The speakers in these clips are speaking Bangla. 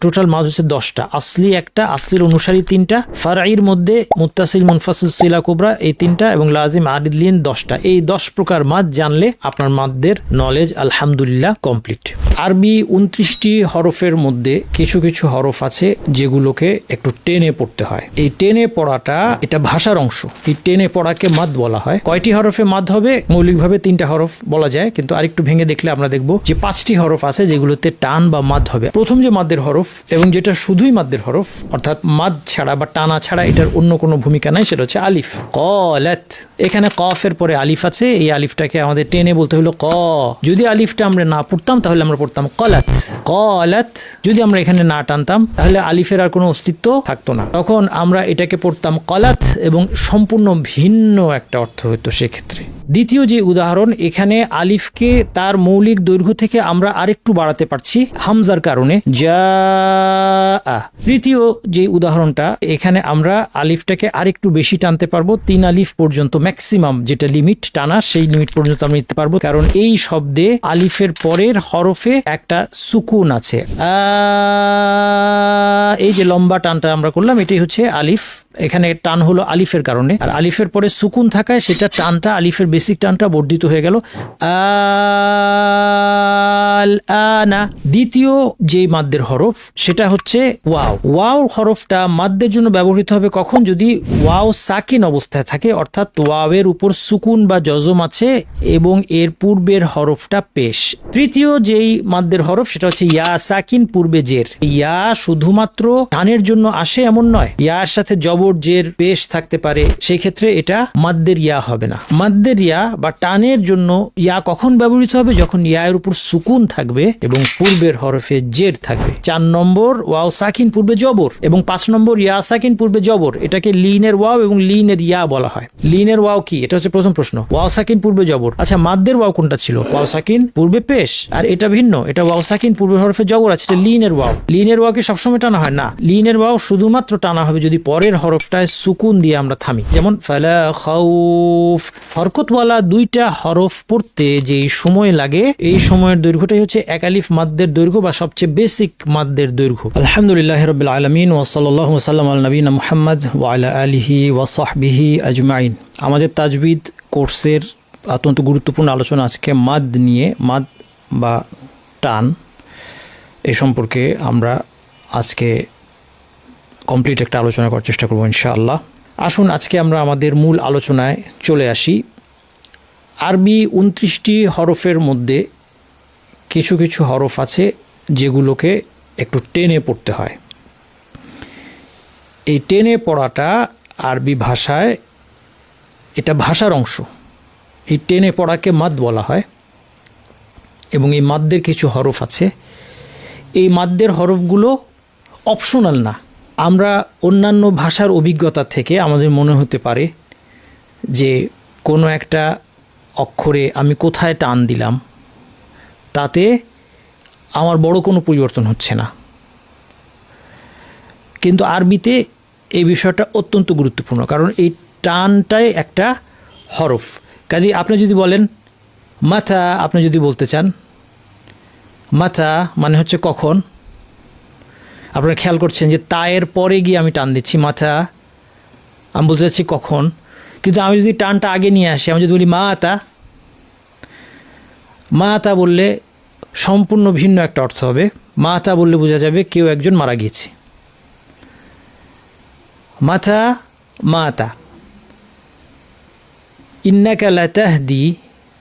টোটাল মাদ হচ্ছে 10টা, আসলি একটা, আসলির অনুসারী 3টা, ফারাইর মধ্যে মুত্তাসিল, মুনফাসিল, সিলা কুবরা এই 3টা এবং লাজিম, আরিদ, লিন 10টা। এই 10 প্রকার মাদ জানলে আপনার মাদদের নলেজ আলহামদুলিল্লাহ কমপ্লিট। আরবি 29টি হরফের মধ্যে কিছু কিছু হরফ আছে যেগুলোকে একটু টেনে পড়তে হয়। এই টেনে পড়াটা এটা ভাষার অংশ। এই টেনে পড়াকে মাদ বলা হয়। কয়টি হরফে মাদ হবে? মৌলিকভাবে 3টা হরফ বলা যায়, কিন্তু আরেকটু ভেঙে দেখলে আমরা দেখব যে 5টি হরফ আছে যেগুলোতে টান বা মাদ হবে। প্রথম যে মাদের হরফ এবং যেটা শুধুই মাদের হরফ, অর্থাৎ মাদ ছাড়া বা টানা ছাড়া এটার অন্য কোনো ভূমিকা নাই, সেটা হচ্ছে আলিফ। ক্বালাত, এখানে কফের পরে আলিফ আছে, এই আলিফটাকে আমাদের টেনে বলতে হলো ক। যদি আলিফটা আমরা না পড়তাম তাহলে আমরা পড়তাম কলাত, কলাত। যদি আমরা এখানে না টানতাম তাহলে আলিফের আর কোনো অস্তিত্ব থাকতো না, তখন আমরা এটাকে পড়তাম কলাত এবং সম্পূর্ণ ভিন্ন একটা অর্থ হতো সেক্ষেত্রে। দ্বিতীয় যে উদাহরণ, এখানে আলিফকে তার মৌলিক দৈর্ঘ্য থেকে আমরা আরেকটু বাড়াতে পারছি হামজার কারণে, যা। তৃতীয় যে উদাহরণটা, এখানে আমরা আলিফটাকে আরেকটু বেশি টানতে পারবো, 3 আলিফ পর্যন্ত ম্যাক্সিমাম যেটা লিমিট টানা, সেই লিমিট পর্যন্ত আমরা নিতে পারবো, কারণ এই শব্দে আলিফের পরের হরফে একটা সুকুন আছে। এই যে লম্বা টানটা আমরা করলাম এটাই হচ্ছে আলিফ। এখানে টান হলো আলিফের কারণে, আর আলিফের পরে সুকুন থাকায় সেটা টানটা, আলিফের বেসিক টানটা বর্ধিত হয়ে গেল আনা। দ্বিতীয় যে মাদ্দের হরফ সেটা হচ্ছে ওয়াও। ওয়াও হরফটা মাদ্দের জন্য ব্যবহৃত হবে কখন? যদি ওয়াও সাকিন অবস্থায় থাকে, অর্থাৎ ওয়াওয়ের উপর সুকুন বা জজম আছে এবং এর পূর্বের হরফটা পেশ। তৃতীয় যেই মাদ্দের হরফ সেটা হচ্ছে ইয়া সাকিন, পূর্বে জের। ইয়া শুধুমাত্র টানের জন্য আসে এমন নয়, ইয়ার সাথে জবর, জের, পেশ থাকতে পারে, সেই ক্ষেত্রে এটা মাদ্দের ইয়া হবে না। মাদ্দের ইয়া বা টানের জন্য ইয়া কখন ব্যবহৃত হবে? যখন ইয়ার উপর সুকুন থাকবে এবং পূর্বের হরফে জের থাকবে। 4 নম্বর ওয়াও সাকিন, পূর্বে জবর, এবং 5 নম্বর ইয়া সাকিন, পূর্বে জবর। এটাকে লিনের ওয়াও এবং লিনের ইয়া বলা হয়। লিনের ওয়াও কি? এটা হচ্ছে প্রথম প্রশ্ন। ওয়াও সাকিন, পূর্বে জবর। আচ্ছা, মাদ্দের ওয়াও কোনটা ছিল? ওয়াও সাকিন, পূর্বে পেশ, আর এটা ভিন্ন, এটা ওয়াও সাকিন, পূর্বে হরফে জবর আছে, এটা লিনের ওয়াও। লিনের ওয়াও কি সবসময় টানা হয়? না, লিনের ওয়াও শুধুমাত্র টানা হবে যদি পরের হরফটায় সুকুন দিয়ে আমরা থামি। যেমন ফালা খাউফ। হরকতওয়ালা 2টা হরফ পড়তে যে সময় লাগে, এই সময়ের দৈর্ঘ্যটাই হচ্ছে এক আলিফ মাদ্দের দৈর্ঘ্য বা সবচেয়ে বেসিক মাদ্দের দৈর্ঘ্য। আলহামদুলিল্লাহি রাব্বিল আলামিন ওয়া সাল্লাল্লাহু ওয়া সাল্লাম আলা নবিয়িনা মুহাম্মদ ওয়া আলা আলিহি ওয়া সাহবিহি আজমাইন। আমাদের তাজবিদ কোর্সের অত্যন্ত গুরুত্বপূর্ণ আলোচনা আজকে মাদ নিয়ে। মাদ বা টান এই সম্পর্কে আমরা আজকে কমপ্লিট একটা আলোচনা করার চেষ্টা করবো ইনশাআল্লাহ। আসুন আজকে আমরা আমাদের মূল আলোচনায় চলে আসি। আরবি 29টি হরফের মধ্যে কিছু কিছু হরফ আছে যেগুলোকে একটু টেনে পড়তে হয়। এই টেনে পড়াটা আরবি ভাষায় এটা ভাষার অংশ। এই টেনে পড়াকে মাদ বলা হয় এবং এই মাদ্দের কিছু হরফ আছে। এই মাদ্দের হরফগুলো অপশনাল না। আমরা অন্যান্য ভাষার অভিজ্ঞতা থেকে আমাদের মনে হতে পারে যে কোনো একটা অক্ষরে আমি কোথায় টান দিলাম তাতে আমার বড় কোনো পরিবর্তন হচ্ছে না, কিন্তু আরবিতে এই বিষয়টা অত্যন্ত গুরুত্বপূর্ণ, কারণ এই টানটাই একটা হরফ। কাজেই আপনি যদি বলেন মাথা, আপনি যদি বলতে চান মাথা মানে হচ্ছে কখন, আপনারা খেয়াল করছেন যে তায়ের পরে গিয়ে আমি টান দিচ্ছি মাথা, আমি বলতে চাচ্ছি কখন। কিন্তু আমি যদি টানটা আগে নিয়ে আসি, আমি যদি বলি মাতা, মাতা বললে সম্পূর্ণ ভিন্ন একটা অর্থ হবে। মাতা বললে বোঝা যাবে কেউ একজন মারা গিয়েছে। মাথা, মাতা। ইন্নাকা লাতাহদি,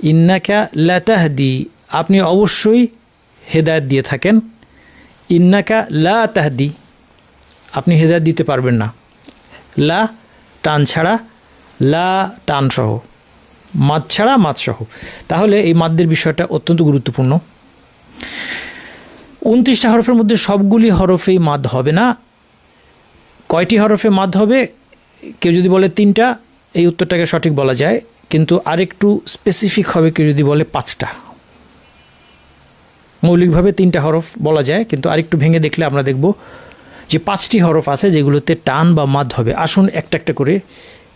ইন্নাকা লাতাহদি, আপনি অবশ্যই হেদায়েত দিয়ে থাকেন। ইন্নাকা লা তাহদি, আপনি হেদায়েত দিতে পারবেন না। লা টান ছাড়া, লা টান সহ, মাদ ছাড়া মাদ সহ। তাহলে এই মাদ্দের বিষয়টা অত্যন্ত গুরুত্বপূর্ণ। 29টা হরফের মধ্যে সবগুলি হরফেই মাদ হবে না। কয়টি হরফে মাদ হবে? কেউ যদি বলে 3টা, এই উত্তরটাকে সঠিক বলা যায়, কিন্তু আরেকটু স্পেসিফিক হবে কেউ যদি বলে 5টা। মৌলিকভাবে 3টা হরফ বলা যায়, কিন্তু আরেকটু ভেঙে দেখলে আমরা দেখব যে 5টি হরফ আছে যেগুলোতে টান বা মাদ হবে। আসুন একটা একটা করে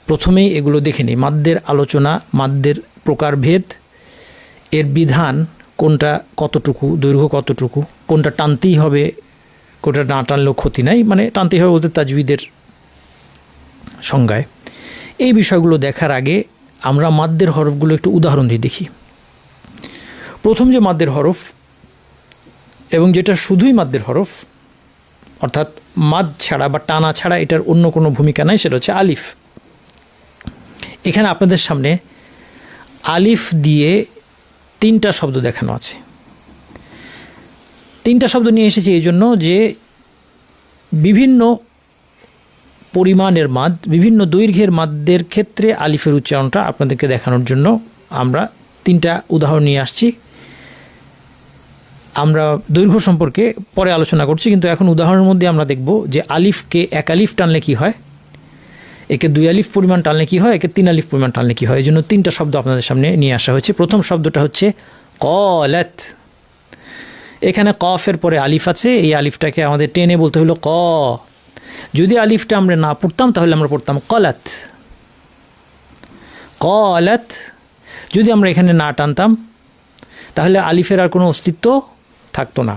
প্রথমেই এগুলো দেখে নিই। মাদ্দের আলোচনা, মাদ্দের প্রকারভেদ, এর বিধান, কোনটা কতটুকু, দৈর্ঘ্য কতটুকু, কোনটা টানতেই হবে, কোটা না টানলেও ক্ষতি নাই, মানে টানতেই হবে বলতে তাজউইদের সংজ্ঞায়। এই বিষয়গুলো দেখার আগে আমরা মাদ্দের হরফগুলো একটু উদাহরণ দিয়ে দেখি। প্রথম যে মাদ্দের হরফ এবং যেটা শুধুই মাদ্দের হরফ, অর্থাৎ মাদ ছাড়া বা টানা ছাড়া এটার অন্য কোনো ভূমিকা নাই, সেটা হচ্ছে আলিফ। এখানে আপনাদের সামনে আলিফ দিয়ে 3টা শব্দ দেখানো আছে। 3টা শব্দ নিয়ে এসেছি এই জন্য যে বিভিন্ন পরিমাণের মাদ, বিভিন্ন দৈর্ঘ্যের মাদ্দের ক্ষেত্রে আলিফের উচ্চারণটা আপনাদেরকে দেখানোর জন্য আমরা 3টা উদাহরণ নিয়ে আসছি। আমরা দৈর্ঘ্য সম্পর্কে পরে আলোচনা করছি, কিন্তু এখন উদাহরণের মধ্যে আমরা দেখব যে আলিফকে 1 আলিফ টানলে কী হয়, একে 2 আলিফ পরিমাণ টানলে কী হয়, একে 3 আলিফ পরিমাণ টানলে কী হয়। এই জন্য 3টা শব্দ আপনাদের সামনে নিয়ে আসা হয়েছে। প্রথম শব্দটা হচ্ছে ক্বালাত। এখানে কফের পরে আলিফ আছে, এই আলিফটাকে আমাদের টেনে বলতে হলো ক। যদি আলিফটা আমরা না পড়তাম তাহলে আমরা পড়তাম কলাত, কলাত। যদি আমরা এখানে না টানতাম তাহলে আলিফের আর কোনো অস্তিত্ব থাকতো না,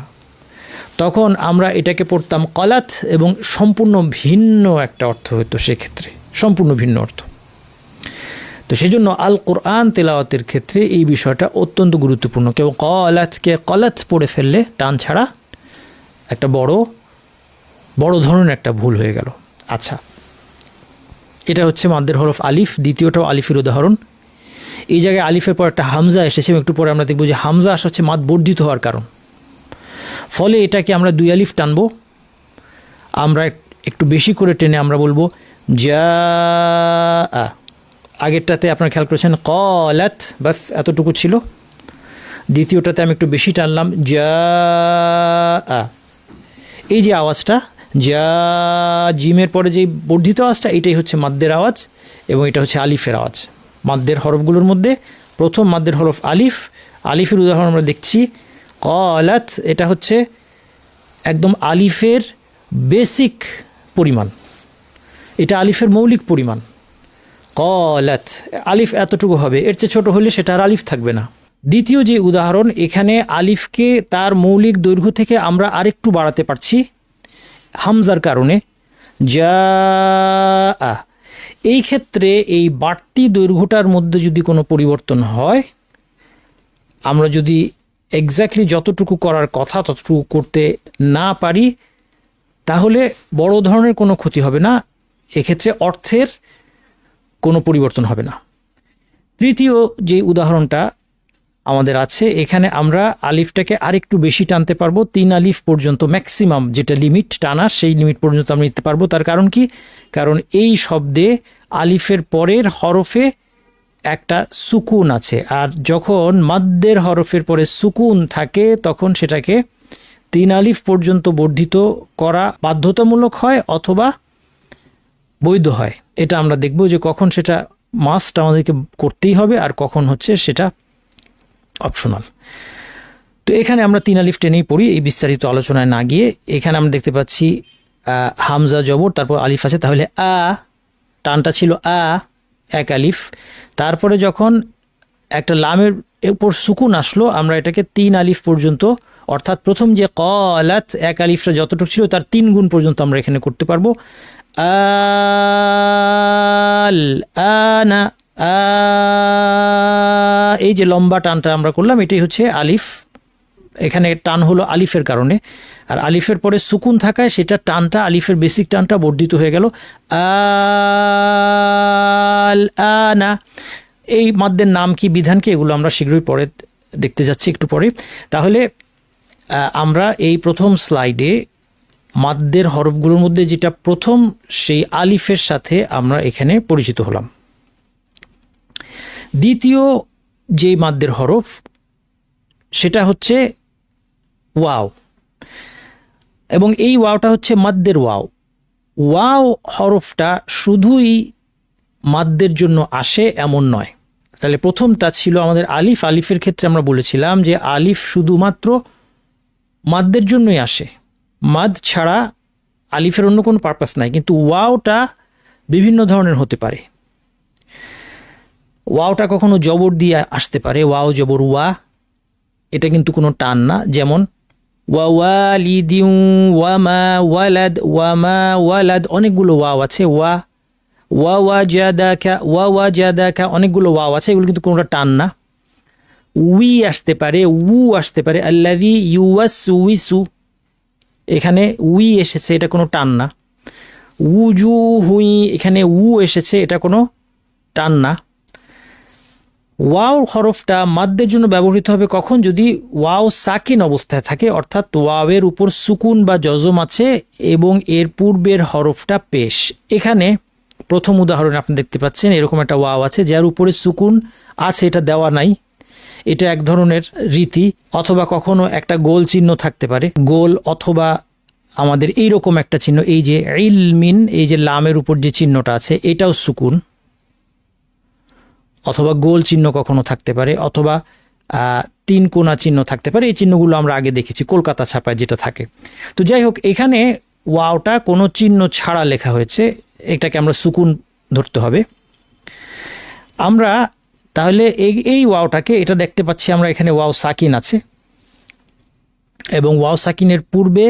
তখন আমরা এটাকে পড়তাম কলাত এবং সম্পূর্ণ ভিন্ন একটা অর্থ হতো, সেক্ষেত্রে সম্পূর্ণ ভিন্ন অর্থ। তো সেই জন্য আল কোরআন তেলাওয়াতের ক্ষেত্রে এই বিষয়টা অত্যন্ত গুরুত্বপূর্ণ। কেউ কলাতকে কলাত পড়ে ফেললে টান ছাড়া একটা বড় ধরনের একটা ভুল হয়ে গেল। আচ্ছা, এটা হচ্ছে মাদ্দের হরফ আলিফ। দ্বিতীয়টাও আলিফের উদাহরণ। এই জায়গায় আলিফের পর একটা হামজা এসেছে, একটু পরে আমরা দেখব যে হামজা আসা হচ্ছে মাদ বর্ধিত হওয়ার কারণ, ফলে এটাকে আমরা 2 আলিফ টানবো। আমরা একটু বেশি করে টেনে আমরা বলবো যা। আগেরটাতে আপনারা খেয়াল করেছেন ক্বালাত, বাস এতটুকু ছিল। দ্বিতীয়টাতে আমি একটু বেশি টানলাম যা। এই যে আওয়াজটা যা, জিমের পরে যে বর্ধিত আওয়াজটা, এটাই হচ্ছে মাদ্দের আওয়াজ এবং এটা হচ্ছে আলিফের আওয়াজ। মাদ্দের হরফগুলোর মধ্যে প্রথম মাদ্দের হরফ আলিফ। আলিফের উদাহরণ আমরা দেখছি ক্বালাত। এটা হচ্ছে একদম আলিফের বেসিক পরিমাণ, এটা আলিফের মৌলিক পরিমাণ। ক্বালাত আলিফ এতটুকু হবে, এর চেয়ে ছোট হলে সেটা আর আলিফ থাকবে না। দ্বিতীয় যে উদাহরণ, এখানে আলিফকে তার মৌলিক দৈর্ঘ্য থেকে আমরা আরেকটু বাড়াতে পারছি হামজার কারণে, যা। এই ক্ষেত্রে এই বাড়তি দৈর্ঘ্যটার মধ্যে যদি কোনো পরিবর্তন হয়, আমরা যদি এক্স্যাক্টলি যতটুকু করার কথা ততটুকু করতে না পারি, তাহলে বড় ধরনের কোনো ক্ষতি হবে না, এক্ষেত্রে অর্থের কোনো পরিবর্তন হবে না। তৃতীয় যে উদাহরণটা আমাদের আছে, এখানে আমরা আলিফটাকে আরেকটু বেশি টানতে পারবো, 3 আলিফ পর্যন্ত ম্যাক্সিমাম যেটা লিমিট টানা, সেই লিমিট পর্যন্ত আমরা নিতে পারবো। তার কারণ কি? কারণ এই শব্দে আলিফের পরের হরফে একটা সুকুন আছে, আর যখন মাদ্দের হরফের পরে সুকুন থাকে তখন সেটাকে 3 আলিফ পর্যন্ত বর্ধিত করা বাধ্যতামূলক হয় অথবা বৈধ হয়। এটা আমরা দেখব যে কখন সেটা মাস্ট আমাদেরকে করতেই হবে আর কখন হচ্ছে সেটা অপশনাল। তো এখানে আমরা 3 আলিফ টেনেই পড়ি, এই বিস্তারিত আলোচনায় না গিয়ে। এখানে আমরা দেখতে পাচ্ছি হামজা জবর, তারপর আলিফ আছে, তাহলে টানটা ছিল 1 আলিফ। তারপরে যখন একটা লামের উপর সুকুন আসলো, আমরা এটাকে 3 আলিফ পর্যন্ত, অর্থাৎ প্রথম যে ক্বালাত 1 আলিফটা যতটুকু ছিল তার 3 গুণ পর্যন্ত আমরা এখানে করতে পারবো। আনা, এই যে লম্বা টানটা আমরা করলাম, এটাই হচ্ছে আলিফ। এখানে টান হলো আলিফের কারণে, আর আলিফের পরে সুকুন থাকায় সেটা টানটা, আলিফের বেসিক টানটা বর্ধিত হয়ে গেল আনা। এই মাদ্দের নাম কি, বিধান কি, এগুলো আমরা শীঘ্রই পরে দেখতে যাচ্ছি, একটু পরে। তাহলে আমরা এই প্রথম স্লাইডে মাদ্দের হরফগুলোর মধ্যে যেটা প্রথম, সেই আলিফের সাথে আমরা এখানে পরিচিত হলাম। দ্বিতীয় যে মাদ্দের হরফ সেটা হচ্ছে ওয়াও, এবং এই ওয়াওটা হচ্ছে মাদ্দের ওয়াও। ওয়াও হরফটা শুধুই মাদ্দের জন্য আসে এমন নয়। তাহলে প্রথমটা ছিল আমাদের আলিফ। আলিফের ক্ষেত্রে আমরা বলেছিলাম যে আলিফ শুধুমাত্র মাদ্দের জন্যই আসে, মাদ ছাড়া আলিফের অন্য কোনো পারপাস নাই। কিন্তু ওয়াওটা বিভিন্ন ধরনের হতে পারে। ওয়াওটা কখনো জবর দিয়ে আসতে পারে, ওয়াও জবর ওয়া, এটা কিন্তু কোনো টান না। যেমন ওয়ালিদিন ওয়ামা ওয়ালাদ অনেকগুলো ওয়াও আছে, ওয়াজাদাকা অনেকগুলো ওয়াও আছে, এগুলো কিন্তু কোনোটা টান না। উই আসতে পারে, আসতে পারে, আল্লাযী ইউওয়াসউইসু, এখানে উই এসেছে, এটা কোনো টান না। উজুহুই, এখানে এসেছে, এটা কোনো টান না। ওয়াও হরফটা মাদ্দের জন্য ব্যবহৃত হবে কখন? যদি ওয়াও সাকিন অবস্থায় থাকে, অর্থাৎ ওয়াওয়ের উপর সুকুন বা জজম আছে এবং এর পূর্বের হরফটা পেশ। এখানে প্রথম উদাহরণে আপনি দেখতে পাচ্ছেন এরকম একটা ওয়াও আছে যার উপরে সুকুন আছে, এটা দেওয়া নাই, এটা এক ধরনের রীতি। অথবা কখনো একটা গোল চিহ্ন থাকতে পারে, গোল, অথবা আমাদের এইরকম একটা চিহ্ন, এই যে ইলমিন, এই যে লামের উপর যে চিহ্নটা আছে এটাও সুকুন, অথবা গোল চিহ্ন কখনো থাকতে পারে, অথবা তিন কোনা চিহ্ন থাকতে পারে। এই চিহ্নগুলো আমরা আগে দেখেছি কলকাতা ছাপায় যেটা থাকে। তো যাই হোক, এখানে ওয়াওটা কোনো চিহ্ন ছাড়া লেখা হয়েছে, এটাকে আমরা সুকুন ধরতে হবে। আমরা তাহলে এই ওয়াওটাকে, এটা দেখতে পাচ্ছি আমরা এখানে ওয়াও সাকিন আছে, এবং ওয়াও সাকিনের পূর্বে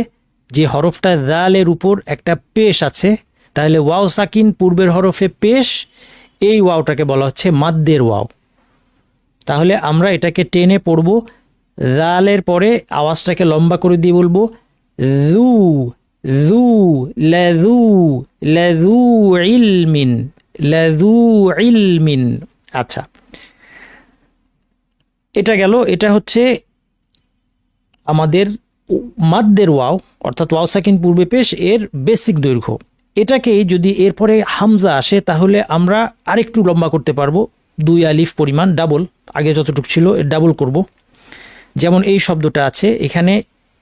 যে হরফটা দালের উপর একটা পেশ আছে, তাহলে ওয়াও সাকিন পূর্বের হরফে পেশ, এই ওয়াওটাকে বলা হচ্ছে মাদ্দের ওয়াও। তাহলে আমরা এটাকে টেনে পড়ব, দালের পরে আওয়াজটাকে লম্বা করে দিয়ে বলবো যু যু লাযু লাযু ইলমিন লাযু ইলমিন। আচ্ছা, এটা গেল, এটা হচ্ছে আমাদের মাদ্দের ওয়াও, অর্থাৎ ওয়াও সাকিন পূর্বে পেশ, এর বেসিক দৈর্ঘ্য। এটাকে যদি এরপরে হামজা আসে তাহলে আমরা আরেকটু লম্বা করতে পারবো, 2 আলিফ পরিমাণ, ডাবল, আগে যতটুকু ছিল এর ডাবল করব। যেমন এই শব্দটা আছে এখানে,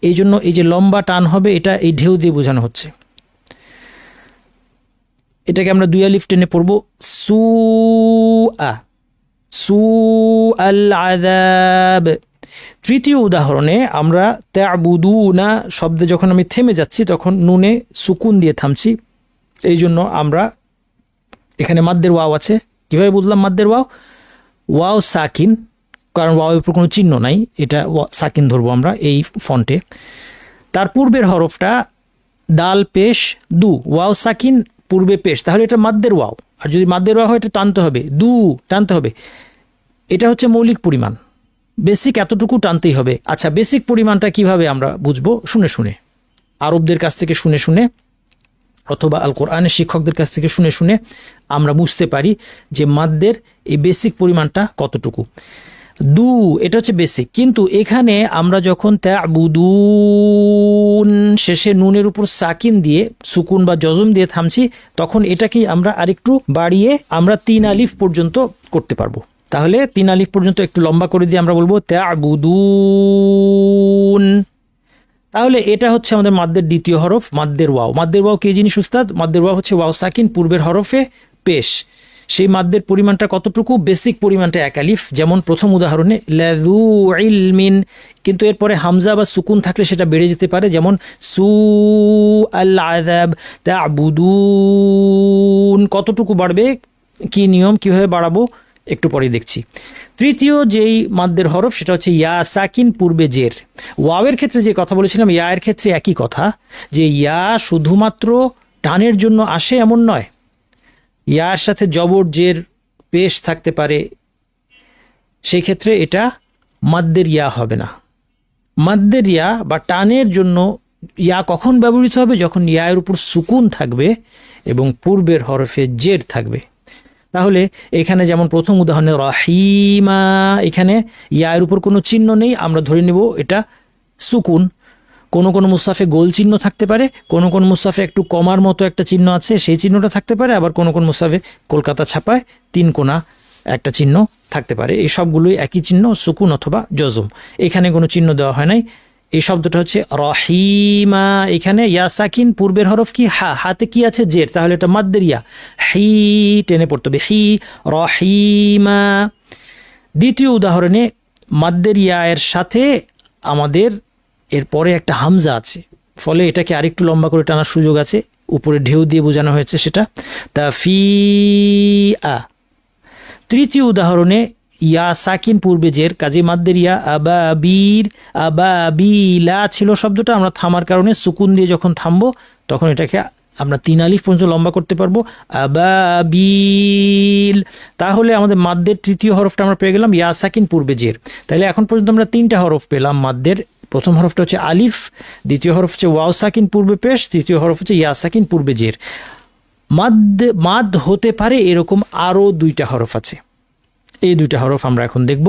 এই জন্য এই যে লম্বা টান হবে, এটা এই ঢেউ দিয়ে বোঝানো হচ্ছে। এটাকে আমরা 2 আলিফ টেনে পড়ব, সু আল আযাব। তৃতীয় উদাহরণে আমরা তা'বুদুনা শব্দে যখন আমি থেমে যাচ্ছি তখন নুনে সুকুন দিয়ে থামছি, এই জন্য আমরা এখানে মাদ্দের ওয়াও আছে। কিভাবে বুঝলাম মাদ্দের ওয়াও? ওয়াও সাকিন, কারণ ওয়াওয়ের উপর কোনো চিহ্ন নাই, এটা সাকিন ধরবো আমরা এই ফন্টে। তার পূর্বের হরফটা দাল পেশ দু, ওয়াও সাকিন পূর্বে পেশ, তাহলে এটা মাদ্দের ওয়াও। আর যদি মাদ্দের ওয়াও হয় এটা টানতে হবে, টানতে হবে। এটা হচ্ছে মৌলিক পরিমাণ, বেসিক এতটুকু টানতেই হবে। আচ্ছা, বেসিক পরিমাণটা কিভাবে আমরা বুঝবো? শুনে শুনে, আরবদের কাছ থেকে শুনে শুনে, অথবা আল কোরআনের শিক্ষকদের কাছ থেকে শুনে শুনে আমরা বুঝতে পারি যে মাদ্দের এই বেসিক পরিমাণটা কতটুকু। এটা হচ্ছে বেসিক। কিন্তু এখানে আমরা যখন তা'বুদুন শেষে নুনের উপর সাকিন দিয়ে সুকুন বা জজম দিয়ে থামছি, তখন এটাকেই আমরা আরেকটু বাড়িয়ে আমরা 3 আলিফ পর্যন্ত করতে পারবো। তাহলে 3 আলিফ পর্যন্ত একটু লম্বা করে দিয়ে আমরা বলবো তা'বুদুন। তাহলে এটা হচ্ছে আমাদের মাদ্দের দ্বিতীয় হরফ, মাদ্দের ওয়াও। মাদ্দের ওয়াও কে জিনিস উস্তাদ? মাদ্দের ওয়াও হচ্ছে ওয়াও সাকিন পূর্বের হরফে পেশ। সেই মাদ্দের পরিমাণটা কতটুকু? বেসিক পরিমাণটা 1 আলিফ, যেমন প্রথম উদাহরণে লাযু ইলমিন। কিন্তু এরপরে হামজা বা সুকুন থাকলে সেটা বেড়ে যেতে পারে, যেমন সু আল আযাব তা'বুদুন। কতটুকু বাড়বে, কি নিয়ম, কিভাবে বাড়াবো একটু পরে দেখছি। তৃতীয় যেই মাদ্দের হরফ সেটা হচ্ছে ইয়া সাকিন পূর্বে জের। ওয়াওয়ের ক্ষেত্রে যে কথা বলেছিলাম, ইয়ার ক্ষেত্রে একই কথা, যে ইয়া শুধুমাত্র টানের জন্য আসে এমন নয়, ইয়ার সাথে জবর জের পেশ থাকতে পারে, সেই ক্ষেত্রে এটা মাদ্দের ইয়া হবে না। মাদ্দের ইয়া বা টানের জন্য ইয়া কখন ব্যবহৃত হবে? যখন ইয়ার উপর সুকুন থাকবে এবং পূর্বের হরফে জের থাকবে। তাহলে এখানে যেমন প্রথম উদাহরণে রহিমা, এখানে ইয়ার উপর কোনো চিহ্ন নেই, আমরা ধরে নেব এটা সুকুন। কোনো কোনো মুসাফে গোল চিহ্ন থাকতে পারে, কোনো কোনো মুসাফে একটু কমার মতো একটা চিহ্ন আছে, সেই চিহ্নটা থাকতে পারে। আবার কোনো কোনো মুসাফে কলকাতা ছাপায় 3 কোনা একটা চিহ্ন থাকতে পারে। এই সবগুলোই একই চিহ্ন, সুকুন অথবা জজম। এখানে কোনো চিহ্ন দেওয়া হয় নাই। এই শব্দটা হচ্ছে রহিমা। এখানে ইয়া সাকিন পূর্বের হরফ কি? হাতে কি আছে? জের। তাহলে এটা মাদ্দের ইয়া, হি টেনে পড়তে হবে, হি রহিমা। দ্বিতীয় উদাহরণে মাদ্দের ইয়া এর সাথে আমাদের এরপরে একটা হামজা আছে, ফলে এটাকে আরেকটু লম্বা করে টানার সুযোগ আছে। উপরে ঢেউ দিয়ে বোঝানো হয়েছে সেটা তাফিআ। তৃতীয় উদাহরণে ইয়া সাকিন পূর্বে জের, কাজে মাদ্দের ইয়া। আবাবির, আবাবিলা ছিল শব্দটা, আমরা থামার কারণে সুকুন দিয়ে যখন থামবো তখন এটাকে আমরা 3 আলিফ পর্যন্ত লম্বা করতে পারবো, আবাবিল। তাহলে আমাদের মাদ্দের তৃতীয় হরফটা আমরা পেয়ে গেলাম ইয়া সাকিন পূর্বে জের। তাহলে এখন পর্যন্ত আমরা 3টা হরফ পেলাম মাদ্দের। প্রথম হরফটা হচ্ছে আলিফ, দ্বিতীয় হরফ হচ্ছে ওয়াও সাকিন পূর্বে পেশ, তৃতীয় হরফ হচ্ছে ইয়া সাকিন পূর্বে জের। মাদ হতে পারে এরকম আরও 2টা হরফ আছে। এই 2টা হরফ আমরা এখন দেখব,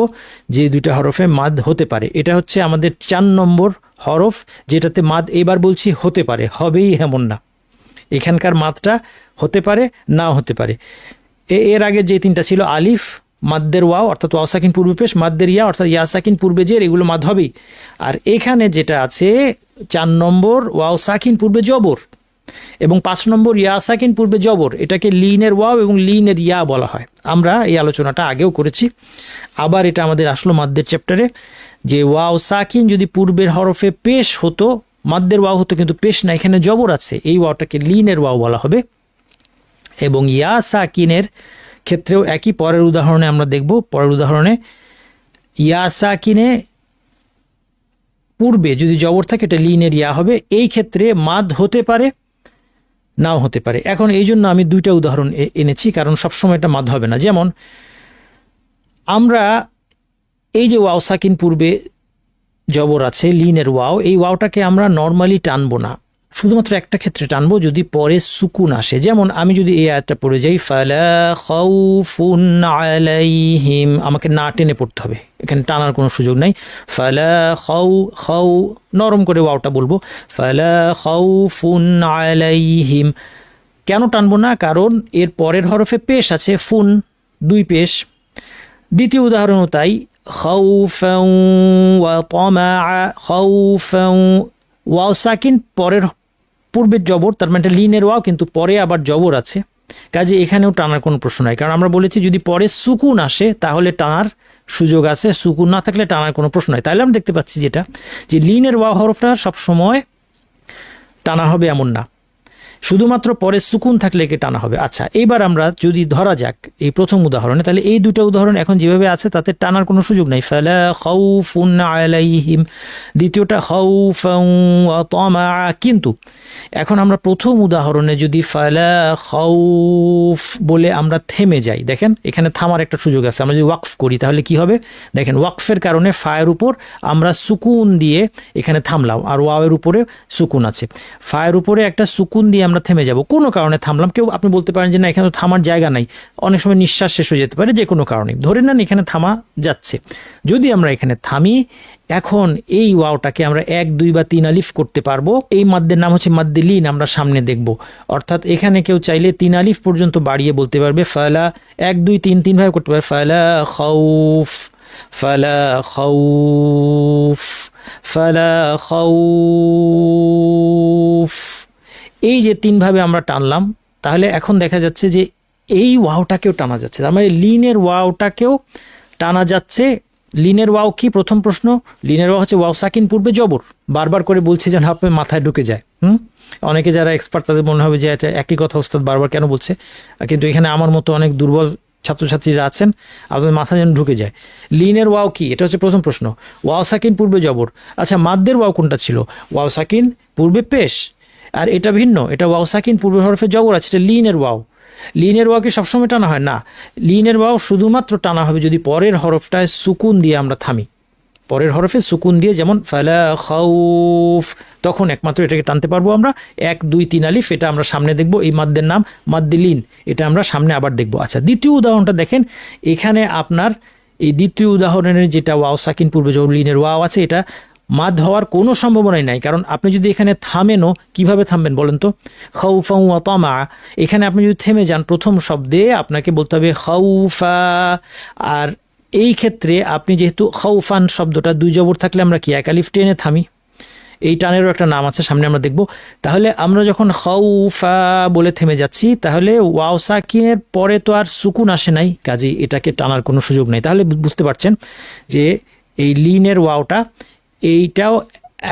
যে 2টা হরফে মাদ হতে পারে। এটা হচ্ছে আমাদের 4 নম্বর হরফ, যেটাতে মাদ এবার বলছি হতে পারে, হবেই এমন না। এখানকার মাদটা হতে পারে, নাও হতে পারে। এর আগে যে 3টা ছিল আলিফ, মাদ্দের ওয়াও অর্থাৎ ওয়াও সাকিন পূর্বে পেশ, মাদ্দের ইয়া অর্থাৎ ইয়া সাকিন পূর্বে জের, এগুলো মাদ হবেই। আর এখানে যেটা আছে 4 নম্বর ওয়াও সাকিন পূর্বে জবর এবং 5 নম্বর ইয়া সাকিন পূর্বে জবর, এটাকে লিনের ওয়াও এবং লিনের ইয়া বলা হয়। আমরা এই আলোচনাটা আগেও করেছি, আবার এটা আমাদের আসলো মাদ্দের চ্যাপ্টারে, যে ওয়াও সাকিন যদি পূর্বের হরফে পেশ হতো, মাদ্দের ওয়াও হতো কিন্তু পেশ না, এখানে জবর আছে, এই ওয়াওটাকে লিনের ওয়াও বলা হবে। এবং ইয়া সাকিনের ক্ষেত্রেও একই, পরের উদাহরণে আমরা দেখব। পরের উদাহরণে ইয়া সাকিনে পূর্বে যদি জবর থাকে এটা লিনের ইয়া হবে। এই ক্ষেত্রে মাদ হতে পারে, নাও হতে পারে। এখন এই জন্য আমি 2টা উদাহরণ এনেছি, কারণ সবসময় এটা মাদ হবে না। যেমন আমরা এই যে ওয়াও সাকিন পূর্বে জবর আছে লিনের ওয়াও, এই ওয়াওটাকে আমরা নর্মালি টানবো না, শুধুমাত্র একটা ক্ষেত্রে টানবো, যদি পরে সুকুন আসে। যেমন আমি যদি এই আয়াতটা পড়ে যাই, ফালা খাউফুন আলাইহিম, আমাকে না টেনে পড়তে হবে, এখানে টানার কোনো সুযোগ নাই। ফালা খাউ, নরম করে ওয়াওটা বলবো, ফালা খাউফুন আলাইহিম। কেন টানবো না? কারণ এর পরের হরফে পেশ আছে, ফুন, 2 পেশ। দ্বিতীয় উদাহরণও তাই, খাউফান ওয়া তামা, খাউফান, ওয়াও সাকিন পরের পূর্বের জবর, তার মানে লিনের ওয়াও কিন্তু পরে আবার জবর আছে, কাজে এখানেও টানার কোনো প্রশ্ন নাই। কারণ আমরা বলেছি যদি পরে সুকুন আসে তাহলে টানার সুযোগ আছে, সুকুন না থাকলে টানার কোনো প্রশ্ন নাই। তাহলে আমরা দেখতে পাচ্ছি যেটা, যে লিনের ওয়াও হরফটা সবসময় টানা হবে এমন না, শুধুমাত্র পরে সুকুন থাকলে একে টানা হবে। আচ্ছা, এবার আমরা যদি ধরা যাক এই প্রথম উদাহরণে, তাহলে এই 2টা উদাহরণ এখন যেভাবে আছে তাতে টানার কোনো সুযোগ নাই। ফালা খাউফুন আলাইহিম, দ্বিতীয়টা খাউফান ওয়া তামা। কিন্তু এখন আমরা প্রথম উদাহরণে যদি ফালা খাউফ বলে আমরা থেমে যাই, দেখেন এখানে থামার একটা সুযোগ আছে। আমরা যদি ওয়াকফ করি তাহলে কি হবে? দেখেন ওয়াকফের কারণে ফায়ের উপর আমরা সুকুন দিয়ে এখানে থামলাম, আর ওয়াওয়ের উপরে সুকুন আছে, ফায়ের উপরে একটা সুকুন দিয়ে আমরা থেমে যাব, কোনো কারণে থামলাম। কেউ আপনি বলতে পারেন যে না এখানে তো থামার জায়গা নাই, অনেক সময় নিঃশ্বাস শেষ হয়ে যেতে পারে, যে কোনো কারণে ধরে নেন এখানে থামা যাচ্ছে। যদি আমরা এখানে থামি, এখন এই ওয়াওটাকে আমরা 1, 2 বা 3 আলিফ করতে পারবো। এই মাদ্দের নাম হচ্ছে মাদ্দে লিন, আমরা সামনে দেখব। অর্থাৎ এখানে কেউ চাইলে 3 আলিফ পর্যন্ত বাড়িয়ে বলতে পারবে, ফালা 1, 2, 3 ভাবে করতে পারবে, ফালা খাউফ, ফালা খাউফ, ফালা খাউফ। এই যে 3 ভাবে আমরা টানলাম, তাহলে এখন দেখা যাচ্ছে যে এই ওয়াওটাকেও টানা যাচ্ছে, তার মানে লিনের ওয়াওটাকেও টানা যাচ্ছে। লিনের ওয়াও কি? প্রথম প্রশ্ন, লিনের ওয়াও হচ্ছে ওয়াও সাকিন পূর্বে জবর, বারবার করে বলছি যেন আপনার মাথায় ঢুকে যায়। অনেকে যারা এক্সপার্ট তাদের মনে হবে যে এটা একই কথা ওস্তাদ বারবার কেন বলছে, কিন্তু এখানে আমার মতো অনেক দুর্বল ছাত্রছাত্রীরা আছেন, আপনাদের মাথা যেন ঢুকে যায়। লিনের ওয়াও কি? এটা হচ্ছে প্রথম প্রশ্ন। ওয়াও সাকিন পূর্বে জবর। আচ্ছা, মাদ্দের ওয়াও কোনটা ছিল? ওয়াও সাকিন পূর্বে পেশ, আর এটা ভিন্ন, এটা ওয়াও সাকিন পূর্বে হরফে জবর আছে, এটা লিনের ওয়াও। লিনের ওয়াও কি সবসময় টানা হয়? না, লিনের ওয়াও শুধুমাত্র টানা হবে যদি পরের হরফটায় সুকুন দিয়ে আমরা থামি, পরের হরফে সুকুন দিয়ে, যেমন ফালা খাউফ, তখন একমাত্র এটাকে টানতে পারবো আমরা। 1, 2, 3 আলিফ, এটা আমরা সামনে দেখব। এই মাদ্দের নাম মাদ্দে লিন, এটা আমরা সামনে আবার দেখব। আচ্ছা, দ্বিতীয় উদাহরণটা দেখেন, এখানে আপনার এই দ্বিতীয় উদাহরণের যেটা ওয়াও সাকিন পূর্বে জবর লিনের ওয়াও আছে, এটা মাদ হওয়ার কোনো সম্ভাবনাই নাই। কারণ আপনি যদি এখানে থামেনও, কিভাবে থামবেন বলেন তো? খাউফা ওয়া তামা, এখানে আপনি যদি থেমে যান প্রথম শব্দে আপনাকে বলতে হবে খাউফা। আর এই ক্ষেত্রে আপনি যেহেতু খাউফান শব্দটা 2 জবর থাকলে আমরা কি 1 আলিফ টেনে থামি, এই টানেরও একটা নাম আছে, সামনে আমরা দেখব। তাহলে আমরা যখন খাউফা বলে থেমে যাচ্ছি, তাহলে ওয়াও সাকিনের পরে তো আর সুকুন আসে নাই, কাজে এটাকে টানার কোনো সুযোগ নেই। তাহলে বুঝতে পারছেন যে এই লিনের ওয়াওটা, এইটাও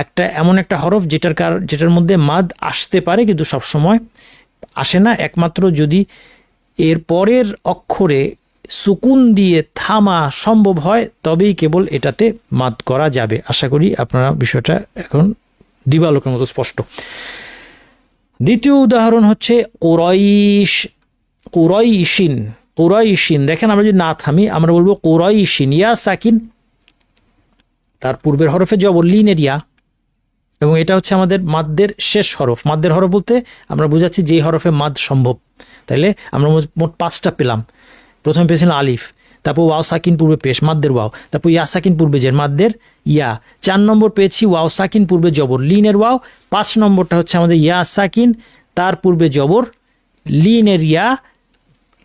একটা এমন একটা হরফ যেটার মধ্যে মাদ আসতে পারে কিন্তু সব সময় আসে না, একমাত্র যদি এর পরের অক্ষরে সুকুন দিয়ে থামা সম্ভব হয় তবেই কেবল এটাতে মাদ করা যাবে। আশা করি আপনারা বিষয়টা এখন দিবালোকের মতো স্পষ্ট। দ্বিতীয় উদাহরণ হচ্ছে কুরাইশ, কুরাইশিন, কুরাইশিন। দেখেন আমরা যদি না থামি আমরা বলবো কুরাইশিন, ইয়া সাকিন, তার পূর্বের হরফে জবর লিনের ইয়া, এবং এটা হচ্ছে আমাদের মাদ্দের শেষ হরফ। মাদ্দের হরফ বলতে আমরা বুঝাচ্ছি যে হরফে মাদ সম্ভব। তাইলে আমরা মোট 5টা পেলাম। প্রথমে পেয়েছিলাম আলিফ, তারপর ওয়াও সাকিন পূর্বে পেশ মাদ্দের ওয়াও, তারপর ইয়া সাকিন পূর্বে জের মাদ্দের ইয়া। 4 নম্বর পেয়েছি ওয়াও সাকিন পূর্বে জবর লিনের ওয়াও। 5 নম্বরটা হচ্ছে আমাদের ইয়া সাকিন তার পূর্বে জবর লিনের ইয়া।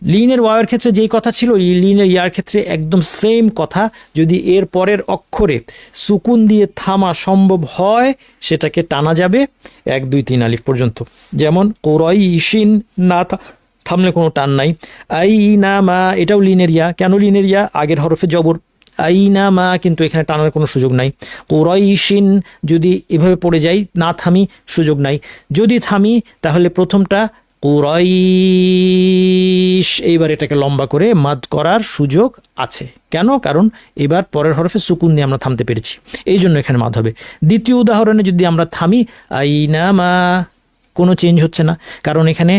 লিনের ওয়াওয়ের ক্ষেত্রে যেই কথা ছিল লিনের ইয়ার ক্ষেত্রে একদম সেম কথা। যদি এর পরের অক্ষরে সুকুন দিয়ে থামা সম্ভব হয় সেটাকে টানা যাবে 1 2 3 আলিফ পর্যন্ত। যেমন কুরাইশিন, না থামলে কোনো টান নাই। আইনামা, এটাও লিনের ইয়া। কেন লিনের ইয়া? আগের হরফে জবর আইনামা, কিন্তু এখানে টানার কোনো সুযোগ নাই। কুরাইশিন যদি এভাবে পড়ে যাই না থামি সুযোগ নাই। যদি থামি তাহলে প্রথমটা কুরাইশ, এইবার এটাকে লম্বা করে মাদ করার সুযোগ আছে। কেন? কারণ এবার পরের হরফে সুকুন দিয়ে আমরা থামতে পেরেছি, এই জন্য এখানে মাদ হবে। দ্বিতীয় উদাহরণে যদি আমরা থামি আইনামা, কোনো চেঞ্জ হচ্ছে না, কারণ এখানে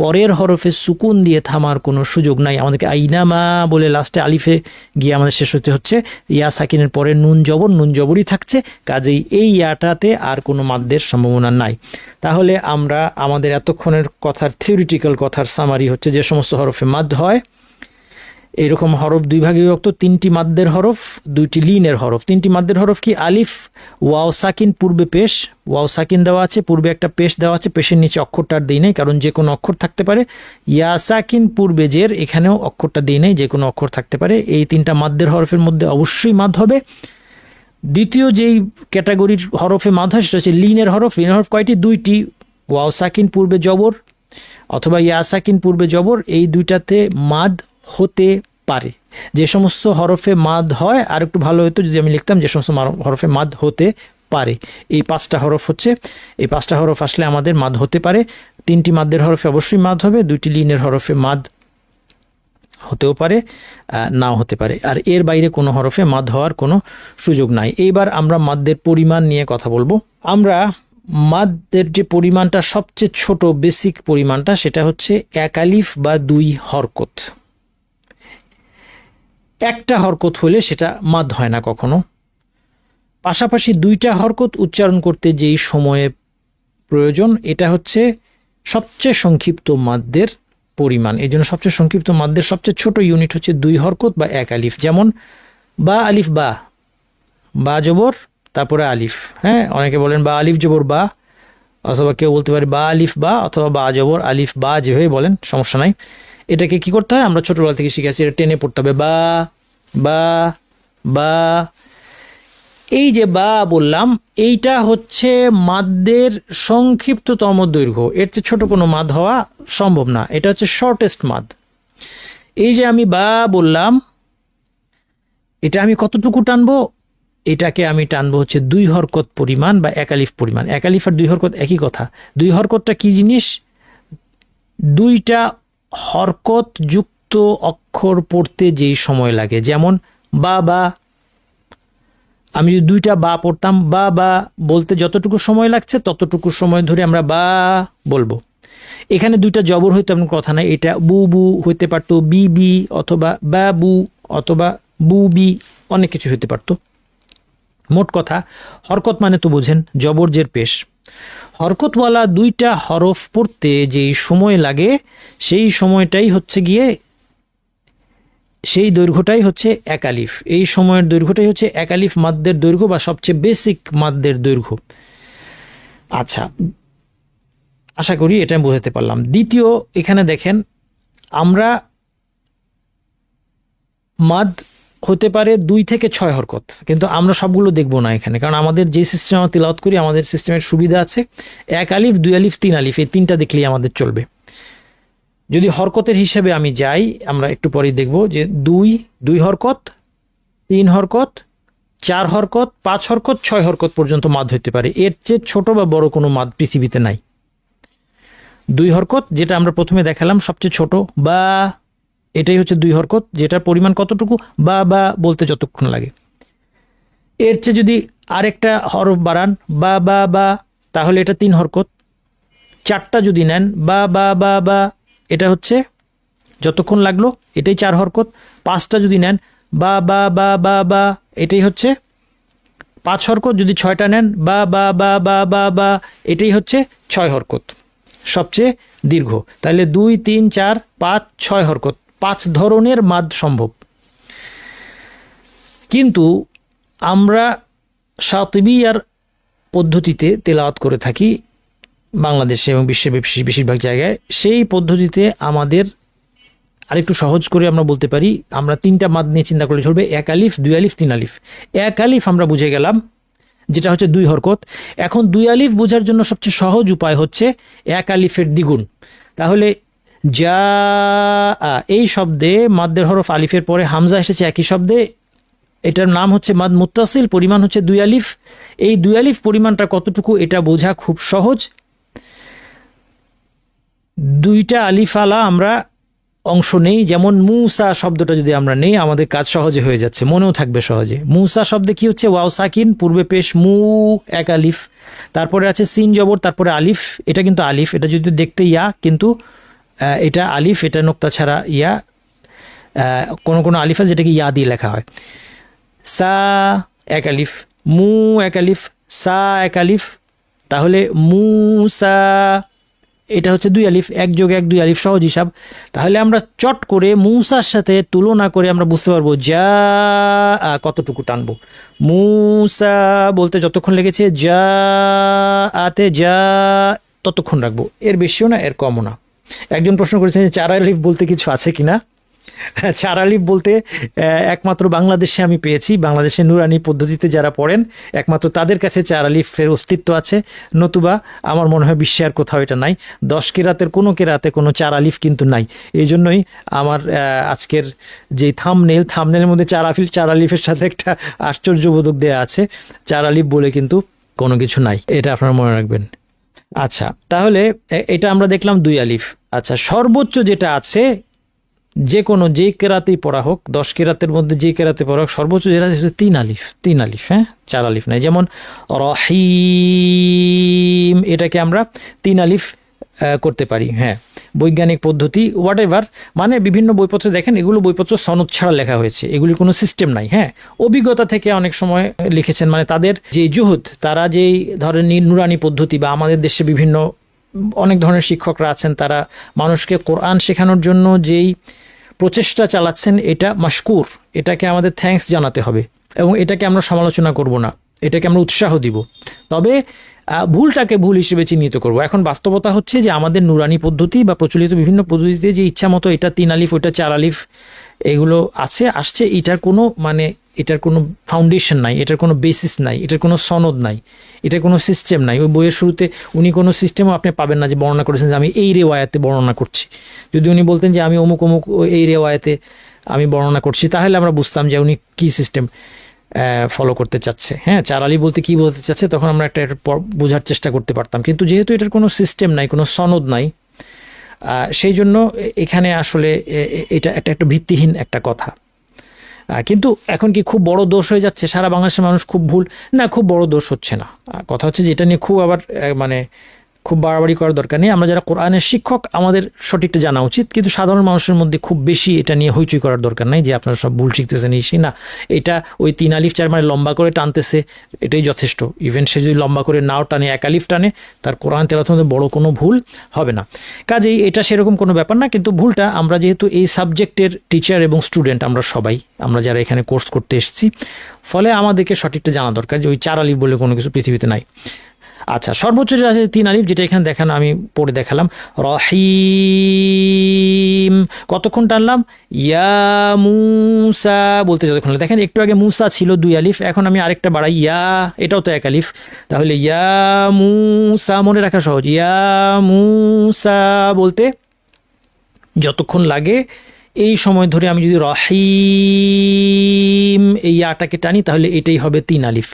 পরের হরফে সুকুন দিয়ে থামার কোনো সুযোগ নাই। আমাদেরকে আইনামা বলে লাস্টে আলিফে গিয়ে আমাদের শেষ হতে হচ্ছে। ইয়া সাকিনের পরে নুন জবর, নুন জবরই থাকছে, কাজেই এই ইয়াটাতে আর কোনো মাদ্দের সম্ভাবনা নাই। তাহলে আমরা আমাদের এতক্ষণের কথার থিওরিটিক্যাল কথার সামারি হচ্ছে যে সমস্ত হরফে মাদ হয় এরকম হরফ 2 ভাগে বিভক্ত, 3টি মাদ্দের হরফ, 2টি লিনের হরফ। 3টি মাদ্দের হরফ কি? আলিফ, ওয়াও সাকিন পূর্বে পেশ, ওয়াও সাকিন দেওয়া আছে, পূর্বে একটা পেশ দেওয়া আছে, পেশের নিচে অক্ষরটা আর দিই নাই কারণ যে কোনো অক্ষর থাকতে পারে। ইয়া সাকিন পূর্বে জের, এখানেও অক্ষরটা দিই নাই, যে কোনো অক্ষর থাকতে পারে। এই 3টা মাদ্দের হরফের মধ্যে অবশ্যই মাদ হবে। দ্বিতীয় যেই ক্যাটাগরির হরফে মাদ হয় সেটা হচ্ছে লিনের হরফ। লিনের হরফ কয়টি? 2টি। ওয়াও সাকিন পূর্বে জবর অথবা ইয়া সাকিন পূর্বে জবর, এই 2টাতে মাদ হতে পারে। যে সমস্ত হরফে মাদ হয়, আর একটু ভালো হতো যদি আমি লিখতাম যে সমস্ত হরফে মাদ হতে পারে। এই 5টা হরফ হচ্ছে, এই 5টা হরফ আসলে আমাদের মাদ হতে পারে। 3টি মাদ্দের হরফে অবশ্যই মাদ হবে, 2টি লিনের হরফে মাদ হতেও পারে, নাও হতে পারে। আর এর বাইরে কোনো হরফে মাদ হওয়ার কোনো সুযোগ নাই। এইবার আমরা মাদ্দের পরিমাণ নিয়ে কথা বলবো। আমরা মাদ্দের যে পরিমাণটা সবচেয়ে ছোট বেসিক পরিমাণটা সেটা হচ্ছে 1 আলিফ বা 2 হরকত। একটা হরকত হলে সেটা মাদ হয় না কখনো। পাশাপাশি 2টা হরকত উচ্চারণ করতে যেই সময়ে প্রয়োজন এটা হচ্ছে সবচেয়ে সংক্ষিপ্ত মাদ্দের পরিমাণ। এই জন্য সবচেয়ে সংক্ষিপ্ত মাদ্দের সবচেয়ে ছোট ইউনিট হচ্ছে 2 হরকত বা 1 আলিফ। যেমন বা আলিফ বা, বা জবর তারপরে আলিফ। হ্যাঁ, অনেকে বলেন বা আলিফ জবর বা, অথবা কেউ বলতে পারে বা আলিফ বা অথবা বা জবর আলিফ বা, যেভাবে বলেন সমস্যা নাই। এটাকে কি করতে হয়? আমরা ছোটবেলা থেকে শিখেছি, এটা টেনে পড়তে হবে। বা বা বা, এই যে বা বললাম এইটা হচ্ছে মাদ্দের সংক্ষিপ্ততম দৈর্ঘ্য। এর চেয়ে ছোট কোনো মাদ হওয়া সম্ভব না, এটা হচ্ছে শর্টেস্ট মাদ। এই যে আমি বা বললাম, এটা আমি কতটুকু টানবো? এটাকে আমি টানবো হচ্ছে 2 হরকত পরিমাণ বা 1 আলিফ পরিমাণ। 1 আলিফ আর 2 হরকত একই কথা। 2 হরকতটা কি জিনিস? 2টা হরকত যুক্ত অক্ষর পড়তে যেই সময় লাগে। যেমন বা বা, আমি যদি 2টা বা পড়তাম, বা বা বলতে যতটুকু সময় লাগছে ততটুকু সময় ধরে আমরা বা বলবো। এখানে 2টা জবর হইতে এমন কথা নাই, এটা বু বু হইতে পারতো, বি বি অথবা বা বু অথবা বু বি, অনেক কিছু হইতে পারতো। মোট কথা হরকত মানে তো বোঝেন জবর জের পেশ। হরকতওয়ালা 2টা হরফ পড়তে যেই সময় লাগে সেই সময়টাই হচ্ছে গিয়ে, সেই দৈর্ঘ্যটাই হচ্ছে 1 আলিফ। এই সময়ের দৈর্ঘ্যটাই হচ্ছে 1 আলিফ মাদ্দের দৈর্ঘ্য বা সবচেয়ে বেসিক মাদ্দের দৈর্ঘ্য। আচ্ছা, আশা করি এটা বোঝাতে পারলাম। দ্বিতীয়, এখানে দেখেন আমরা মাদ হতে পারে 2 থেকে 6 হরকত, কিন্তু আমরা সবগুলো দেখব না এখানে, কারণ আমাদের যে সিস্টেম আমরা তিলাওয়াত করি আমাদের সিস্টেমের সুবিধা আছে 1 আলিফ 2 আলিফ 3 আলিফ, এই 3টা দেখলেই আমাদের চলবে। যদি হরকতের হিসেবে আমি যাই, আমরা একটু পরেই দেখব যে 2 হরকত, 3 হরকত, 4 হরকত, 5 হরকত, 6 হরকত পর্যন্ত মাদ হতে পারে। এর চেয়ে ছোট বা বড় কোনো মাদ পৃথিবীতে নাই। 2 হরকত যেটা আমরা প্রথমে দেখালাম সবচেয়ে ছোট, বা এটাই হচ্ছে 2 হরকত, যেটার পরিমাণ কতটুকু, বা বা বলতে যতক্ষণ লাগে। এর চেয়ে যদি আরেকটা হরফ বাড়ান, বা বা বা, তাহলে এটা 3 হরকত। 4টা যদি নেন, বা বা বা বা, এটা হচ্ছে যতক্ষণ লাগলো, এটাই 4 হরকত। 5টা যদি নেন, বা বা বা বা বা, এটাই হচ্ছে 5 হরকত। যদি 6টা নেন, বা বা বা বা বা বা, এটাই হচ্ছে 6 হরকত, সবচেয়ে দীর্ঘ। তাহলে 2, 3, 4, 5, 6 হরকত, 5 ধরনের মাদ সম্ভব। কিন্তু আমরা শাতিবিয়ার পদ্ধতিতে তেলাওয়াত করে থাকি বাংলাদেশে এবং বিশ্বের বেশিরভাগ জায়গায়। সেই পদ্ধতিতে আমাদের আরেকটু সহজ করে আমরা বলতে পারি, আমরা 3টা মাদ নিয়ে চিন্তা করলে চলবে। 1 আলিফ, 2 আলিফ, 3 আলিফ। 1 আলিফ আমরা বুঝে গেলাম, যেটা হচ্ছে 2 হরকত। এখন 2 আলিফ বোঝার জন্য সবচেয়ে সহজ উপায় হচ্ছে 1 আলিফের দ্বিগুণ। তাহলে যা, এই শব্দে মাদ্দের হরফ আলিফের পরে হামজা এসেছে একই শব্দে, এটার নাম হচ্ছে মাদ মুত্তাসিল, পরিমাণ হচ্ছে 2 আলিফ। এই 2 আলিফ পরিমাণটা কতটুকু এটা বোঝা খুব সহজ। 2টা আলিফ আলা আমরা অংশ নেই, যেমন মুসা শব্দটা যদি আমরা নেই, আমাদের কাজ সহজে হয়ে যাচ্ছে, মনেও থাকবে সহজে। মুসা শব্দে কি হচ্ছে, ওয়াও সাকিন, পূর্বে পেশ মু, 1 আলিফ, তারপরে আছে সিন জবর, তারপরে আলিফ। এটা কিন্তু আলিফ, এটা যদি দেখতে ইয়া, কিন্তু এটা আলিফ, এটা নোক্তা ছাড়া ইয়া। কোনো আলিফ আছে যেটাকে ইয়া দিয়ে লেখা হয়। সা 1 আলিফ, মু 1 আলিফ, সা 1 আলিফ, তাহলে মুসা, এটা হচ্ছে 2 আলিফ। 1 যোগ 1 2 আলিফ, সহজ হিসাব। তাহলে আমরা চট করে মুসার সাথে তুলনা করে আমরা বুঝতে পারবো যা কতটুকু টানবো। মুসা বলতে যতক্ষণ লেগেছে, যা আতে যা ততক্ষণ রাখবো, এর বেশিও না এর কমও না। একজন প্রশ্ন করেছেন যে 4 আলিফ বলতে কিছু আছে কিনা। 4 আলিফ বলতে একমাত্র বাংলাদেশে আমি পেয়েছি, বাংলাদেশে নুরানি পদ্ধতিতে যারা পড়েন একমাত্র তাদের কাছে 4 আলিফের অস্তিত্ব আছে, নতুবা আমার মনে হয় বিশ্বে আর কোথাও এটা নাই। 10 কেরাতের কোনো কেরাতে কোনো 4 আলিফ কিন্তু নাই। এই জন্যই আমার আজকের যে থামনেলের মধ্যে 4 আলিফের সাথে একটা আশ্চর্যবোধক দেয়া আছে। 4 আলিফ বলে কিন্তু কোনো কিছু নাই, এটা আপনারা মনে রাখবেন। আচ্ছা, তাহলে এটা আমরা দেখলাম 2 আলিফ। আচ্ছা, সর্বোচ্চ যেটা আছে, যেই কেরাতেই পড়া হোক, 10 কেরাতের মধ্যে যে কেরাতে পড়া হোক, সর্বোচ্চ যেটা আছে 3 আলিফ। 3 আলিফ, হ্যাঁ, 4 আলিফ নাই। যেমন রহিম, এটাকে আমরা 3 আলিফ করতে পারি। হ্যাঁ, বৈজ্ঞানিক পদ্ধতি হোয়াট এভার, মানে বিভিন্ন বইপত্রে দেখেন, এগুলো বইপত্র সনদ ছাড়া লেখা হয়েছে, এগুলির কোনো সিস্টেম নাই। হ্যাঁ, অভিজ্ঞতা থেকে অনেক সময় লিখেছেন, মানে তাদের যে জুহুদ, তারা যেই ধরেন নুরানি পদ্ধতি, বা আমাদের দেশে বিভিন্ন অনেক ধরনের শিক্ষকরা আছেন, তারা মানুষকে কোরআন শেখানোর জন্য যেই প্রচেষ্টা চালাচ্ছেন, এটা মাশকুর, এটাকে আমাদের থ্যাঙ্কস জানাতে হবে, এবং এটাকে আমরা সমালোচনা করব না, এটাকে আমরা উৎসাহ দিব। তবে ভুলটাকে ভুল হিসেবে চিহ্নিত করব। এখন বাস্তবতা হচ্ছে যে আমাদের নুরানি পদ্ধতি বা প্রচলিত বিভিন্ন পদ্ধতিতে যে ইচ্ছা মতো এটা 3 আলিফ, ওইটা 4 আলিফ, এগুলো আসছে, এটার কোনো ফাউন্ডেশন নাই, এটার কোনো বেসিস নাই, এটার কোনো সনদ নাই, এটার কোনো সিস্টেম নাই। ওই বইয়ের শুরুতে উনি কোনো সিস্টেমও আপনি পাবেন না যে বর্ণনা করেছেন যে আমি এই রেওয়ায়াতে বর্ণনা করছি। যদি উনি বলতেন যে আমি অমুক অমুক এই রেওয়ায়াতে আমি বর্ণনা করছি, তাহলে আমরা বুঝতাম যে উনি কী সিস্টেম ফলো করতে চাচ্ছে। হ্যাঁ, 4 আলিফ বলতে কী বলতে চাচ্ছে, তখন আমরা একটা বোঝার চেষ্টা করতে পারতাম। কিন্তু যেহেতু এটার কোনো সিস্টেম নাই, কোনো সনদ নাই, সেই জন্য এখানে আসলে এটা একটা ভিত্তিহীন একটা কথা। কিন্তু এখন কি খুব বড় দোষ হয়ে যাচ্ছে, সারা বাংলাদেশের মানুষ খুব ভুল? না, খুব বড় দোষ হচ্ছে না। কথা হচ্ছে যে এটা নিয়ে খুব আবার খুব বাড়াবাড়ি করার দরকার নেই। আমরা যারা কোরআনের শিক্ষক, আমাদের সঠিকটা জানা উচিত, কিন্তু সাধারণ মানুষের মধ্যে খুব বেশি এটা নিয়ে হইচই করার দরকার নাই যে আপনারা সব ভুল শিখতেছেন এই সেই। না, এটা ওই 3 আলিফ 4 মানে লম্বা করে টানতেছে, এটাই যথেষ্ট। ইভেন সে যদি লম্বা করে নাও টানে, 1 আলিফ টানে, তার কোরআন তেলাওয়াতের মধ্যে বড় কোনো ভুল হবে না। কাজেই এটা সেরকম কোনো ব্যাপার না। কিন্তু ভুলটা, আমরা যেহেতু এই সাবজেক্টের টিচার এবং স্টুডেন্ট, আমরা যারা এখানে কোর্স করতে এসেছি, ফলে আমাদেরকে সঠিকটা জানা দরকার যে ওই 4 আলিফ বলে কোনো কিছু পৃথিবীতে নাই। আচ্ছা, সর্বোচ্চ যেটা আছে 3 আলিফ, যেটা এখানে দেখানো, আমি পড়ে দেখালাম। রহিম, কতক্ষণ টানলাম? ইয়া মুসা বলতে যতক্ষণ। দেখেন, একটু আগে মুসা ছিল 2 আলিফ, এখন আমি আরেকটা বাড়াই, ইয়া, এটাও তো 1 আলিফ। তাহলে ইয়া মুসা, মনে রাখা সহজ, ইয়া মুসা বলতে যতক্ষণ লাগে, এই সময় ধরে আমি যদি রহিম এই ইয়াটাকে টানি, তাহলে এটাই হবে 3 আলিফ।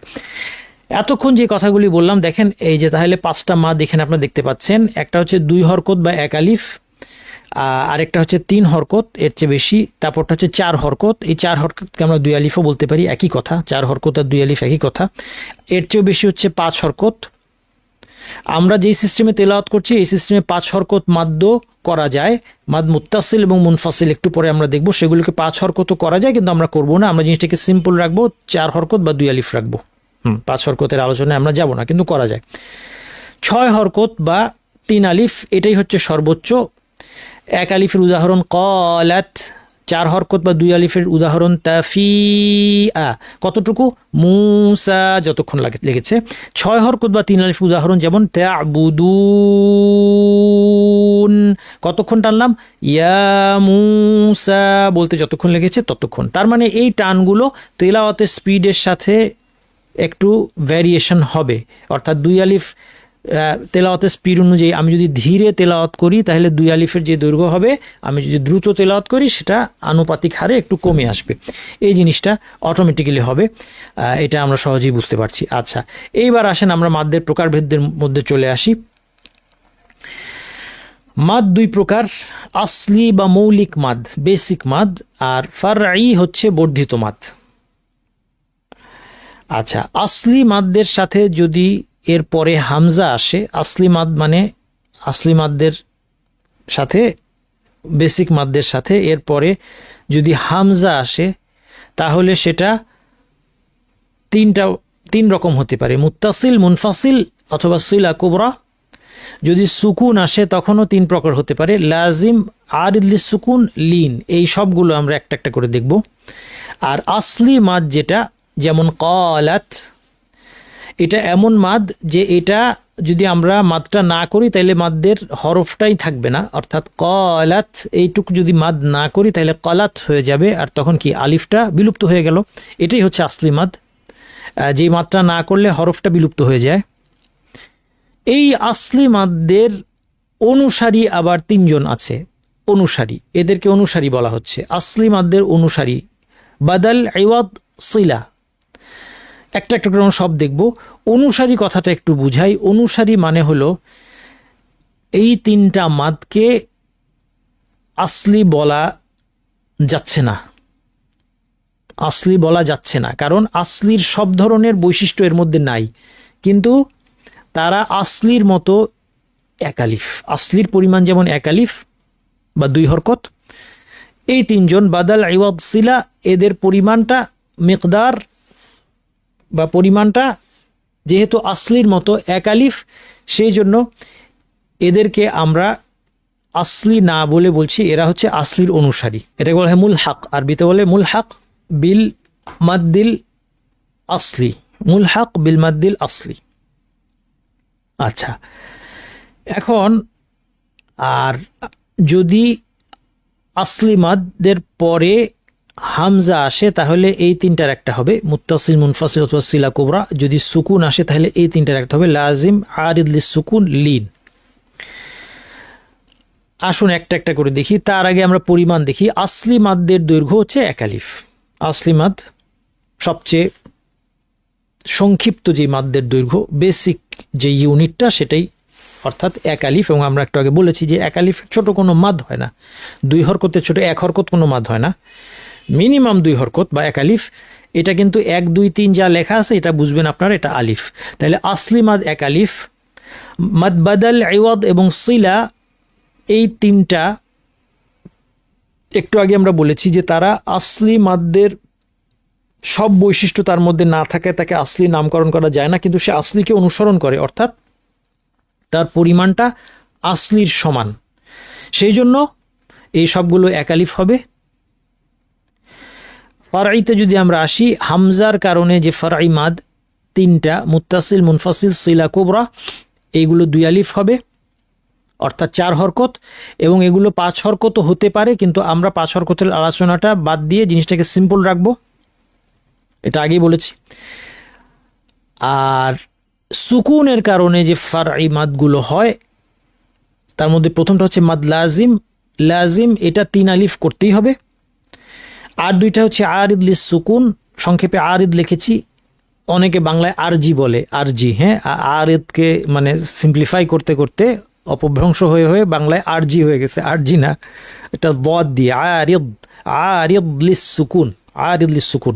এতক্ষণ যে কথাগুলি বললাম, দেখেন এই যে তাহলে 5টা মাদ এখানে আপনারা দেখতে পাচ্ছেন। একটা হচ্ছে 2 হরকত বা 1 আলিফ, আরেকটা হচ্ছে 3 হরকত, এর চেয়ে বেশি। তারপরটা হচ্ছে 4 হরকত, এই 4 হরকতকে আমরা 2 আলিফও বলতে পারি, একই কথা। 4 হরকত আর 2 আলিফ একই কথা। এর চেয়েও বেশি হচ্ছে 5 হরকত। আমরা যেই সিস্টেমে তেলাওয়াত করছি এই সিস্টেমে 5 হরকত মাদ্দ করা যায়, মাদ মুত্তাসিল এবং মুনফাসিল একটু পরে আমরা দেখব, সেগুলোকে 5 হরকতও করা যায়, কিন্তু আমরা করব না। আমরা জিনিসটাকে সিম্পল রাখবো, 4 হরকত বা 2 আলিফ রাখবো। 5 হরকতের আলোচনায় আমরা যাব না, কিন্তু করা যায়। 6 হরকত বা 3 আলিফ, এটাই হচ্ছে সর্বোচ্চ। 1 আলিফের উদাহরণ ক্বালাত, 4 হরকত বা 2 আলিফের উদাহরণ তাফিআ, কতটুকু? মুসা, যতক্ষণ লেগেছে। 6 হরকত বা 3 আলিফের উদাহরণ যেমন তা'বুদুন, কতক্ষণ টানলাম? ইয়া মুসা বলতে যতক্ষণ লেগেছে ততক্ষণ। তার মানে এই টানগুলো তেলাওয়াতের স্পিডের সাথে একটু ভ্যারিয়েশন হবে, অর্থাৎ 2 আলিফ তেলাওয়াতের স্পিড অনুযায়ী আমি যদি ধীরে তেলাওয়াত করি তাহলে 2 আলিফের যে দৈর্ঘ্য হবে, আমি যদি দ্রুত তেলাওয়াত করি সেটা আনুপাতিক হারে একটু কমে আসবে। এই জিনিসটা অটোমেটিক্যালি হবে, এটা আমরা সহজেই বুঝতে পারছি। আচ্ছা, এইবার আসেন আমরা মাদ্দের প্রকারভেদের মধ্যে চলে আসি। মাদ 2 প্রকার, আসলি বা মৌলিক মাদ, বেসিক মাদ, আর ফারঈ হচ্ছে বর্ধিত মাদ। আচ্ছা, আসলি মাদ্দের সাথে যদি এর পরে হামজা আসে, আসলি মাদ মানে আসলি মাদ্দের সাথে বেসিক মাদ্দের সাথে এর পরে যদি হামজা আসে তাহলে সেটা 3 রকম হতে পারে, মুত্তাসিল, মুনফাসিল অথবা সিলা কুবরা। যদি সুকুন আসে তখনও 3 প্রকার হতে পারে, লাজিম, আরিদ লিস সুকুন, লিন। এই সবগুলো আমরা একটা একটা করে দেখব। আর আসলি মাদ যেটা, যেমন ক্বালাত, এটা এমন মাদ যে এটা যদি আমরা মাদটা না করি তাহলে মাদ্দের হরফটাই থাকবে না, অর্থাৎ ক্বালাত এইটুকু যদি মাদ না করি তাহলে ক্বালাত হয়ে যাবে, আর তখন কি আলিফটা বিলুপ্ত হয়ে গেল। এটাই হচ্ছে আসলি মাদ, যেই মাদটা না করলে হরফটা বিলুপ্ত হয়ে যায়। এই আসলি মাদ্দের অনুসারী আবার 3 জন আছে, অনুসারী, এদেরকে অনুসারী বলা হচ্ছে। আসলি মাদ্দের অনুসারী বাদাল, ইওয়াদ, সিলা, একটা একটা করে সব দেখব। অনুসারী কথাটা একটু বুঝাই। অনুসারী মানে হলো এই 3টা মাদকে আসলি বলা যাচ্ছে না, আসলি বলা যাচ্ছে না, কারণ আসলির সব ধরনের বৈশিষ্ট্য এর মধ্যে নাই, কিন্তু তারা আসলির মতো 1 আলিফ, আসলির পরিমাণ যেমন 1 আলিফ বা 2 হরকত। এই 3 জন বাদাল, ইওয়াদ, সিলা, এদের পরিমাণটা, মিকদার বা পরিমাণটা যেহেতু আসলির মতো 1 আলিফ, সেই জন্য এদেরকে আমরা আসলি না বলে বলছি এরা হচ্ছে আসলির অনুসারী। এটাকে বলা হয় মুলহাক, আরবিতে বলে মুলহাক বিল মাদ্দিল আসলি, মুলহাক বিল মাদ্দিল আসলি। আচ্ছা, এখন আর যদি আসলি মাদ্দের পরে হামজা আসে তাহলে এই 3টার একটা হবে, মুত্তাসিল, মুনফাসিল অথবা সিলা কুবরা। যদি সুকুন আসে তাহলে এই 3টার একটা হবে, লাজিম, আরিদ লিস সুকুন, লিন। আসুন একটা একটা করে দেখি, তার আগে আমরা পরিমাণ দেখি। আসলি মাদ্দের দৈর্ঘ্য হচ্ছে 1 আলিফ। আসলি মাদ সবচেয়ে সংক্ষিপ্ত যে মাদ্দের দৈর্ঘ্য, বেসিক যে ইউনিটটা সেটাই, অর্থাৎ 1 আলিফ। এবং আমরা একটু আগে বলেছি যে 1 আলিফ ছোট কোনো মাদ হয় না, 2 হরকতের ছোট 1 হরকত কোনো মাদ হয় না, মিনিমাম 2 হরকত বা 1 আলিফ। এটা কিন্তু 1, 2, 3 যা লেখা আছে এটা বুঝবেন আপনারা, এটা আলিফ। তাহলে আসলি মাদ 1 আলিফ। মাদ বাদাল, ইওয়াদ এবং সিলা, এই 3টা একটু আগে আমরা বলেছি যে তারা আসলি মাদ্দের সব বৈশিষ্ট্য তার মধ্যে না থাকায় তাকে আসলি নামকরণ করা যায় না, কিন্তু সে আসলিকে অনুসরণ করে, অর্থাৎ তার পরিমাণটা আসলির সমান, সেই জন্য এই সবগুলো 1 আলিফ হবে। ফারঈতে যদি আমরা আসি, হামজার কারণে যে ফারঈ মাদ 3টা, মুত্তাসিল, মুনফাসিল, সিলা কুবরা, এইগুলো 2 আলিফ হবে, অর্থাৎ 4 হরকত। এবং এগুলো 5 হরকতও হতে পারে, কিন্তু আমরা 5 হরকতের আলোচনাটা বাদ দিয়ে জিনিসটাকে সিম্পল রাখবো, এটা আগেই বলেছি। আর সুকুনের কারণে যে ফারঈ মাদগুলো হয় তার মধ্যে প্রথমটা হচ্ছে মাদ লাজিম। লাজিম এটা 3 আলিফ করতেই হবে। আর 2টা হচ্ছে আরিদ লিস সুকুন, সংক্ষেপে আরিদ লিখেছি, অনেকে বাংলায় আরজি বলে, আরজি। হ্যাঁ, আরিদকে মানে সিম্পলিফাই করতে করতে অপভ্রংশ হয়ে হয়ে বাংলায় আরজি হয়ে গেছে, আরজি না, এটা বদ দিয়ে আরিদ, আরিদ লিস সুকুন, আরিদ লিস সুকুন।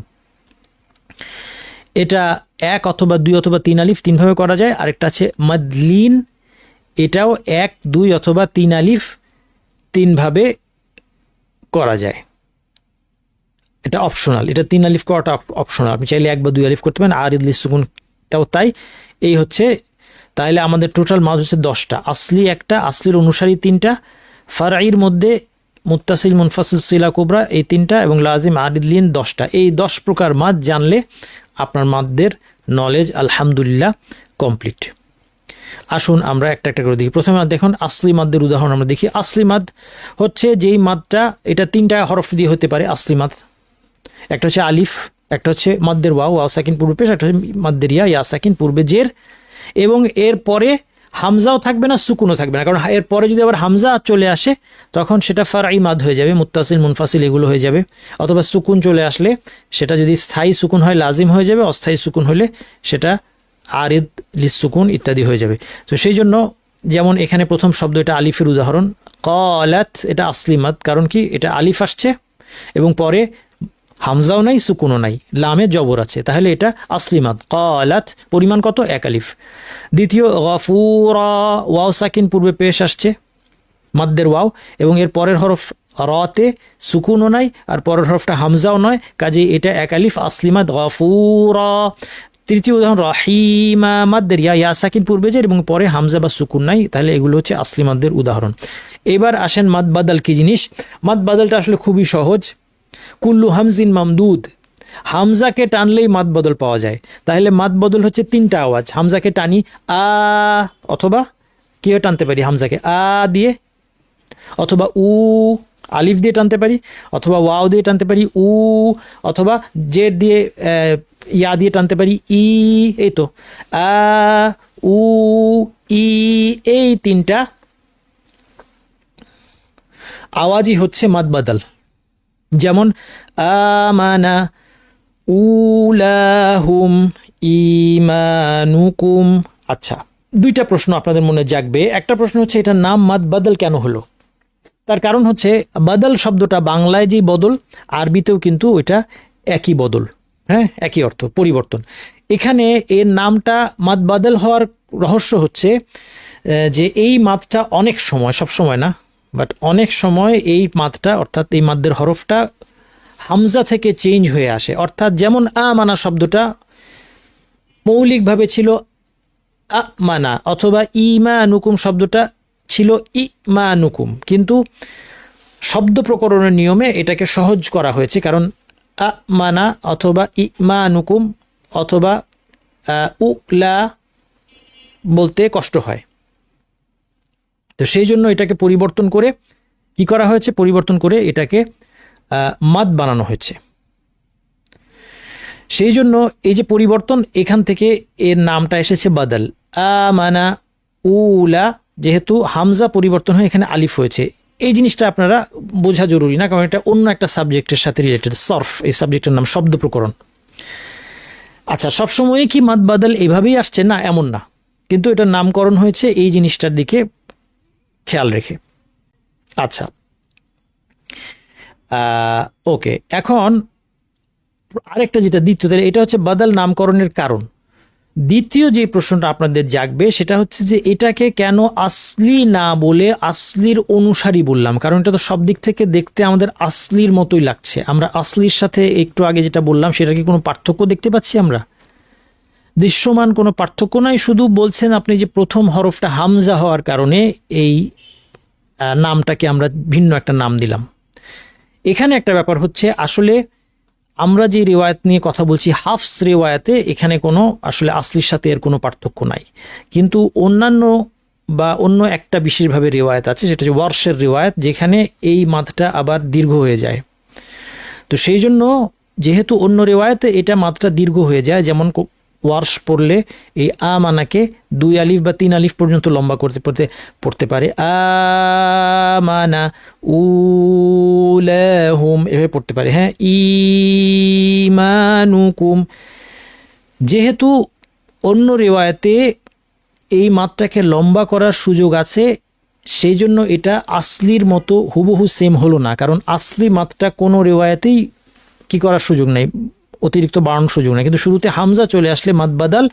এটা 1 অথবা 2 অথবা 3 আলিফ 3 ভাবে করা যায়। আরেকটা আছে মাদলিন, এটাও 1, 2 অথবা 3 আলিফ 3 ভাবে করা যায়। এটা অপশনাল, এটা 3 আলিফ করাটা অপশনাল, আপনি চাইলে 1 বা 2 আলিফ করতে পারেন। আরিদ লিস সুকুন তাও তাই। এই হচ্ছে, তাহলে আমাদের টোটাল মাদ হচ্ছে 10টা। আসলি একটা, আসলির অনুসারী 3টা, ফারাইর মধ্যে মুত্তাসিল, মুনফাসিল, সিলা কুবরা এই 3টা, এবং লাজিম, আরিদ, লিন 10টা। এই 10 প্রকার মাদ জানলে আপনার মাদদের নলেজ আলহামদুলিল্লাহ কমপ্লিট। আসুন আমরা একটা একটা করে দেখি। প্রথমে দেখুন আসলি মাদ্দের উদাহরণ আমরা দেখি। আসলি মাদ হচ্ছে যেই মাদটা, এটা 3টা হরফ দিয়ে হতে পারে আসলি মাদ। একটা হচ্ছে আলিফ, একটা হচ্ছে মাদ্দের ওয়াও, ওয়াও সাকিন পূর্বে পেশ, একটা হচ্ছে মাদ্দের ইয়া, ইয়া সাকিন পূর্বে জের, এবং এর পরে হামজাও থাকবে না, সুকুনও থাকবে না। কারণ এর পরে যদি আবার হামজা চলে আসে তখন সেটা ফারঈ মাদ হয়ে যাবে, মুত্তাসিল, মুনফাসিল এগুলো হয়ে যাবে। অথবা সুকুন চলে আসলে সেটা যদি স্থায়ী সুকুন হয় লাজিম হয়ে যাবে, অস্থায়ী সুকুন হলে সেটা আরিদ লিস সুকুন ইত্যাদি হয়ে যাবে। তো সেই জন্য যেমন এখানে প্রথম শব্দ, এটা আলিফের উদাহরণ, ক্বালাত, এটা আসলি মাদ। কারণ কি, এটা আলিফ আসছে এবং পরে হামজাও নাই, সুকুনও নাই, লামে জবর আছে, তাহলে এটা আসলি মাদ। ক্বালাত পরিমাণ কত, 1 আলিফ। দ্বিতীয় গফুরা, ওয়াও সাকিন পূর্বে পেশ আসছে, মাদ্দের ওয়াও, এবং এর পরের হরফ রতে সুকুনও নাই, আর পরের হরফটা হামজাও নয়, কাজে এটা 1 আলিফ, আসলি মাদ, গফুরা। তৃতীয় উদাহরণ রহিমা, মাদ্দের ইয়া, ইয়া সাকিন পূর্বে জের এবং পরে হামজা বা সুকুন নাই, তাহলে এগুলো হচ্ছে আসলি মাদ্দের উদাহরণ। এবার আসেন মাদ বাদাল কি জিনিস। মাদ বাদালটা আসলে খুবই সহজ। কুল্লু হামজিন মামদুদ, হামজাকে টানলেই মাদ বদল পাওয়া যায়। তাহলে মাদ বদল হচ্ছে 3টা আওয়াজ। হামজাকে টানি আ, অথবা কি টানতে পারি হামজাকে আ দিয়ে, অথবা উ, আলিফ দিয়ে টানতে পারি, অথবা ওয়াও দিয়ে টানতে পারি উ, অথবা জেড দিয়ে ইয়া দিয়ে টানতে পারি ই। এই তো আ, উ, ই, এই 3টা আওয়াজই হচ্ছে মাদ বাদাল। যেমন আমানা, উলাহুম, ইমানুকুম। আচ্ছা, 2টা প্রশ্ন আপনাদের মনে জাগবে। একটা প্রশ্ন হচ্ছে এটার নাম মাদ বাদল কেন হলো। তার কারণ হচ্ছে বাদল শব্দটা বাংলায় যে বদল, আরবিতেও কিন্তু এটা একই বদল, হ্যাঁ, একই অর্থ, পরিবর্তন। এখানে এর নামটা মাদ বাদল হওয়ার রহস্য হচ্ছে যে এই মাদটা অনেক সময়, সব সময় না, বাট অনেক সময় এই মাদটা, অর্থাৎ এই মাদ্দের হরফটা হামজা থেকে চেঞ্জ হয়ে আসে। অর্থাৎ যেমন আমানা শব্দটা মৌলিকভাবে ছিল আমানা, অথবা ইমানুকুম শব্দটা ছিল ইমানুকুম, কিন্তু শব্দ প্রকরণের নিয়মে এটাকে সহজ করা হয়েছে। কারণ আমানা অথবা ইমানুকুম অথবা উলা বলতে কষ্ট হয়, তো সেই জন্য এটাকে পরিবর্তন করে কি করা হয়েছে, পরিবর্তন করে এটাকে মাদ বানানো হয়েছে। সেই জন্য এই যে পরিবর্তন, এখান থেকে এর নামটা এসেছে বাদল। আমানা উলা, যেহেতু হামজা পরিবর্তন হয়ে এখানে আলিফ হয়েছে, এই জিনিসটা আপনারা বোঝা জরুরি না, কারণ এটা অন্য একটা সাবজেক্টের সাথে রিলেটেড, সরফ, এই সাবজেক্টের নাম শব্দ প্রকরণ। আচ্ছা, সবসময় কি মাদ বাদল এভাবেই আসছে না, এমন না, কিন্তু এটার নামকরণ হয়েছে এই জিনিসটার দিকে খেয়াল রেখে। আচ্ছা, ওকে, এখন আরেকটা যেটা দ্বিতীয়, এটা হচ্ছে বাদল নামকরণের কারণ। দ্বিতীয় যে প্রশ্নটা আপনাদের জাগবে সেটা হচ্ছে যে এটাকে কেন আসলি না বলে আসলির অনুসারী বললাম। কারণ এটা তো সব দিক থেকে দেখতে আমাদের আসলির মতোই লাগছে। আমরা আসলির সাথে একটু আগে যেটা বললাম সেটা কি কোনো পার্থক্য দেখতে পাচ্ছি আমরা? দৃশ্যমান কোনো পার্থক্য নাই, শুধু বলছেন আপনি যে প্রথম হরফটা হামজা হওয়ার কারণে এই নামটাকে আমরা ভিন্ন একটা নাম দিলাম। এখানে একটা ব্যাপার হচ্ছে, আসলে আমরা যে রিওয়ায়াত নিয়ে কথা বলছি হাফস রিওয়ায়াতে, এখানে কোনো আসলে আসলির সাথে এর কোনো পার্থক্য নাই, কিন্তু অন্যান্য বা অন্য একটা বিশেষভাবে রিওয়ায়াত আছে, সেটা হচ্ছে ওয়ার্শের রিওয়ায়াত, যেখানে এই মাদটা আবার দীর্ঘ হয়ে যায়। তো সেই জন্য যেহেতু অন্য রিওয়ায়াতে এটা মাদটা দীর্ঘ হয়ে যায়, যেমন ওয়ার্শ পড়লে এই আমানাকে 2 আলিফ বা 3 আলিফ পর্যন্ত লম্বা করতে পড়তে পারে, আমানা উলাহুম এভাবে পড়তে পারে, হ্যাঁ, ইমানুকুম। যেহেতু অন্য রিওয়ায়াতে এই মাত্রাকে লম্বা করার সুযোগ আছে, সেই জন্য এটা আসলির মতো হুবহু সেম হলো না, কারণ আসলি মাত্রা কোনো রেওয়ায়াতেই কি করার সুযোগ নেই, অতিরিক্ত বাড়ানোর সুযোগ নেই, কিন্তু শুরুতে হামজা চলে আসলে মাদ বাদাল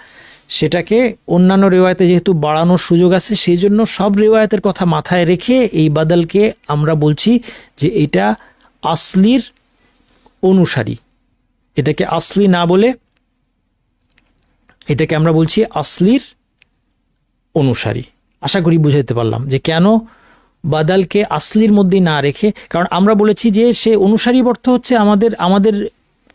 সেটাকে অন্যান্য রেওয়ায়তে যেহেতু বাড়ানোর সুযোগ আছে, সেই জন্য সব রেওয়ায়তের কথা মাথায় রেখে এই বাদালকে আমরা বলছি যে এটা আসলির অনুসারী। এটাকে আসলি না বলে এটাকে আমরা বলছি আসলির অনুসারী। আশা করি বুঝাইতে পারলাম যে কেন বাদালকে আসলির মধ্যে না রেখে, কারণ আমরা বলেছি যে সে অনুসারী অর্থ হচ্ছে আমাদের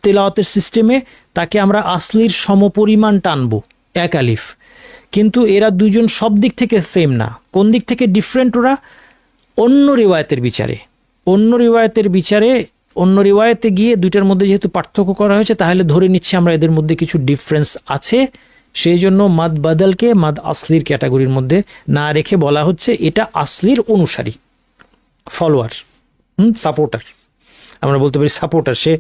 তেলাওয়াতের সিস্টেমে তাকে আমরা আসলির সমপরিমাণ টানবো এক আলিফ, কিন্তু এরা দুইজন সব দিক থেকে সেম না। কোন দিক থেকে ডিফারেন্ট? ওরা অন্য রিওয়ায়াতের বিচারে, অন্য রিওয়ায়াতে গিয়ে দুইটার মধ্যে যেহেতু পার্থক্য করা হয়েছে, তাহলে ধরে নিচ্ছি আমরা এদের মধ্যে কিছু ডিফারেন্স আছে, সেই জন্য মাদ বাদালকে মাদ আসলির ক্যাটাগরির মধ্যে না রেখে বলা হচ্ছে এটা আসলির অনুসারী, ফলোয়ার, সাপোর্টার। আমরা বলতে পারি সাপোর্টার, সে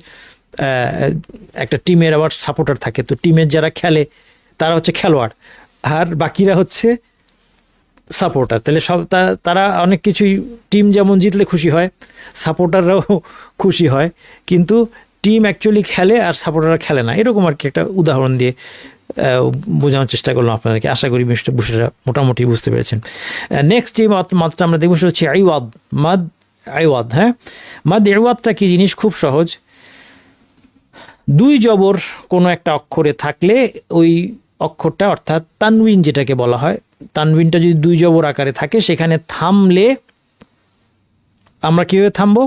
একটা টিমের আবার সাপোর্টার থাকে, তো টিমের যারা খেলে তারা হচ্ছে খেলোয়াড় আর বাকিরা হচ্ছে সাপোর্টার। তাহলে সব তারা অনেক কিছুই, টিম যেমন জিতলে খুশি হয়, সাপোর্টাররাও খুশি হয়, কিন্তু টিম অ্যাকচুয়ালি খেলে আর সাপোর্টাররা খেলে না, এরকম আর কি একটা উদাহরণ দিয়ে বোঝানোর চেষ্টা করলাম আপনাদেরকে। আশা করি বিষয়টা মোটামুটি বুঝতে পেরেছেন। নেক্সট যে মাদটা আমরা দেখবো সেটা হচ্ছে আইওয়াদ, মাদ আইওয়াদ। হ্যাঁ, মাদ আইওয়াদটা কি জিনিস? খুব সহজ। দুই জবর কোনো একটা অক্ষরে থাকলে ওই অক্ষরটা, অর্থাৎ তানউইন যেটাকে বলা হয়, তানউইনটা যদি দুই জবর আকারে থাকে, সেখানে থামলে আমরা কীভাবে থামবো?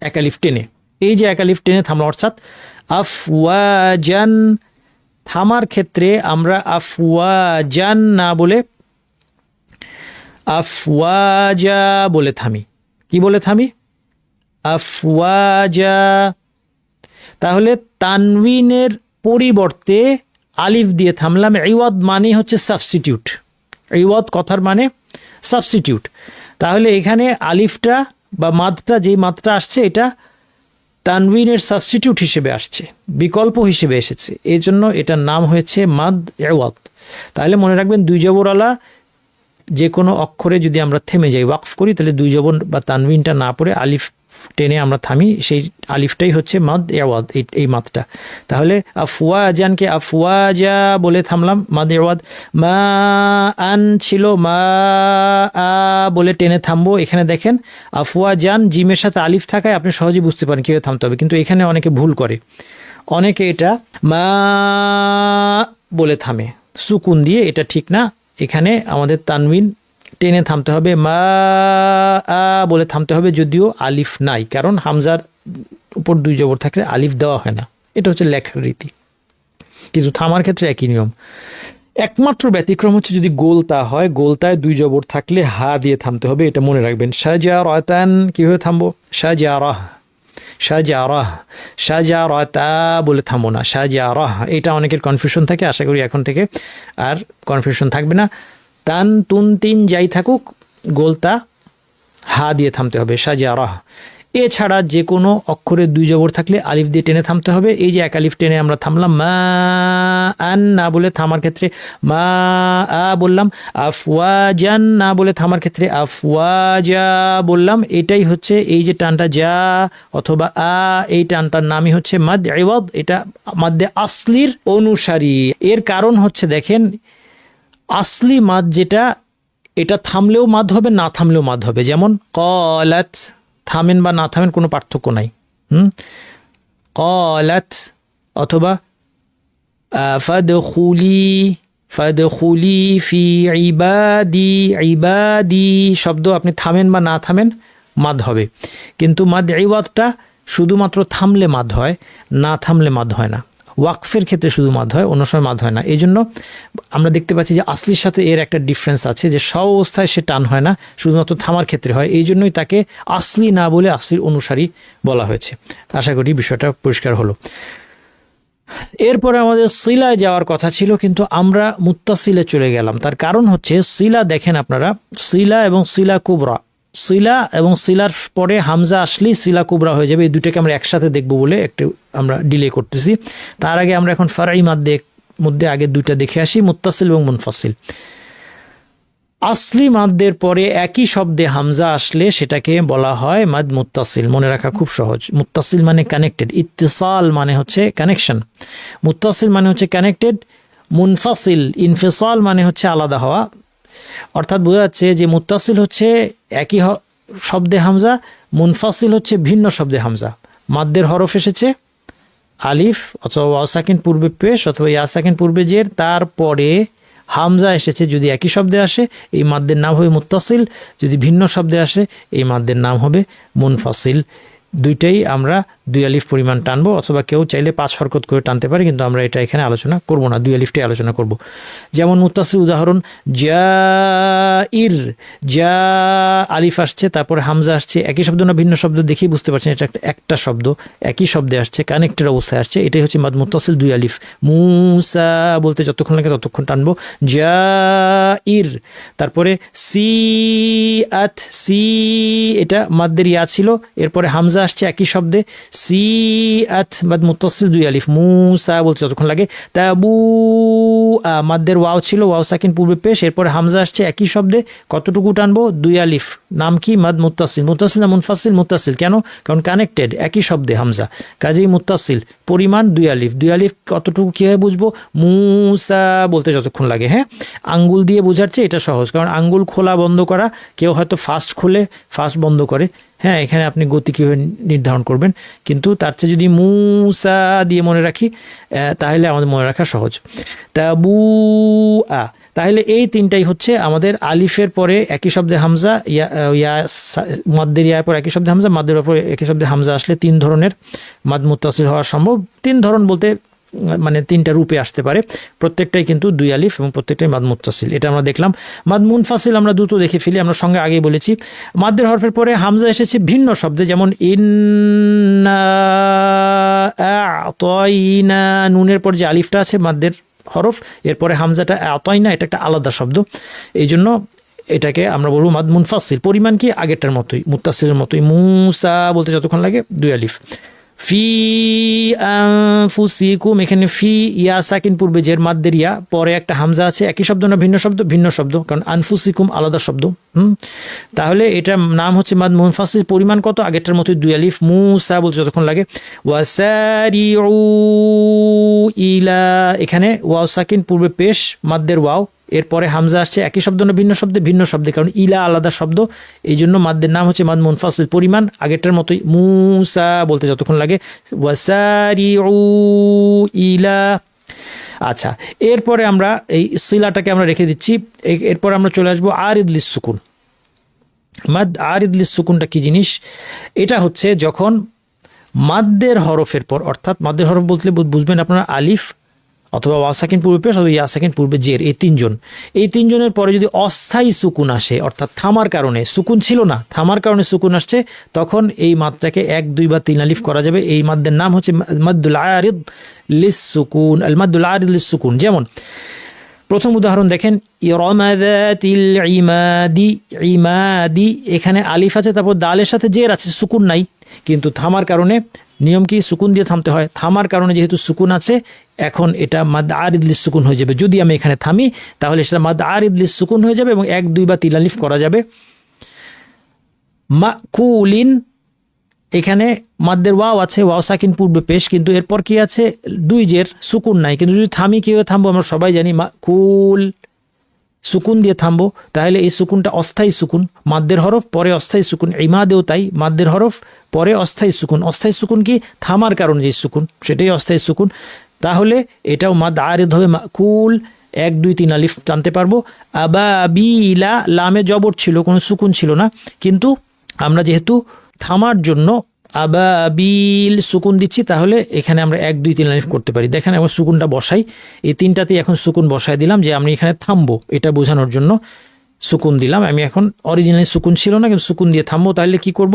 এক আলিফ টেনে। এই যে এক আলিফ টেনে থামলো, অর্থাৎ আফওয়াজান, থামার ক্ষেত্রে আমরা আফওয়াজান না বলে আফওয়াজা বলে থামি। কি বলে থামি? আফওয়াজা। তাহলে তানউইনের পরিবর্তে আলিফ দিয়ে থামলাম। ইওয়াদ মানে হচ্ছে সাবস্টিটিউট, ইওয়াদ কথার মানে সাবস্টিটিউট। তাহলে এখানে আলিফটা বা মাদটা, যেই মাদটা আসছে, এটা তানউইনের সাবস্টিটিউট হিসেবে আসছে, বিকল্প হিসেবে এসেছে, এই জন্য এটার নাম হয়েছে মাদ ইওয়াদ। তাহলে মনে রাখবেন, দুই জবরওয়ালা যে কোনো অক্ষরে যদি আমরা থেমে যাই, ওয়াকফ করি, তাহলে দুই জবর বা তানউইনটা না পড়ে আলিফ টেনে আমরা থামি, সেই আলিফটাই হচ্ছে মাদ ইওয়াদ, এই মাদটা। তাহলে আফওয়াজানকে আফওয়াজা বলে থামলাম, মাদ ইওয়াদ। মা আন ছিল, মা আ বলে টেনে থামবো। এখানে দেখেন আফওয়াজান জিমের সাথে আলিফ থাকায় আপনি সহজেই বুঝতে পারেন কীভাবে থামতে হবে, কিন্তু এখানে অনেকে ভুল করে, অনেকে এটা মা বলে থামে সুকুন দিয়ে, এটা ঠিক না। এখানে আমাদের তানউইন টেনে থামতে হবে, মা আ বলে থামতে হবে, যদিও আলিফ নাই, কারণ হামজার উপর দুই জবর থাকলে আলিফ দেওয়া হয় না, এটা হচ্ছে লেখার রীতি, কিন্তু থামার ক্ষেত্রে একই নিয়ম। একমাত্র ব্যতিক্রম হচ্ছে যদি গোলতা হয়, গোলতায় দুই জবর থাকলে হা দিয়ে থামতে হবে, এটা মনে রাখবেন। শাজারাতান কীভাবে থামবো? শাজারাহ, শাজারাহ, শাজারাতা বলে থামবো না, শাজারাহ। এটা অনেকের কনফিউশন থাকে, আশা করি এখন থেকে আর কনফিউশন থাকবে না। তান তুন তিন যাই থাকুক, গোলতা হা দিয়ে থামতে হবে, শাজারাহ। এছাড়া যে কোনো অক্ষরে দুই জবর থাকলে আলিফ দিয়ে টেনে থামতে হবে। এই যে এক আলিফ টেনে আমরা থামলাম, মা আন না বলে থামার ক্ষেত্রে মা আ বললাম, আফওয়াজান না বলে থামার ক্ষেত্রে আফওয়াজা বললাম। এটাই হচ্ছে এই যে টানটা যা অথবা আ, এই টানটার নামই হচ্ছে মাদ ইওয়াদ, এটা মাদ্দে আসলির অনুসারী। এর কারণ হচ্ছে দেখেন, আসলি মাদ যেটা, এটা থামলেও মাদ হবে, না থামলেও মাদ হবে। যেমন ক্বালাত, থামেন বা না থামেন কোনো পার্থক্য নাই, ক্বালাত। অথবা ফাদখুলি, ফাদখুলি ফি ইবাদি, ইবাদি শব্দ আপনি থামেন বা না থামেন মাদ হবে, কিন্তু মাদ ইওয়াদটা শুধুমাত্র থামলে মাদ হয়, না থামলে মাদ হয় না। ওয়াকফের ক্ষেত্রে শুধু মাদ হয়, অন্য সময় মাদ হয় না। এই জন্য আমরা দেখতে পাচ্ছি যে আসলির সাথে এর একটা ডিফারেন্স আছে, যে সব অবস্থায় সে টান হয় না, শুধুমাত্র থামার ক্ষেত্রে হয়। এই জন্যই তাকে আসলি না বলে আসলির অনুসারী বলা হয়েছে। আশা করি বিষয়টা পরিষ্কার হলো। এরপরে আমাদের সিলায় যাওয়ার কথা ছিল, কিন্তু আমরা মুত্তাসিলে চলে গেলাম। তার কারণ হচ্ছে সিলা, দেখেন আপনারা, সিলা এবং সিলা কুবরা, সিলা এবং সিলার পরে হামজা আসলেই সিলা কুবরা হয়ে যাবে। এই দুটাকে আমরা একসাথে দেখব বলে একটু আমরা ডিলে করতেছি। তার আগে আমরা এখন ফারঈ মাদ মধ্যে আগে দুইটা দেখে আসি, মুত্তাসিল এবং মুনফাসিল। আসলি মাদ্দের পরে একই শব্দে হামজা আসলে সেটাকে বলা হয় মাদ মুত্তাসিল। মনে রাখা খুব সহজ। মুত্তাসিল মানে কানেক্টেড, ইত্তিসাল মানে হচ্ছে কানেকশন, মুত্তাসিল মানে হচ্ছে কানেক্টেড, মুনফাসিল ইনফিসাল মানে হচ্ছে আলাদা হওয়া। অর্থাৎ বোঝা যাচ্ছে যে মুত্তাসিল হচ্ছে একই শব্দে হামজা, মুনফাসিল হচ্ছে ভিন্ন শব্দে হামজা। মাদ্দের হরফ এসেছে আলিফ অথবা ওয়াও সাকিন পূর্বে পেশ অথবা ইয়া সাকিন পূর্বে জের, তারপরে হামজা এসেছে। যদি একই শব্দে আসে এই মাদ্দের নাম হবে মুত্তাসিল, যদি ভিন্ন শব্দে আসে এই মাদ্দের নাম হবে মুনফাসিল। দুইটাই আমরা 2 আলিফ পরিমাণ টানবো, অথবা কেউ চাইলে 5 হরকত করে টানতে পারে, কিন্তু আমরা এটা এখানে আলোচনা করব না, 2 আলিফটাই আলোচনা করব। যেমন মুত্তাসিল উদাহরণ জাইর, যা আলিফ আসছে তারপরে হামজা আসছে, একই শব্দ না ভিন্ন শব্দ দেখেই বুঝতে পারছেন এটা একটা শব্দ, একই শব্দে আসছে, কানেক্টেড অবস্থায় আসছে, এটাই হচ্ছে মাদ মুত্তাসিল 2 আলিফ। মুসা বলতে যতক্ষণ লাগে ততক্ষণ টানবো, জাইর। তারপরে সিআত, সি এটা মাদ্দের ইয়া ছিল, এরপরে হামজা আসছে একই শব্দে, সিআত মাদ মুত্তাসিল 2 আলিফ। মুসা বলতে যতক্ষণ লাগে। তাবু মাদ্দের ওয়াও ছিল, ওয়াও সাকিন পূর্বে পেশ, এরপরে হামজা আসছে একই শব্দে, কতটুকু টানবো 2 আলিফ। নাম কি? মাদ মুত্তাসিল। মুত্তাসিল না মুনফাসিল? মুত্তাসিল। কেন? কারণ কানেক্টেড, একই শব্দে হামজা, কাজেই মুত্তাসিল। পরিমাণ 2 আলিফ। 2 আলিফ কতটুকু কীভাবে বুঝবো? মুসা বলতে যতক্ষণ লাগে। হ্যাঁ, আঙ্গুল দিয়ে বোঝাচ্ছে এটা সহজ, কারণ আঙ্গুল খোলা বন্ধ করা, কেউ হয়তো ফাস্ট খোলে ফাস্ট বন্ধ করে। হ্যাঁ, এখানে আপনি গতি কীভাবে নির্ধারণ করবেন, কিন্তু তার চেয়ে যদি মুসা দিয়ে মনে রাখি তাহলে আমাদের মনে রাখা সহজ। তাবু আ, তাহলে এই তিনটাই হচ্ছে আমাদের আলিফের পরে একই শব্দে হামজা, ইয়া মাদ্দের ইয়ার পর একই শব্দে হামজা, মাদ্দের পরে একই শব্দে হামজা আসলে 3 ধরনের মাদ মুত্তাসিল হওয়া সম্ভব। 3 ধরন বলতে মানে 3টা রূপে আসতে পারে, প্রত্যেকটাই কিন্তু 2 আলিফ এবং প্রত্যেকটাই মাদ মুত্তাসিল। এটা আমরা দেখলাম। মাদ মুনফাসিল আমরা দ্রুত দেখে ফেলি, আমরা সঙ্গে আগেই বলেছি মাদ্দের হরফের পরে হামজা এসেছে ভিন্ন শব্দে, যেমন ইন্না আ'তাইনা, নুনের পর যে আলিফটা আছে মাদ্দের হরফ, এরপরে হামজাটা আ'তাইনা, এটা একটা আলাদা শব্দ, এই জন্য এটাকে আমরা বলবো মাদ মুনফাসিল। পরিমাণ কি? আগেরটার মতোই, মুত্তাসিলের মতোই। মুসা বলতে যতক্ষণ লাগে 2 আলিফ। ফি আনফুসিকুম, এখানে ফি ইয়া সাকিন পূর্বে জের মাদ্দের ইয়া, পরে একটা হামজা আছে, একই শব্দ না ভিন্ন শব্দ? ভিন্ন শব্দ, কারণ আনফুসিকুম আলাদা শব্দ। তাহলে এটার নাম হচ্ছে মাদ মুনফাসিল। পরিমাণ কত? আগেরটার মতোই 2 আলিফ। মুসা বলতে যতক্ষণ লাগে। ওয়াসারিউ ইলা, এখানে ওয়াও সাকিন পূর্বে পেশ মাদ্দের ওয়াও, এরপরে হামজা আসছে একই শব্দ না ভিন্ন শব্দে? ভিন্ন শব্দে, কারণ ইলা আলাদা শব্দ, এই জন্য মাদ্দের নাম হচ্ছে মাদ মুনফাসিল। পরিমাণ আগেরটার মতোই। মুসা বলতে যতক্ষণ লাগে। ওয়াসারিউ ইলা। আচ্ছা, এরপরে আমরা এই সিলাটাকে আমরা রেখে দিচ্ছি, এরপর আমরা চলে আসবো আরিদ লিস সুকুন। মাদ আরিদ লিস সুকুনটা কি জিনিস? এটা হচ্ছে যখন মাদ্দের হরফের পর, অর্থাৎ মাদ্দের হরফ বলতে বুঝবেন আপনারা আলিফ অথবা ওয়া সাকিন পূর্বে পেশ অথবা ইয়া সাকিন পূর্বে জের, এই 3 জন। এই 3 জনের পরে যদি অস্থায়ী সুকুন আসে, অর্থাৎ থামার কারণে, সুকুন ছিল না, থামার কারণে সুকুন আসছে, তখন এই মাদটাকে 1, 2 বা 3 আলিফ করা যাবে। এই মাদ্দের নাম হচ্ছে মাদ্দুল আরিদ লিস সুকুন। আল মাদ্দুল আরিদ লিস সুকুন, যেমন প্রথম উদাহরণ দেখেন, ইরমা যাতিল ইমাদি। ইমাদি, এখানে আলিফ আছে, তারপর দালের সাথে জের আছে, সুকুন নাই, কিন্তু থামার কারণে নিয়ম কি? সুকুন দিয়ে থামতে হয়। থামার কারণে যেহেতু সুকুন আছে, এখন এটা মাদ আরিদ লিস সুকুন হয়ে যাবে। যদি আমি এখানে থামি তাহলে সেটা মাদ আরিদ লিস সুকুন হয়ে যাবে এবং 1, 2 বা 3 আলিফ করা যাবে। মাকুলিন, এখানে মাদ্দের ওয়াও আছে, ওয়াও সাকিন পূর্বে পেশ, কিন্তু এরপর কি আছে? 2 জের, সুকুন নাই, কিন্তু যদি থামি কীভাবে থামবো? আমরা সবাই জানি মাকুল, সুকুন দিয়ে থামবো। তাহলে এই সুকুনটা অস্থায়ী সুকুন, মাদ্দের হরফ পরে অস্থায়ী সুকুন। ইমাদেও তাই, মাদ্দের হরফ পরে অস্থায়ী সুকুন। অস্থায়ী সুকুন কি? থামার কারণে যে সুকুন, সেটাই অস্থায়ী সুকুন। তাহলে এটাও মাদ আরিদ হবে মাকুল। 1, 2, 3 আলিফ টানতে পারবো। আবাবিলা, লামে জবর ছিল, কোনো সুকুন ছিল না, কিন্তু আমরা যেহেতু থামার জন্য আবাবিল সুকুন দিচ্ছি, তাহলে এখানে আমরা 1, 2, 3 আলিফ করতে পারি। দেখেন এখন সুকুনটা বসাই, এই 3টাতেই এখন সুকুন বসাই দিলাম, যে আমি এখানে থামবো এটা বোঝানোর জন্য সুকুন দিলাম। আমি এখন অরিজিনালি সুকুন ছিল না, কিন্তু সুকুন দিয়ে থামবো। তাহলে কি করব?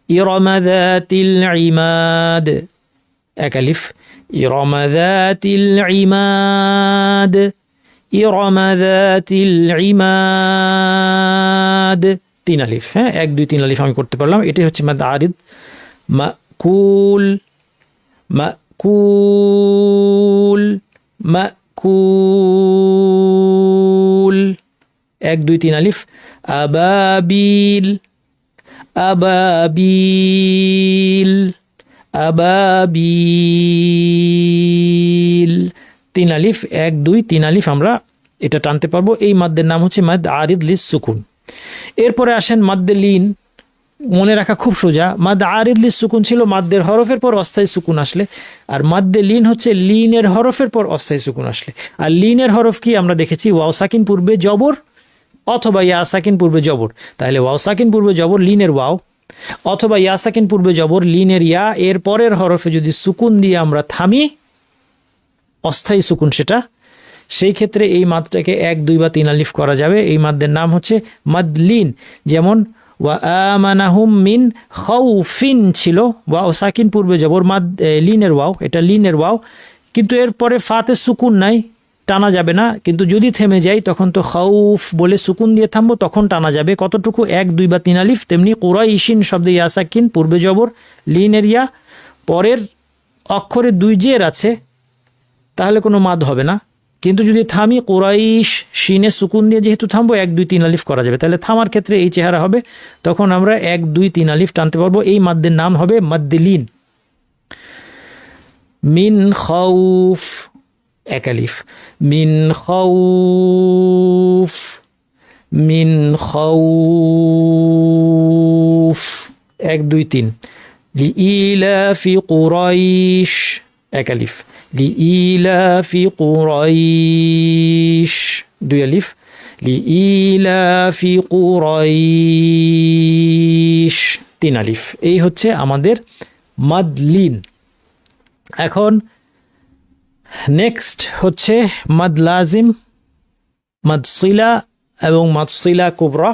ইরমা যাতিল ইমাদ, 1 আলিফ। ইরমা যাতিল ইমাদ, ইরমা যাতিল ইমাদ, 3 আলিফ। হ্যাঁ, 1, 2, 3 আলিফ আমি করতে পারলাম। এটাই হচ্ছে মাদ আরিদ। মাকুল, মাকুল, মাকুল, 1 2 3 আলিফ। আবাবিল, আবাবিল, আবাবিল, 3 আলিফ, 1 2 3 আলিফ আমরা এটা টানতে পারবো। এই মাদ্দের নাম হচ্ছে মাদ আরিদ লিস সুকুন। এরপরে আসেন মাদ্দে লিন। মনে রাখা খুব সোজা, মাদ আরিদ লিস সুকুন ছিল মাদ্দের হরফের পর অস্থায়ী সুকুন আসলে, আর মাদ্দে লিন হচ্ছে লিনের হরফের পর অস্থায়ী সুকুন আসলে। আর লিনের হরফ কি আমরা দেখেছি, ওয়াও সাকিন পূর্বে জবর অথবা ইয়া সাকিন পূর্বে জবর। তাহলে ওয়াও সাকিন পূর্বে জবর লিনের ওয়াও, অথবা ইয়া সাকিন পূর্বে জবর লিনের ইয়া, এর পরের হরফে যদি সুকুন দিয়ে আমরা থামি অস্থায়ী সুকুন সেটা, সেই ক্ষেত্রে এই মাদটাকে 1 2 বা 3 আলিফ করা যাবে। এই মাদ্দের নাম হচ্ছে মাদ লিন। যেমন ওয়া আমানাহুম মিন খাউফিন ছিল, ওয়াও সাকিন পূর্বে জবর মাদ লিনের ওয়াও, এটা লিনের ওয়াও, কিন্তু এরপরে ফাতে সুকুন নাই, টানা যাবে না। কিন্তু যদি থেমে যাই তখন তো খাউফ বলে সুকুন দিয়ে থামবো, তখন টানা যাবে। কতটুকু, 1 2 বা 3 আলিফ। তেমনি কুরাইশিন শব্দে ইয়া সাকিন পূর্বে জবর লিনের ইয়া, পরের অক্ষরে 2 জের আছে, তাহলে কোনো মাদ হবে না। কিন্তু যদি থামি কুরাইশ শিনে সুকুন দিয়ে যেহেতু থামবো, 1 2 3 আলিফ করা যাবে। তাহলে থামার ক্ষেত্রে এই চেহারা হবে, তখন আমরা 1 2 3 আলিফ টানতে পারবো। এই মাদ্দের নাম হবে মাদ্দে লিন। মিন খাউফ, 1 আলিফ, মিন খাউফ, মিন খাউফ, 1 2 3। লিইলাফি কুরাইশ, 1 আলিফ, লিইলাফি কুরাইশ, 2 আলিফ, লিইলাফি কুরাইশ, 3 আলিফ। এই হচ্ছে আমাদের মাদ লিন। এখন নেক্সট হচ্ছে মাদ লাজিম, মাদ সিলা এবং মাদ সিলা কুবরা।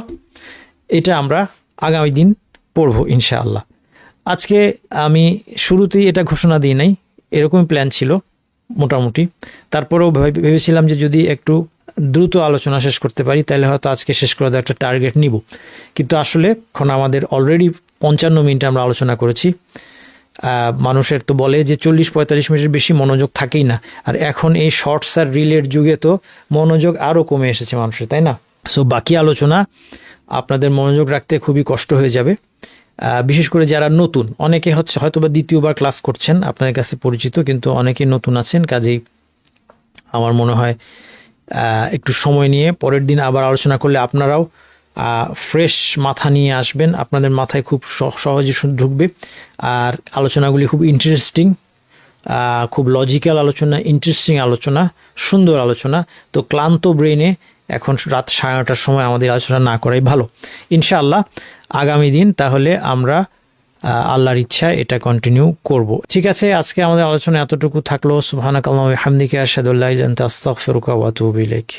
এটা আমরা আগামী দিন পড়ব ইনশাআল্লাহ। আজকে আমি শুরুতেই এটা ঘোষণা দিই নাই, এরকমই প্ল্যান ছিল মোটামুটি। তারপরেও ভেবেছিলাম যে যদি একটু দ্রুত আলোচনা শেষ করতে পারি তাহলে হয়তো আজকে শেষ করার একটা টার্গেট নিব, কিন্তু আসলে এখন আমাদের অলরেডি 55 মিনিট আমরা আলোচনা করেছি। মানুষের তো বলে যে 40-45 মিনিটের বেশি মনোযোগ থাকেই না, আর এখন এই শর্টস আর রিলের যুগে তো মনোযোগ আরও কমে এসেছে মানুষের, তাই না? সো বাকি আলোচনা আপনাদের মনোযোগ রাখতে খুবই কষ্ট হয়ে যাবে, বিশেষ করে যারা নতুন। অনেকে হচ্ছে হয়তো বা দ্বিতীয়বার ক্লাস করছেন, আপনাদের কাছে পরিচিত, কিন্তু অনেকে নতুন আছেন। কাজেই আমার মনে হয় একটু সময় নিয়ে পরের দিন আবার আলোচনা করলে আপনারাও ফ্রেশ মাথা নিয়ে আসবেন, আপনাদের মাথায় খুব সহজে ঢুকবে। আর আলোচনাগুলি খুব ইন্টারেস্টিং, খুব লজিক্যাল আলোচনা, ইন্টারেস্টিং আলোচনা, সুন্দর আলোচনা। তো ক্লান্ত ব্রেনে এখন রাত 9:30টার সময় আমাদের আলোচনা না করাই ভালো। ইনশাআল্লাহ আগামী দিন তাহলে আমরা আল্লাহর ইচ্ছায় এটা কন্টিনিউ করব। ঠিক আছে, আজকে আমাদের আলোচনা এতটুকু থাকলো। সুবহানাকাল্লাহি ওয়া বিহামদিহি আশহাদু আল্লা ইলাহা ইল্লা আনতা আস্তাগফিরুকা ওয়া আতুবু ইলাইক।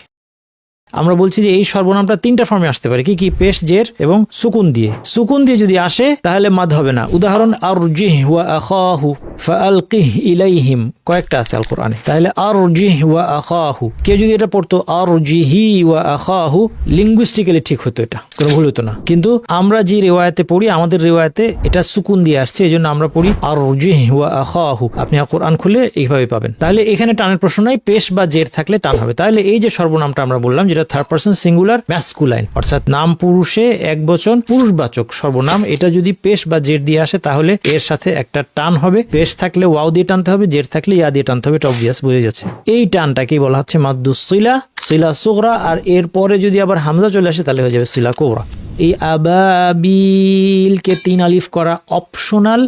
আমরা বলছি যে এই সর্বনামটা 3টা ফর্মে আসতে পারে। কি কি? পেশ, জের এবং সুকুন দিয়ে। সুকুন দিয়ে যদি আসে তাহলে মাদ হবে না। উদাহরণ আরজিহ ওয়া আখাহু ফাআলকিহ ইলাইহিম, কয়েকটা আছে আল কোরআনে। তাহলে আরজিহ ওয়া আখাহু, কেউ যদি এটা পড়তো আরজিহি ওয়া আখাহু, লিঙ্গুইস্টিক্যালি ঠিক হতো, এটা কোনো ভুল হতো না। কিন্তু আমরা যে রিওয়ায়াতে পড়ি, আমাদের রিওয়ায়াতে এটা সুকুন দিয়ে আসছে, এই জন্য আমরা পড়ি আরজিহ ওয়া আখাহু। আপনি কোরআন খুলে এইভাবে পাবেন। তাহলে এখানে টানের প্রশ্ন নাই, পেশ বা জের থাকলে টান হবে। তাহলে এই যে সর্বনামটা আমরা বললাম, যেটা থার্ড পারসন সিঙ্গুলার ম্যাসকুলাইন, অর্থাৎ নাম পুরুষে একবচন পুরুষবাচক সর্বনাম, এটা যদি পেশ বা জের দিয়ে আসে তাহলে এর সাথে একটা টান হবে। পেশ থাকলে ওয়াও দিয়ে টানতে হবে, জের থাকলে ইয়া দিয়ে টানতে হবে। এটা অবভিয়াস, বোঝা যাচ্ছে। এই টানটাকেই বলা হচ্ছে মাদ্দুস সিলা, সিলা সুগরা। আর এর পরে যদি আবার হামজা চলে আসে তাহলে হয়ে যাবে সিলা কুবরা। এই আবাবিলকে 3 আলিফ করা অপশনাল,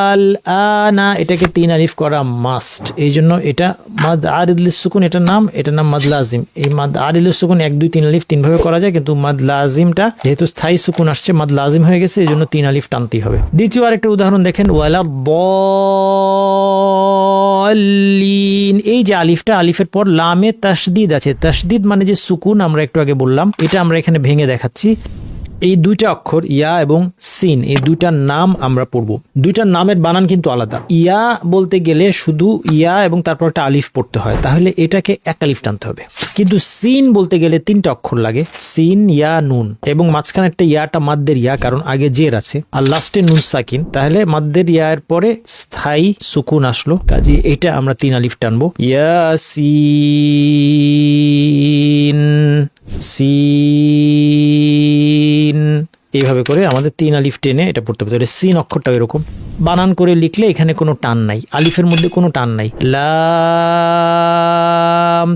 আল আনা এটাকে 3 আলিফ করা মাস্ট। এই জন্য এটা মাদ আরিদ লিস সুকুন, এটার নাম মাদ লাজিম। এই মাদ আরিদ লিস সুকুন 1 2 3 আলিফ 3 ভাবে করা যায়, কিন্তু মাদ লাজিমটা যেহেতু স্থায়ী সুকুন আসছে, মাদ লাজিম হয়ে গেছে, এই জন্য 3 আলিফ টানতেই হবে। দ্বিতীয় আরেকটা উদাহরণ দেখেন, ওয়ালা দলিন। এই যে আলিফটা, আলিফের পর লামে তাসদিদ আছে। তাসদিদ মানে যে সুকুন আমরা একটু আগে বললাম, এটা আমরা এখানে ভেঙে দেখাচ্ছি। এই 2টা অক্ষর ইয়া এবং সিন, এই দুইটার নাম আমরা পড়ব। দুইটার নামের বানান কিন্তু আলাদা। ইয়া বলতে গেলে শুধু ইয়া এবং তারপর একটা আলিফ পড়তে হয়, তাহলে এটাকে এক আলিফ টানতে হবে। কিন্তু সিন বলতে গেলে 3টা অক্ষর লাগে, সিন ইয়া নুন, এবং মাঝখানে একটা ইয়াটা মাদ্দের ইয়া, কারণ আগে জের আছে, আর লাস্টে নুন সাকিন, তাহলে মাদ্দের ইয়া এর পরে স্থায়ী সুকুন আসলো, কাজে এটা আমরা 3 আলিফ টানবো। ইয়াসিন, সিন, এইভাবে করে আমাদের 3 আলিফ টেনে এটা পড়তে হবে। তাহলে সিন অক্ষরটা এরকম বানান করে লিখলে এখানে কোনো টান নাই, আলিফের মধ্যে কোনো টান নাই। লাম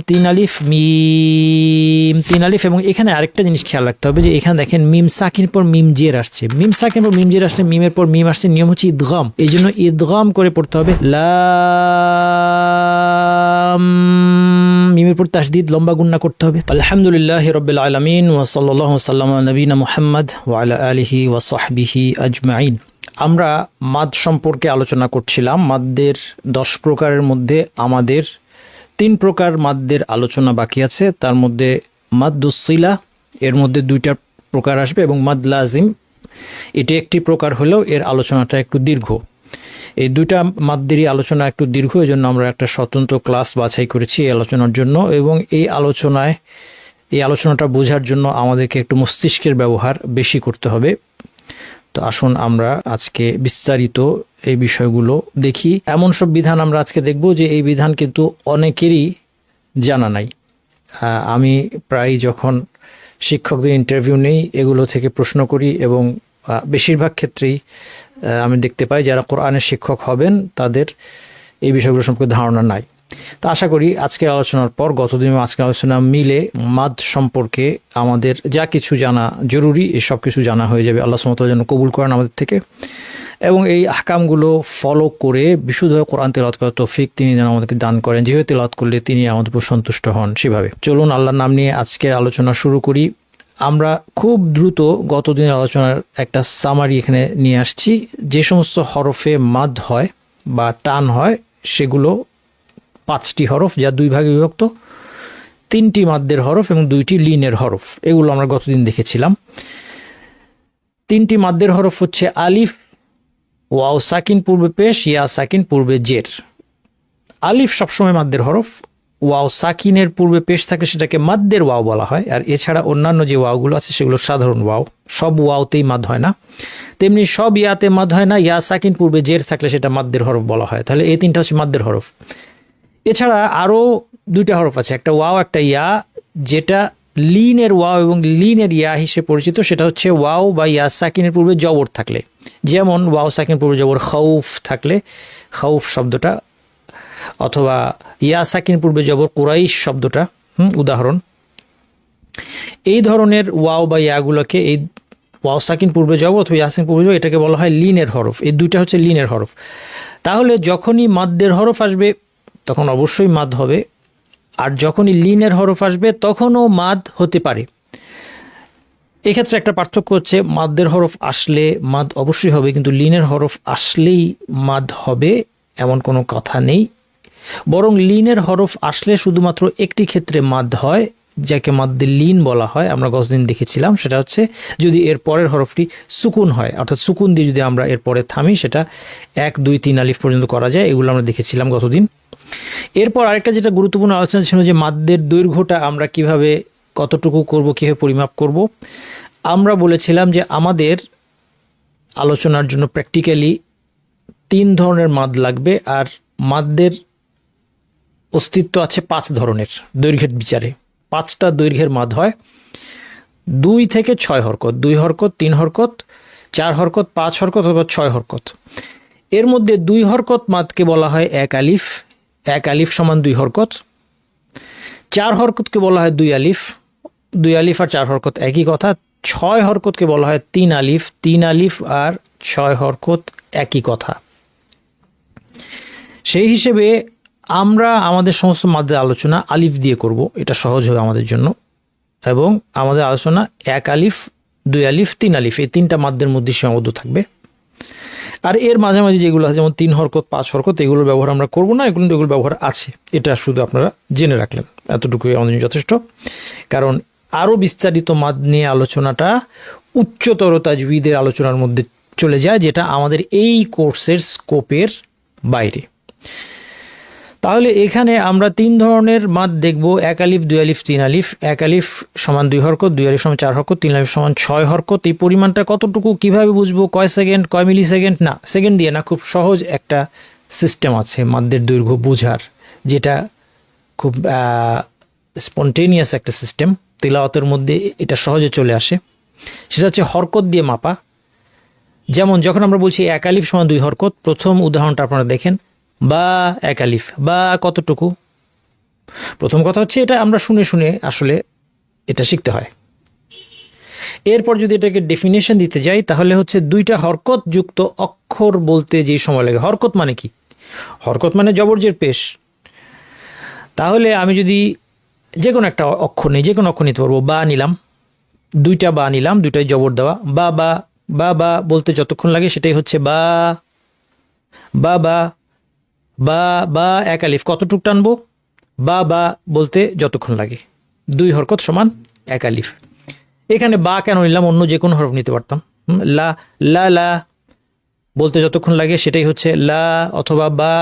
3 আলিফ, মিম 3 আলিফ। এবং এখানে আরেকটা জিনিস খেয়াল রাখতে হবে যে এখানে দেখেন মিম সাকিন পর মিম জের আসছে, মিম সাকিন পর মিম জের আসলে মিমের পর মিম আসছে, নিয়ম হচ্ছে ইদগাম, এই জন্য ইদগাম করে পড়তে হবে। লাম, মিমের পর তাসদিদ লম্বা গুন্না করতে হবে। আলহামদুলিল্লাহি রাব্বিল আলামিন ওয়া সাল্লাল্লাহু সাল্লামা আলা নবিনা মুহাম্মদ ওয়া আলা আলিহি ওয়া সাহবিহি আজমাইন। আমরা মাদ সম্পর্কে আলোচনা করছিলাম। মাদ্দের 10 প্রকারের মধ্যে আমাদের 3 প্রকার মাদ্দের আলোচনা বাকি আছে। তার মধ্যে মাদ্দুস সিলা, এর মধ্যে 2টা প্রকার আসবে, এবং মাদ লাজিম, এটি একটি প্রকার হলেও এর আলোচনাটা একটু দীর্ঘ। এই 2টা মাদ্দেরই আলোচনা একটু দীর্ঘ, এই জন্য আমরা একটা স্বতন্ত্র ক্লাস বাছাই করেছি এই আলোচনার জন্য। এবং এই আলোচনাটা বোঝার জন্য আমাদেরকে একটু মস্তিষ্কের ব্যবহার বেশি করতে হবে। তো আসুন আমরা আজকে বিস্তারিত এই বিষয়গুলো দেখি। এমন সব বিধান আমরা আজকে দেখব যে এই বিধান কিন্তু অনেকেরই জানা নাই। আমি প্রায় যখন শিক্ষকদের ইন্টারভিউ নেই এগুলো থেকে প্রশ্ন করি, এবং বেশিরভাগ ক্ষেত্রেই আমি দেখতে পাই যারা কোরআনের শিক্ষক হবেন তাদের এই বিষয়গুলো সম্পর্কে ধারণা নাই। তো আশা করি আজকের আলোচনার পর গতদিন আজকের আলোচনা মিলে মাদ সম্পর্কে আমাদের যা কিছু জানা জরুরি এই সব কিছু জানা হয়ে যাবে। আল্লাহ সুবহানাহু ওয়া তাআলা যেন কবুল করেন আমাদের থেকে, এবং এই আহকামগুলো ফলো করে বিশুদ্ধভাবে কোরআন তেলাওয়াত করার তৌফিক তিনি যেন আমাদেরকে দান করেন, যেভাবে তেলাওয়াত করলে তিনি আমাদের উপর সন্তুষ্ট হন সেভাবে। চলুন আল্লাহর নাম নিয়ে আজকের আলোচনা শুরু করি। আমরা খুব দ্রুত গতদিনের আলোচনার একটা সামারি এখানে নিয়ে আসছি। যে সমস্ত হরফে মাদ হয় বা টান হয় সেগুলো 5টি হরফ, যা 2 ভাগে বিভক্ত। 3টি মাদ্দের হরফ এবং 2টি লিনের হরফ, এগুলো আমরা গতদিন দেখেছিলাম। 3টি মাদ্দের হরফ হচ্ছে আলিফ, ওয়াও সাকিন পূর্বে পেশ, ইয়া সাকিন পূর্বে জের। আলিফ সবসময় মাদ্দের হরফ, ওয়াও সাকিনের পূর্বে পেশ থাকে সেটাকে মাদ্দের ওয়াও বলা হয়, আর এছাড়া অন্যান্য যে ওয়াওগুলো আছে সেগুলো সাধারণ ওয়াও। সব ওয়াওতেই মাদ হয় না, তেমনি সব ইয়াতে মাদ হয় না। ইয়া সাকিন পূর্বে জের থাকলে সেটা মাদ্দের হরফ বলা হয়। তাহলে এই 3টা হচ্ছে মাদ্দের হরফ। এছাড়া আরও 2টা হরফ আছে, একটা ওয়াও একটা ইয়া, যেটা লিনের ওয়াও এবং লিনের ইয়া হিসেবে পরিচিত। সেটা হচ্ছে ওয়াও বা ইয়া সাকিনের পূর্বে জবর থাকলে, যেমন ওয়াও সাকিনের পূর্বে জবর খৌফ থাকলে খৌফ শব্দটা, অথবা ইয়া সাকিন পূর্বে জবর কুরাইশ শব্দটা, উদাহরণ। এই ধরনের ওয়াও বা ইয়াগুলোকে, এই ওয়াও সাকিন পূর্বে জবর অথবা ইয়া সাকিন পূর্বে জবর, এটাকে বলা হয় লিনের হরফ। এই 2টা হচ্ছে লিনের হরফ। তাহলে যখনই মাদ্দের হরফ আসবে তখন অবশ্যই মাদ হবে, আর যখনই লিনের হরফ আসবে তখনও মাদ হতে পারে। এক্ষেত্রে একটা পার্থক্য হচ্ছে, মাদ্দের হরফ আসলে মাদ অবশ্যই হবে, কিন্তু লিনের হরফ আসলেই মাদ হবে এমন কোনো কথা নেই। বরং লিনের হরফ আসলে শুধুমাত্র একটি ক্ষেত্রে মাদ হয়, যাকে মাদ্দে লিন বলা হয়। আমরা গতদিন দেখেছিলাম, সেটা হচ্ছে যদি এর পরের হরফটি সুকুন হয়, অর্থাৎ সুকুন দিয়ে যদি আমরা এর পরে থামি, সেটা 1, 2, 3 আলিফ পর্যন্ত করা যায়। এগুলো আমরা দেখেছিলাম গতদিন। এরপর আরেকটা যেটা গুরুত্বপূর্ণ আলোচনা ছিল যে মাদ্দের দৈর্ঘ্যটা আমরা কিভাবে, কতটুকু করব, কীভাবে পরিমাপ করব। আমরা বলেছিলাম যে আমাদের আলোচনার জন্য প্র্যাকটিক্যালি 3 ধরনের মাদ লাগবে, আর মাদ্দের অস্তিত্ব আছে 5 ধরনের দৈর্ঘ্যের বিচারে। 5টা দৈর্ঘ্যের মাদ হয়, 2 থেকে 6 হরকত, 2 হরকত, 3 হরকত, 4 হরকত, 5 হরকত অথবা 6 হরকত। এর মধ্যে 2 হরকত মাদকে বলা হয় 1 আলিফ, 1 আলিফ সমান 2 হরকত। 4 হরকতকে বলা হয় 2 আলিফ, 2 আলিফ আর 4 হরকত একই কথা। 6 হরকতকে বলা হয় 3 আলিফ, 3 আলিফ আর 6 হরকত একই কথা। সেই হিসেবে আমরা আমাদের সমস্ত মাদ্দের আলোচনা আলিফ দিয়ে করব, এটা সহজ হবে আমাদের জন্য। এবং আমাদের আলোচনা 1 আলিফ, 2 আলিফ, 3 আলিফ, এই 3টা মাদ্দের মধ্যে সীমাবদ্ধ থাকবে। আর এর মাঝামাঝি যেগুলো আছে, যেমন 3 হরকত, 5 হরকত, এগুলোর ব্যবহার আমরা করব না। এগুলো ব্যবহার আছে, এটা শুধু আপনারা জেনে রাখলেন, এতটুকুই আমাদের যথেষ্ট। কারণ আরও বিস্তারিত মাদ নিয়ে আলোচনাটা উচ্চতর তাজবিদের আলোচনার মধ্যে চলে যায়, যেটা আমাদের এই কোর্সের স্কোপের বাইরে। তাহলে এখানে আমরা 3 ধরনের মাদ দেখব, 1 আলিফ, 2 আলিফ, 3 আলিফ। 1 আলিফ সমান 2 হরকত, 2 আলিফ সমান 4 হরকত, 3 আলিফ সমান 6 হরকত। এই পরিমাণটা কতটুকু কিভাবে বুঝবো, কয় সেকেন্ড, কয় মিলি সেকেন্ড? না, সেকেন্ড দিয়ে না, খুব সহজ একটা সিস্টেম আছে মাদ্দের দৈর্ঘ্য বোঝার, যেটা খুব স্পন্টেনিয়াস একটা সিস্টেম, তিলাওয়াতের মধ্যে এটা সহজে চলে আসে। সেটা হচ্ছে হরকত দিয়ে মাপা। যেমন যখন আমরা বলছি 1 আলিফ সমান 2 হরকত, প্রথম উদাহরণটা আপনারা দেখেন, বা 1 আলিফ, বা কতটুকু? প্রথম কথা হচ্ছে এটা আমরা শুনে শুনে আসলে এটা শিখতে হয়। এরপর যদি এটাকে ডেফিনেশন দিতে যাই, তাহলে হচ্ছে 2টা হরকত যুক্ত অক্ষর বলতে যে সময় লাগে। হরকত মানে কি? হরকত মানে জবরজের পেশ। তাহলে আমি যদি যে কোনো একটা অক্ষর নেই, যে কোনো অক্ষর নিতে পারবো। বা নিলাম, 2টা বা নিলাম, 2টাই জবর দেওয়া। বা বা বা বা বলতে যতক্ষণ লাগে সেটাই হচ্ছে বা। বা বা বা বা 1 আলিফ কতটুক টানবো? বা বা বলতে যতক্ষণ লাগে। 2 হরকত সমান 1 আলিফ। এখানে বা কেন নিলাম? অন্য যে কোনো হরফ নিতে পারতাম। লা লা লা বলতে যতক্ষণ লাগে সেটাই হচ্ছে লা, অথবা বা,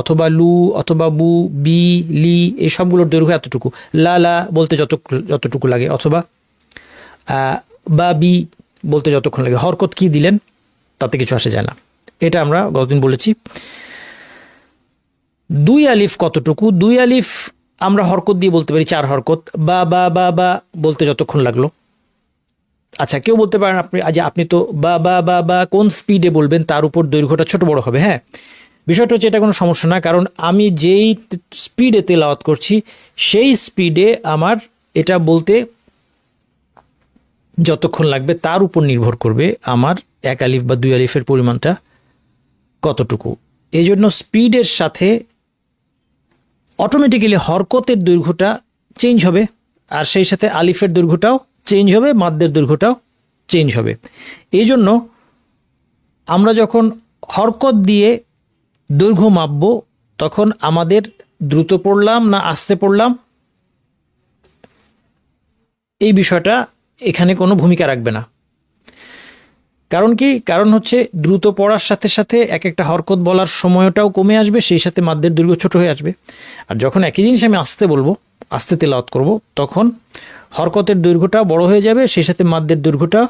অথবা লু, অথবা বু, বি, লি, এই সবগুলোর দৈর্ঘ্য এতটুকু। লা লা বলতে যতটুকু লাগে, অথবা বা বি বলতে যতক্ষণ লাগে। হরকত কি দিলেন তাতে কিছু আসে যায় না, এটা আমরা গতদিন বলেছি। 2 আলিফ কতটুকু? 2 আলিফ আমরা হরকত দিয়ে বলতে পারি 4 হরকত। বা বা বা বা বলতে যতক্ষণ লাগলো। আচ্ছা, কেউ বলতে পারেন আপনি তো বা বা বা বা কোন স্পিডে বলবেন তার উপর দৈর্ঘ্যটা ছোট বড় হবে। হ্যাঁ, বিষয়টা হচ্ছে এটা কোনো সমস্যা না, কারণ আমি যেই স্পিডে তেলাওয়াত করছি সেই স্পিডে আমার এটা বলতে যতক্ষণ লাগবে তার উপর নির্ভর করবে আমার 1 আলিফ বা 2 আলিফের পরিমাণটা কতটুকু। এই জন্য স্পিডের সাথে অটোমেটিক্যালি হরকতের দৈর্ঘ্যটা চেঞ্জ হবে, আর সেই সাথে আলিফের দৈর্ঘ্যটাও চেঞ্জ হবে, মাদ্দের দৈর্ঘ্যটাও চেঞ্জ হবে। এই জন্য আমরা যখন হরকত দিয়ে দৈর্ঘ্য মাপব, তখন আমাদের দ্রুত পড়লাম না আস্তে পড়লাম এই বিষয়টা এখানে কোনো ভূমিকা রাখবে না। কারণ কি? কারণ হচ্ছে দ্রুত পড়ার সাথে সাথে এক একটা হরকত বলার সময়টাও কমে আসবে, সেই সাথে মাদ্দের দৈর্ঘ্য ছোট হয়ে আসবে। আর যখন একই জিনিস আমি আস্তে বলবো, আস্তে তেলাওয়াত করব, তখন হরকতের দৈর্ঘ্যটা বড় হয়ে যাবে, সেই সাথে মাদ্দের দৈর্ঘ্যটা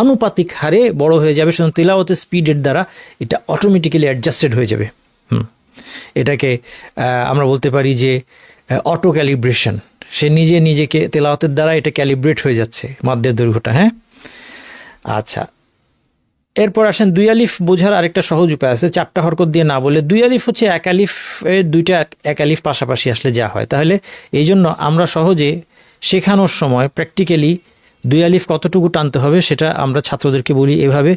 আনুপাতিক হারে বড় হয়ে যাবে। সুতরাং তেলাওয়াতের স্পিডের দ্বারা এটা অটোমেটিক্যালি অ্যাডজাস্টেড হয়ে যাবে। এটাকে আমরা বলতে পারি যে অটো ক্যালিব্রেশন। সে নিজেকে তেলাওয়াতের দ্বারা এটা ক্যালিব্রেট হয়ে যাচ্ছে মাদ্দের দৈর্ঘ্যটা। হ্যাঁ, আচ্ছা, এরপর আসেন 2 আলিফ বোঝার আরেকটা সহজ উপায় আছে, 4টা হরকত দিয়ে না বলে। 2 আলিফ হচ্ছে 1 আলিফ এর 2টা 1 আলিফ পাশাপাশি আসলে যা হয়। তাহলে এই জন্য আমরা সহজে শেখানোর সময় প্র্যাকটিক্যালি 2 আলিফ কতটুকু টানতে হবে সেটা আমরা ছাত্রদেরকে বলি এভাবে,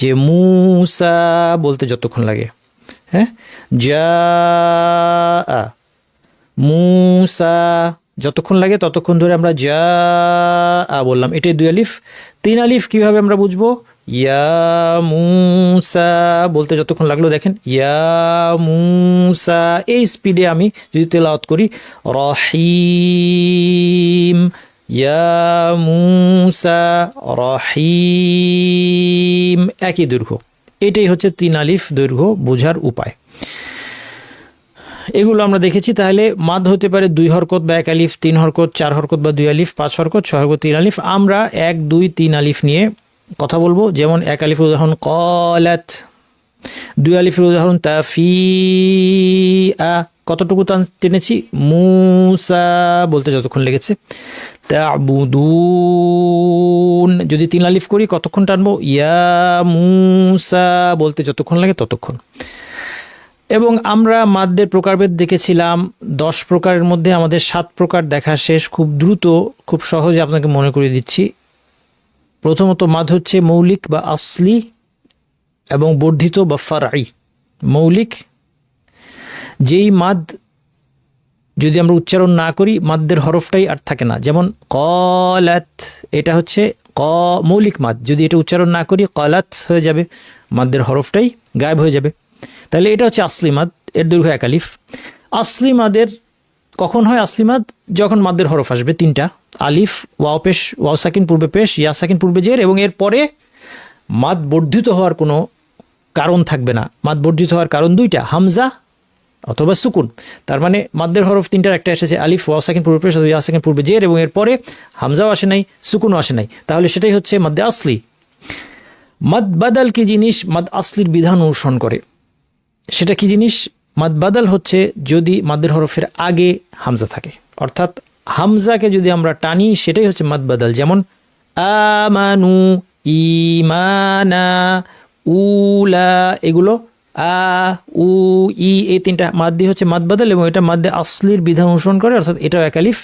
যে মুসা বলতে যতক্ষণ লাগে। হ্যাঁ, যা মুসা যতক্ষণ লাগে ততক্ষণ ধরে আমরা যা বললাম, এটাই 2 আলিফ। 3 আলিফ কিভাবে আমরা বুঝবো? ইয়া মুসা বলতে যতক্ষণ লাগলো, দেখেন ইয়া মুসা, এই স্পিডে আমি যদি তেলাওয়াত করি রহিম, ইয়া মুসা রহিম, একই দৈর্ঘ্য। এটাই হচ্ছে 3 আলিফ দৈর্ঘ্য বোঝার উপায়। এগুলো আমরা দেখেছি। তাহলে মাদ হতে পারে 2 হরকত বা 1 আলিফ, 3 হরকত, 4 হরকত বা 2 আলিফ, 5 হরকত, 6 হরকত, 3 আলিফ। আমরা 1, 2, 3 আলিফ নিয়ে কথা বলবো। যেমন 1 আলিফের উদাহরণ কলাত, 2 আলিফের উদাহরণ তাফিআ, কতটুকু টেনেছি? মুসা বলতে যতক্ষণ লেগেছে। তা'বুদুন, যদি 3 আলিফ করি কতক্ষণ টানবো? ইয়া মুসা বলতে যতক্ষণ লাগে ততক্ষণ। এবং আমরা মাদ্দের প্রকারভেদ দেখেছিলাম 10 প্রকারের মধ্যে আমাদের 7 প্রকার দেখা শেষ। খুব দ্রুত, খুব সহজে আপনাকে মনে করিয়ে দিচ্ছি। প্রথমত মাদ হচ্ছে মৌলিক বা আসলি এবং বর্ধিত বা ফারঈ। মৌলিক, যেই মাদ যদি আমরা উচ্চারণ না করি মাদ্দের হরফটাই আর থাকে না। যেমন কলাত, এটা হচ্ছে মৌলিক মাদ, যদি এটা উচ্চারণ না করি কলাত হয়ে যাবে, মাদ্দের হরফটাই গায়েব হয়ে যাবে। তাহলে এটা হচ্ছে আসলি মাদ, এর দৈর্ঘ্য 1 আলিফ। আসলি মাদের কখন হয়? আসলি মাদ যখন মাদ্দের হরফ আসবে 3টা, আলিফ ওয়াও পেশ, ওয়াও সাকিন পূর্বে পেশ, ইয়া সাকিন পূর্বে জের, এবং এরপরে মাদ বর্ধিত হওয়ার কোনো কারণ থাকবে না। মাদ বর্ধিত হওয়ার কারণ দুইটা, হামজা অথবা সুকুন। তার মানে মাদ্দের হরফ তিনটার একটা এসেছে আলিফ ওয়াও সাকিন পূর্বে পেশ, ইয়া সাকিন পূর্বে জের, এবং এরপরে হামজাও আসে নাই, সুকুনও আসে নাই, তাহলে সেটাই হচ্ছে মাদ্দে আসলি। মাদ বাদাল কি জিনিস? মাদ আসলির বিধান অনুসরণ করে। সেটা কি জিনিস? মাদ বাদাল হচ্ছে যদি মাদ্দের হরফের আগে হামজা থাকে, অর্থাৎ হামজাকে যদি আমরা টানি সেটাই হচ্ছে মাদ বাদাল। যেমন আমানু, ইমানা, উলা, এগুলো আ উ ই, এই তিনটা মাদ দিয়ে হচ্ছে মাদ বাদাল, এবং এটা মাদ্দে আসলির বিধান অনুসরণ করে, অর্থাৎ এটাও এক আলিফ।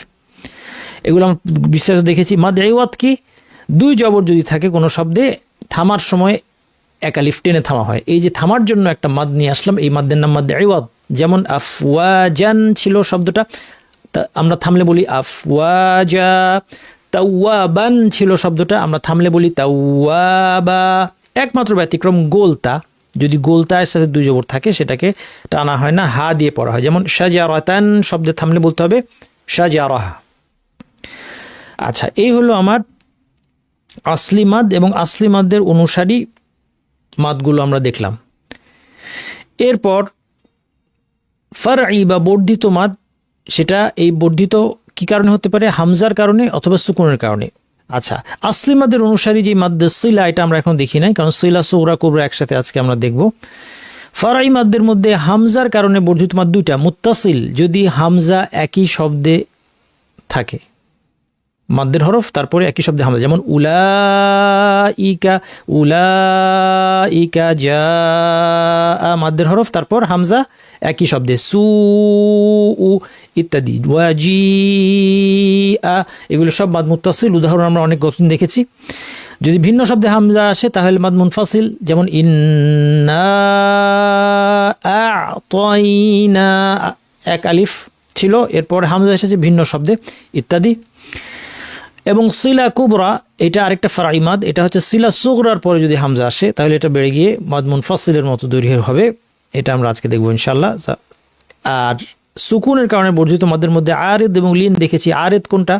এগুলো আমরা বিস্তারিত দেখেছি। মাদ ইওয়াদ কি? দুই জবর যদি থাকে কোনো শব্দে, থামার সময় এক আলিফ টেনে থামা হয়। এই যে থামার জন্য একটা মাদ নিয়ে আসলাম, এই মাদ্দের নাম মাদ্দে ইওয়াদ। যেমন আফওয়াজান ছিল শব্দটা, আমরা থামলে বলি আফওয়াজা। তাওয়াবান ছিল শব্দটা, আমরা থামলে বলি তাওয়াবা। একমাত্র ব্যতিক্রম গোলতা, যদি গোলতার সাথে দুই জবর থাকে সেটাকে টানা হয় না, হা দিয়ে পড়া হয়। যেমন শাজারাতান শব্দে থামলে বলতে হবে শাজারাহা। আচ্ছা, এই হলো আমার আসলি মাদ এবং আসলি মাদের অনুসারী মাদগুলো আমরা দেখলাম। এরপর ফারঈ বা বর্ধিত মাদ, সেটা এই বর্ধিত কি কারণে হতে পারে? হামজার কারণে অথবা সুকুনের কারণে। আচ্ছা, আসলি মাদের অনুসারী যে মাদ্দে সিলা, এটা আমরা এখন দেখি নাই, কারণ সিলা সুগরা কুবরা একসাথে আজকে আমরা দেখব। ফারঈ মাদ্দের মধ্যে হামজার কারণে বর্ধিত মাদ দুইটা, মুত্তাসিল যদি হামজা একই শব্দে থাকে, মাদ্দের হরফ তারপরে একই শব্দে হামজা, যেমন উলাইকা, উলাইকা জা, মাদ্দের হরফ তারপর হামজা একই শব্দে, সু উ ইত্যাদি, ওয়াজিআ, এগুলো সব মাদ মুত্তাসিল। উদাহরণ আমরা অনেক গঠন দেখেছি। যদি ভিন্ন শব্দে হামজা আসে তাহলে মাদ মুনফাসিল, যেমন ইন্না আ'তাইনা, এক আলিফ ছিল, এরপর হামজা এসেছে ভিন্ন শব্দে, ইত্যাদি। এবং সিলা কুবরা, এটা আরেকটা ফারঈ মাদ, এটা হচ্ছে সিলা সুগরার পরে যদি হামজা আসে তাহলে এটা বেড়ে গিয়ে মাদ মুনফাসিলের মতো দৈর্ঘ্যের হবে। এটা আমরা আজকে দেখবো ইনশাআল্লাহ। আর সুকুনের কারণে বর্ধিত মাদের মধ্যে আরেদ এবং লিন দেখেছি। আরেদ কোনটা?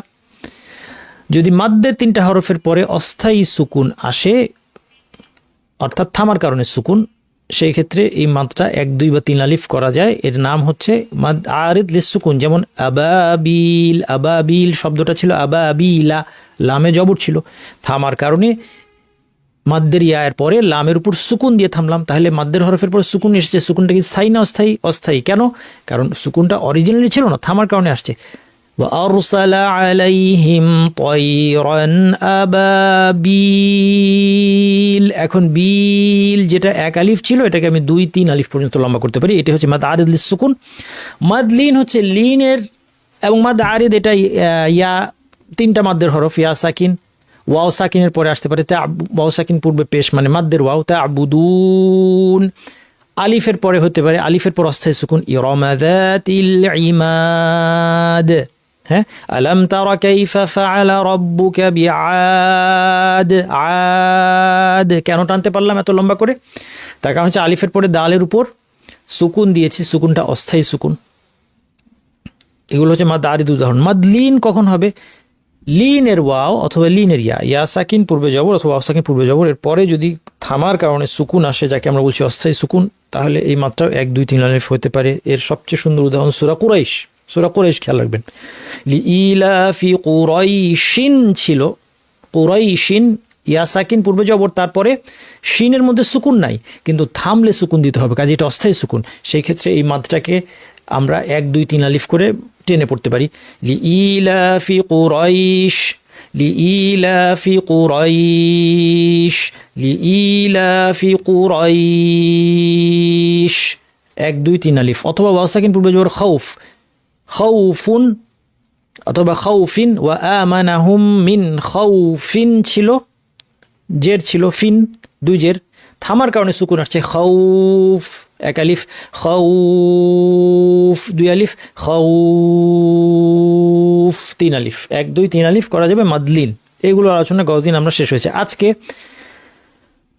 যদি মাদ্দের তিনটা হরফের পরে অস্থায়ী সুকুন আসে, অর্থাৎ থামার কারণে সুকুন, সেই ক্ষেত্রে এই মাদটা 1, 2 বা 3 আলিফ করা যায়। এর নাম হচ্ছে মাদ আরিদ লিসসুকুন। যেমন আবাবিল, আবাবিল শব্দটা ছিল আবাবিলা, লামে জবর ছিল, থামার কারণে মাদ্দের ইয়ার পরে লামের উপর সুকুন দিয়ে থামলাম, তাহলে মাদ্দের হরফের পরে সুকুন এসেছে। সুকুনটা কি স্থায়ী না অস্থায়ী? অস্থায়ী। কেন? কারণ সুকুনটা অরিজিনালি ছিল না, থামার কারণে আসছে। وَأَرْسَلَ عَلَيْهِمْ طَيْرًا أَبَابِيلَ, এখন বিল যেটা এক আলিফ ছিল এটাকে আমি 2, 3 আলিফ পর্যন্ত লম্বা করতে পারি। এটা হচ্ছে মাদ আরিদ লিসসুকুন। মাদ লিন হচ্ছে লিনের, এবং মাদ আরিদ এটা ইয়া, তিনটা মাদ্দের হরফ, ইয়া সাকিন, ওয়াও সাকিনের পরে আসতে পারে, ওয়াও সাকিন পূর্বে পেশ মানে মাদ্দের ওয়াও, তা'বুদুন। আলিফের পরে হতে পারে, আলিফের পর অস্থায়ী সুকুন, ইরমা যাতিল ইমাদ। হ্যাঁ, আলাম তারা কাইফা ফাআলা রাব্বুকা বিআদ। আদ কেন টানতে পারলাম এত লম্বা করে? তার কারণ হচ্ছে আলিফের পরে দালের উপর সুকুন দিয়েছি, সুকুনটা অস্থায়ী সুকুন। এগুলো হচ্ছে মাদ আরিদ উদাহরণ। মাদ লিন কখন হবে? লিনের ওয়াও অথবা লিনের ইয়া, ইয়া সাকিন পূর্বে জবর অথবা ওয়াও সাকিন পূর্বে জবর, এর পরে যদি থামার কারণে সুকুন আসে, যাকে আমরা বলছি অস্থায়ী সুকুন, তাহলে এই মাত্রাও 1, 2, 3 আলিফ হতে পারে। এর সবচেয়ে সুন্দর উদাহরণ সূরা কুরাইশ। সূরা কুরাইশ খেয়াল রাখবেন, লিইলাফি কুরাইশিন ছিল, কুরাইশিন ইয়া সাকিন পূর্বে জবর, তারপরে শিনের মধ্যে সুকুন নাই, কিন্তু থামলে সুকুন দিতে হবে, কাজে এটা অস্থায়ী সুকুন। সেই ক্ষেত্রে এই মাত্রাকে আমরা 1, 2, 3 আলিফ করে টেনে পড়তে পারি। লিইলাফি কুরাইশ, লিইলাফি কুরাইশ, লিইলাফি কুরাইশ, 1, 2, 3 আলিফ। অথবা ওয়াও সাকিন পূর্বে জবর খাউফ, খাউফুন অথবা খাউফিন, ওয়া আমানাহুম মিন খাউফিন ছিল, জের ছিল, ফিন 2 জের, থামার কারণে সুকুন আসছে, খাউফ 1 আলিফ, খাউফ 2 আলিফ, খাউফ 3 আলিফ, 1, 2, 3 আলিফ করা যাবে মাদলিন। এগুলো আলোচনা গতদিন আমরা শেষ হয়েছে। আজকে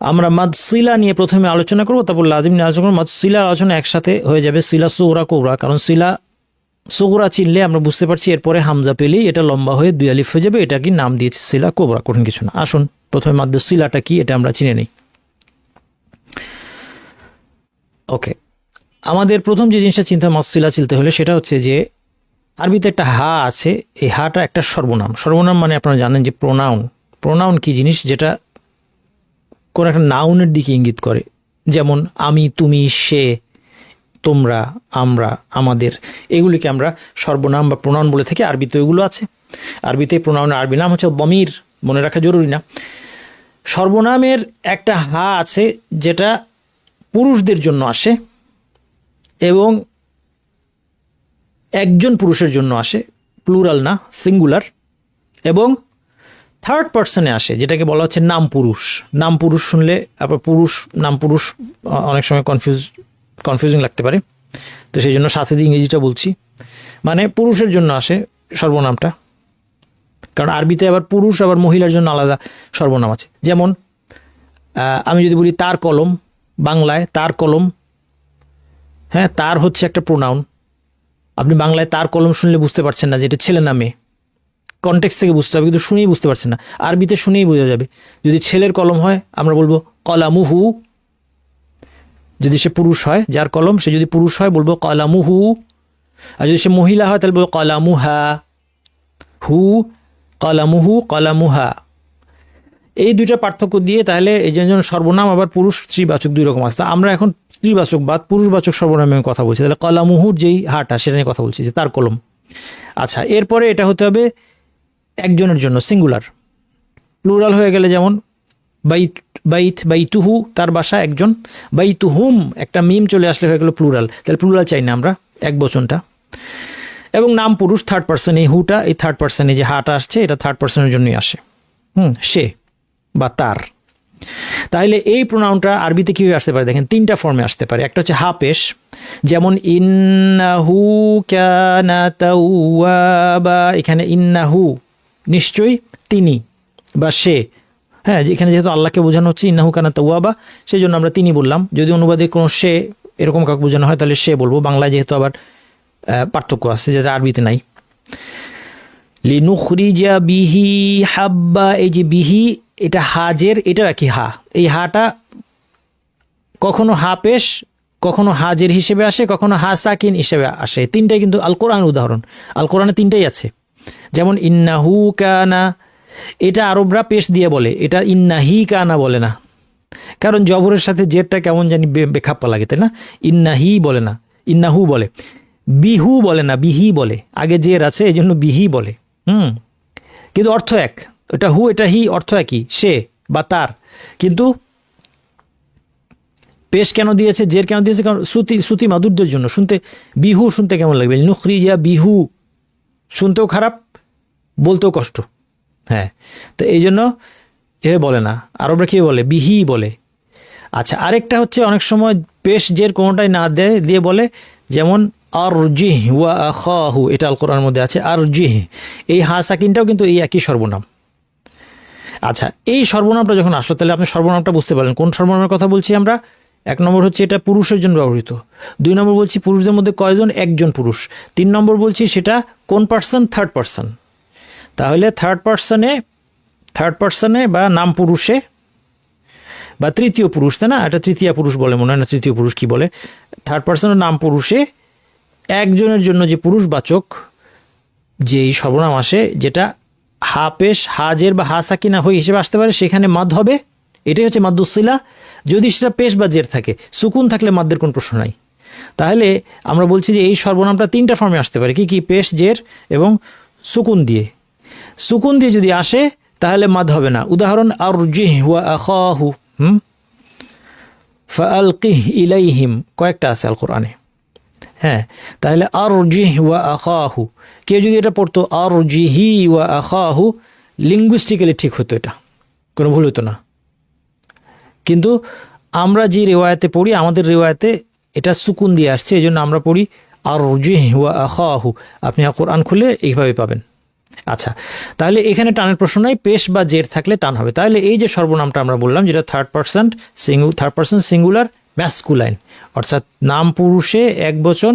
আমরা মাদ সিলা নিয়ে প্রথমে আলোচনা করবো, তারপর লাজিম নিয়ে আলোচনা করবো। মাদ সিলার আলোচনা একসাথে হয়ে যাবে, সিলা সুগরা কুবরা, কারণ সিলা সুগরা চিনলে আমরা বুঝতে পারছি এরপরে হামজা পেলেই এটা লম্বা হয়ে দুই আলিফ হয়ে যাবে, এটা কি নাম দিয়েছে সিলা কোবরা, কঠিন কিছু না। আসুন প্রথমে মাদ্দে সিলাটা কি এটা আমরা চিনে নিই। ওকে, আমাদের প্রথম যে জিনিসটা সিলা চিনতে হলে সেটা হচ্ছে যে আরবিতে একটা হা আছে, এই হাটা একটা সর্বনাম। সর্বনাম মানে আপনারা জানেন যে প্রোনাউন। প্রোনাউন কি জিনিস? যেটা কোন একটা নাউনের দিকে ইঙ্গিত করে, যেমন আমি, তুমি, সে, তোমরা, আমরা, আমাদের, এগুলিকে আমরা সর্বনাম বা প্রোনাউন বলে থাকি। আরবিতে এগুলো আছে। আরবিতে প্রোনাউনের আরবি নাম হচ্ছে দমির, মনে রাখা জরুরি না। সর্বনামের একটা হা আছে যেটা পুরুষদের জন্য আসে এবং একজন পুরুষের জন্য আসে, প্লুরাল না, সিঙ্গুলার, এবং থার্ড পার্সনে আসে, যেটাকে বলা হচ্ছে নাম পুরুষ। নাম পুরুষ শুনলে আপনার পুরুষ, নাম পুরুষ অনেক সময় কনফিউজিং লাগতে পারে, তো সেই জন্য সাথে দিয়ে ইংরেজিটা বলছি। মানে পুরুষের জন্য আসে সর্বনামটা, কারণ আরবিতে আবার পুরুষ আবার মহিলার জন্য আলাদা সর্বনাম আছে। যেমন আমি যদি বলি তার কলম, বাংলায় তার কলম, হ্যাঁ, তার হচ্ছে একটা প্রোনাউন। আপনি বাংলায় তার কলম শুনলে বুঝতে পারছেন না যে এটা ছেলে না মেয়ে, কনটেক্সট থেকে বুঝতে হবে, কিন্তু শুনেই বুঝতে পারছেন না। আরবিতে শুনেই বোঝা যাবে। যদি ছেলের কলম হয় আমরা বলবো কলামুহু, যদি সে পুরুষ হয়, যার কলম সে যদি পুরুষ হয় বলবো কলামুহু, আর যদি সে মহিলা হয় তাহলে বলবো কলামুহা, হু কলামুহু কলামুহা। এই দুইটা পার্থক্য দিয়ে তাহলে এই জন্য সর্বনাম আবার পুরুষ স্ত্রীবাচক দুই রকম আছে। আমরা এখন স্ত্রীবাচক বাদ পুরুষবাচক সর্বনামে কথা বলছি, তাহলে কলামুহুর যেই হাটা সেটা নিয়ে কথা বলছি, যে তার কলম। আচ্ছা, এরপরে এটা হতে হবে একজনের জন্য, সিঙ্গুলার। প্লুরাল হয়ে গেলে যেমন বাইতুহু, তার বাসা, একজন। বাইতুহুম, একটা মিম চলে আসলে হয়ে গেল প্লুরাল, তাহলে প্লুরাল চাই না আমরা, এক বচনটা। এবং নাম পুরুষ থার্ড পার্সন, এই হুটা, এই থার্ড পার্সনে যে হাটা আসছে এটা থার্ড পার্সনের জন্যই আসে, সে বা তার। তাহলে এই প্রোনাউনটা আরবিতে কীভাবে আসতে পারে দেখেন, তিনটা ফর্মে আসতে পারে। একটা হচ্ছে হা পেশ, যেমন ইন্নাহু কানা তাওয়াবা, এখানে ইন্নাহু নিশ্চয়ই তিনি বা সে, হ্যাঁ, এখানে যেহেতু আল্লাহকে বোঝানো হচ্ছে ইন্নাহু কানা তাওয়াবা, সেই জন্য আমরা তিনি বললাম। যদি অনুবাদে কোনো সে এরকম কাউকে বোঝানো হয় তাহলে সে বলবো। বাংলায় যেহেতু আবার পার্থক্য আছে যেটা আরবিতে নাই। লিনুখরিজা বিহি হাব্বা, এই যে বিহি, এটা হাজের, এটা একই হা। এই হাটা কখনো হা পেশ, কখনো হাজের হিসেবে আসে, কখনো হা সাকিন হিসেবে আসে। তিনটাই কিন্তু আল কোরআন উদাহরণ, আল কোরআনে তিনটাই আছে। যেমন ইন্নাহু কানা, এটা আরবরা পেশ দিয়ে বলে, এটা ইন্নাহি কানা বলে না, কারণ জবরের সাথে জেরটা কেমন জানি বেখাপ্পা লাগে, তাই না? ইন্নাহি বলে না, ইন্নাহু বলে। বিহু বলে না, বিহি বলে, আগে জের আছে এই জন্য বিহি বলে। কিন্তু অর্থ এক, এটা হু এটা হি, অর্থ একই, সে বা তার। কিন্তু পেশ কেন দিয়েছে, জের কেন দিয়েছে? কারণ শ্রুতি মাধুর্যের জন্য। শুনতে বিহু শুনতে কেমন লাগবে, নুখরিজা বিহু শুনতেও খারাপ, বলতেও কষ্ট, হ্যাঁ, তো এই জন্য এ বলে না, আরবরা কি বলে, বিহি বলে। আচ্ছা, আরেকটা হচ্ছে অনেক সময় পেশ জের কোনোটাই না দিয়ে বলে, যেমন আরজিহ ওয়া আখাহু, এটা আল কোরআনের মধ্যে আছে, আরজিহ। এই হা সাকিনটাও কিন্তু এই একই সর্বনাম। আচ্ছা, এই সর্বনামটা যখন আসলো তাহলে আপনি সর্বনামটা বুঝতে পারলেন কোন সর্বনামের কথা বলছি আমরা। এক নম্বর হচ্ছে এটা পুরুষের জন্য ব্যবহৃত, দুই নম্বর বলছি পুরুষদের মধ্যে কয়জন, একজন পুরুষ, তিন নম্বর বলছি সেটা কোন পার্সন, থার্ড পার্সন। তাহলে থার্ড পার্সনে বা নাম পুরুষে বা তৃতীয় পুরুষ, তাই না? এটা তৃতীয় পুরুষ বলে মনে হয় না, তৃতীয় পুরুষ কি বলে, থার্ড পার্সনের নাম পুরুষে একজনের জন্য যে পুরুষবাচক যেই সর্বনাম আসে, যেটা হা পেশ, হাজের বা হা সাকিনা হই হিসেবে আসতে পারে, সেখানে মাদ হবে, এটাই হচ্ছে মাদ্দুসিলা। যদি সেটা পেশ বা জের থাকে, সুকুন থাকলে মাদ্দের কোনো প্রশ্ন নাই। তাহলে আমরা বলছি যে এই সর্বনামটা তিনটা ফর্মে আসতে পারে, কি পেশ, জের এবং সুকুন দিয়ে। সুকুন দিয়ে যদি আসে তাহলে মাদ হবে না। উদাহরণ আরজিহ ওয়া আখাহু, ফাআলকিহ ইলাইহিম, কয়েকটা আছে আল কোরআনে, হ্যাঁ। তাহলে আরজিহ ওয়া আখাহু, কেউ যদি এটা পড়তো আরজিহি ওয়া আখাহু, লিঙ্গুইস্টিক্যালি ঠিক হতো, এটা কোনো ভুল হতো না। কিন্তু আমরা যে রেওয়ায়তে পড়ি, আমাদের রেওয়ায়তে এটা সুকুন দিয়ে আসছে, এই জন্য আমরা পড়ি আরজিহ ওয়া আখাহু। আপনি কোরআন খুলে এইভাবে পাবেন। আচ্ছা, তাহলে এখানে টানের প্রশ্ন নাই, পেশ বা জের থাকলে টান হবে। তাহলে এই যে সর্বনামটা আমরা বললাম, যেটা থার্ড পার্সন সিঙ্গুলার ম্যাসকুলাইন, অর্থাৎ নাম পুরুষে এক বচন,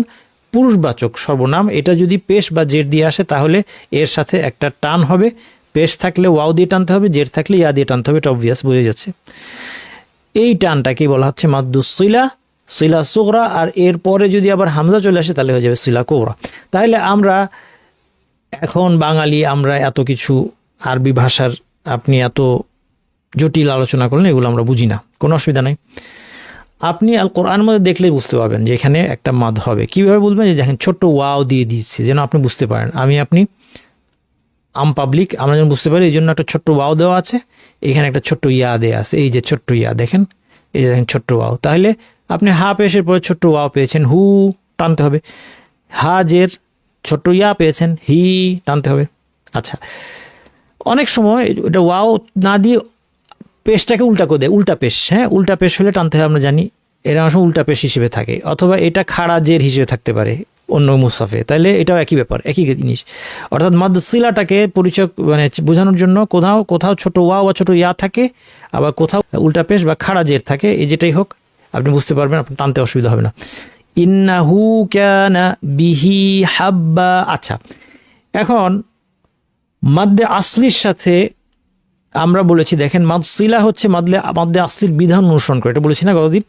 পুরুষবাচক সর্বনাম, এটা যদি পেশ বা জের দিয়ে আসে তাহলে এর সাথে একটা টান হবে। পেশ থাকলে ওয়াও দিয়ে টানতে হবে, জের থাকলে ইয়া দিয়ে টানতে হবে, এটা অবভিয়াস বোঝা যাচ্ছে। এই টানটাকে বলা হচ্ছে মাদ্দুস সিলা, সিলা সুগরা। আর এর পরে যদি আবার হামজা চলে আসে তাহলে হয়ে যাবে সিলা কোবরা। তাহলে আমরা এখন বাঙালি, আমরা এত কিছু আরবি ভাষার আপনি এত জটিল আলোচনা করলেন, এগুলো আমরা বুঝি না, কোনো অসুবিধা নাই। আপনি আল কোরআনের মধ্যে দেখলেই বুঝতে পারবেন যে এখানে একটা মাদ হবে। কীভাবে বুঝবেন? যে দেখেন ছোট্ট ওয়াও দিয়ে দিচ্ছে যেন আপনি বুঝতে পারেন, আপনি পাবলিক আমরা যেন বুঝতে পারি, এই জন্য একটা ছোট্ট ওয়াও দেওয়া আছে, এখানে একটা ছোট্ট ইয়া দেওয়া আছে, এই যে ছোট্ট ইয়া দেখেন, এই যে দেখেন ছোট্ট ওয়াও। তাহলে আপনি হা পেশের পরে ছোট্ট ওয়াও পেয়েছেন, হু টানতে হবে। হাজের ছোট্ট ইয়া পেয়েছেন, হি টানতে হবে। আচ্ছা, অনেক সময় এটা ওয়াও না দিয়ে পেশটাকে উল্টা করে দেয়, উল্টা পেশ। হ্যাঁ, উল্টা পেশ হলে টানতে হয়, আমরা জানি এরা অনেক সময় উল্টা পেশ হিসেবে থাকে, অথবা এটা খাড়া জের হিসেবে থাকতে পারে অন্য মুসাফে, তাহলে এটাও একই ব্যাপার, একই জিনিস। অর্থাৎ মাদ সিলাটাকে পরিচয় মানে বোঝানোর জন্য কোথাও কোথাও ছোট ওয়া বা ছোট ইয়া থাকে, আবার কোথাও উল্টা পেশ বা খাড়া জের থাকে, এই যেটাই হোক আপনি বুঝতে পারবেন, আপনার টানতে অসুবিধা হবে না। ইন্নাহু কানা বিহি হাব্বা। আচ্ছা, এখন মাদ্দে আসলির সাথে আমরা বলেছি, দেখেন মাদ সিলা হচ্ছে মাদ্দে আসলির বিধান অনুসরণ করে, এটা বলেছি না গতদিন।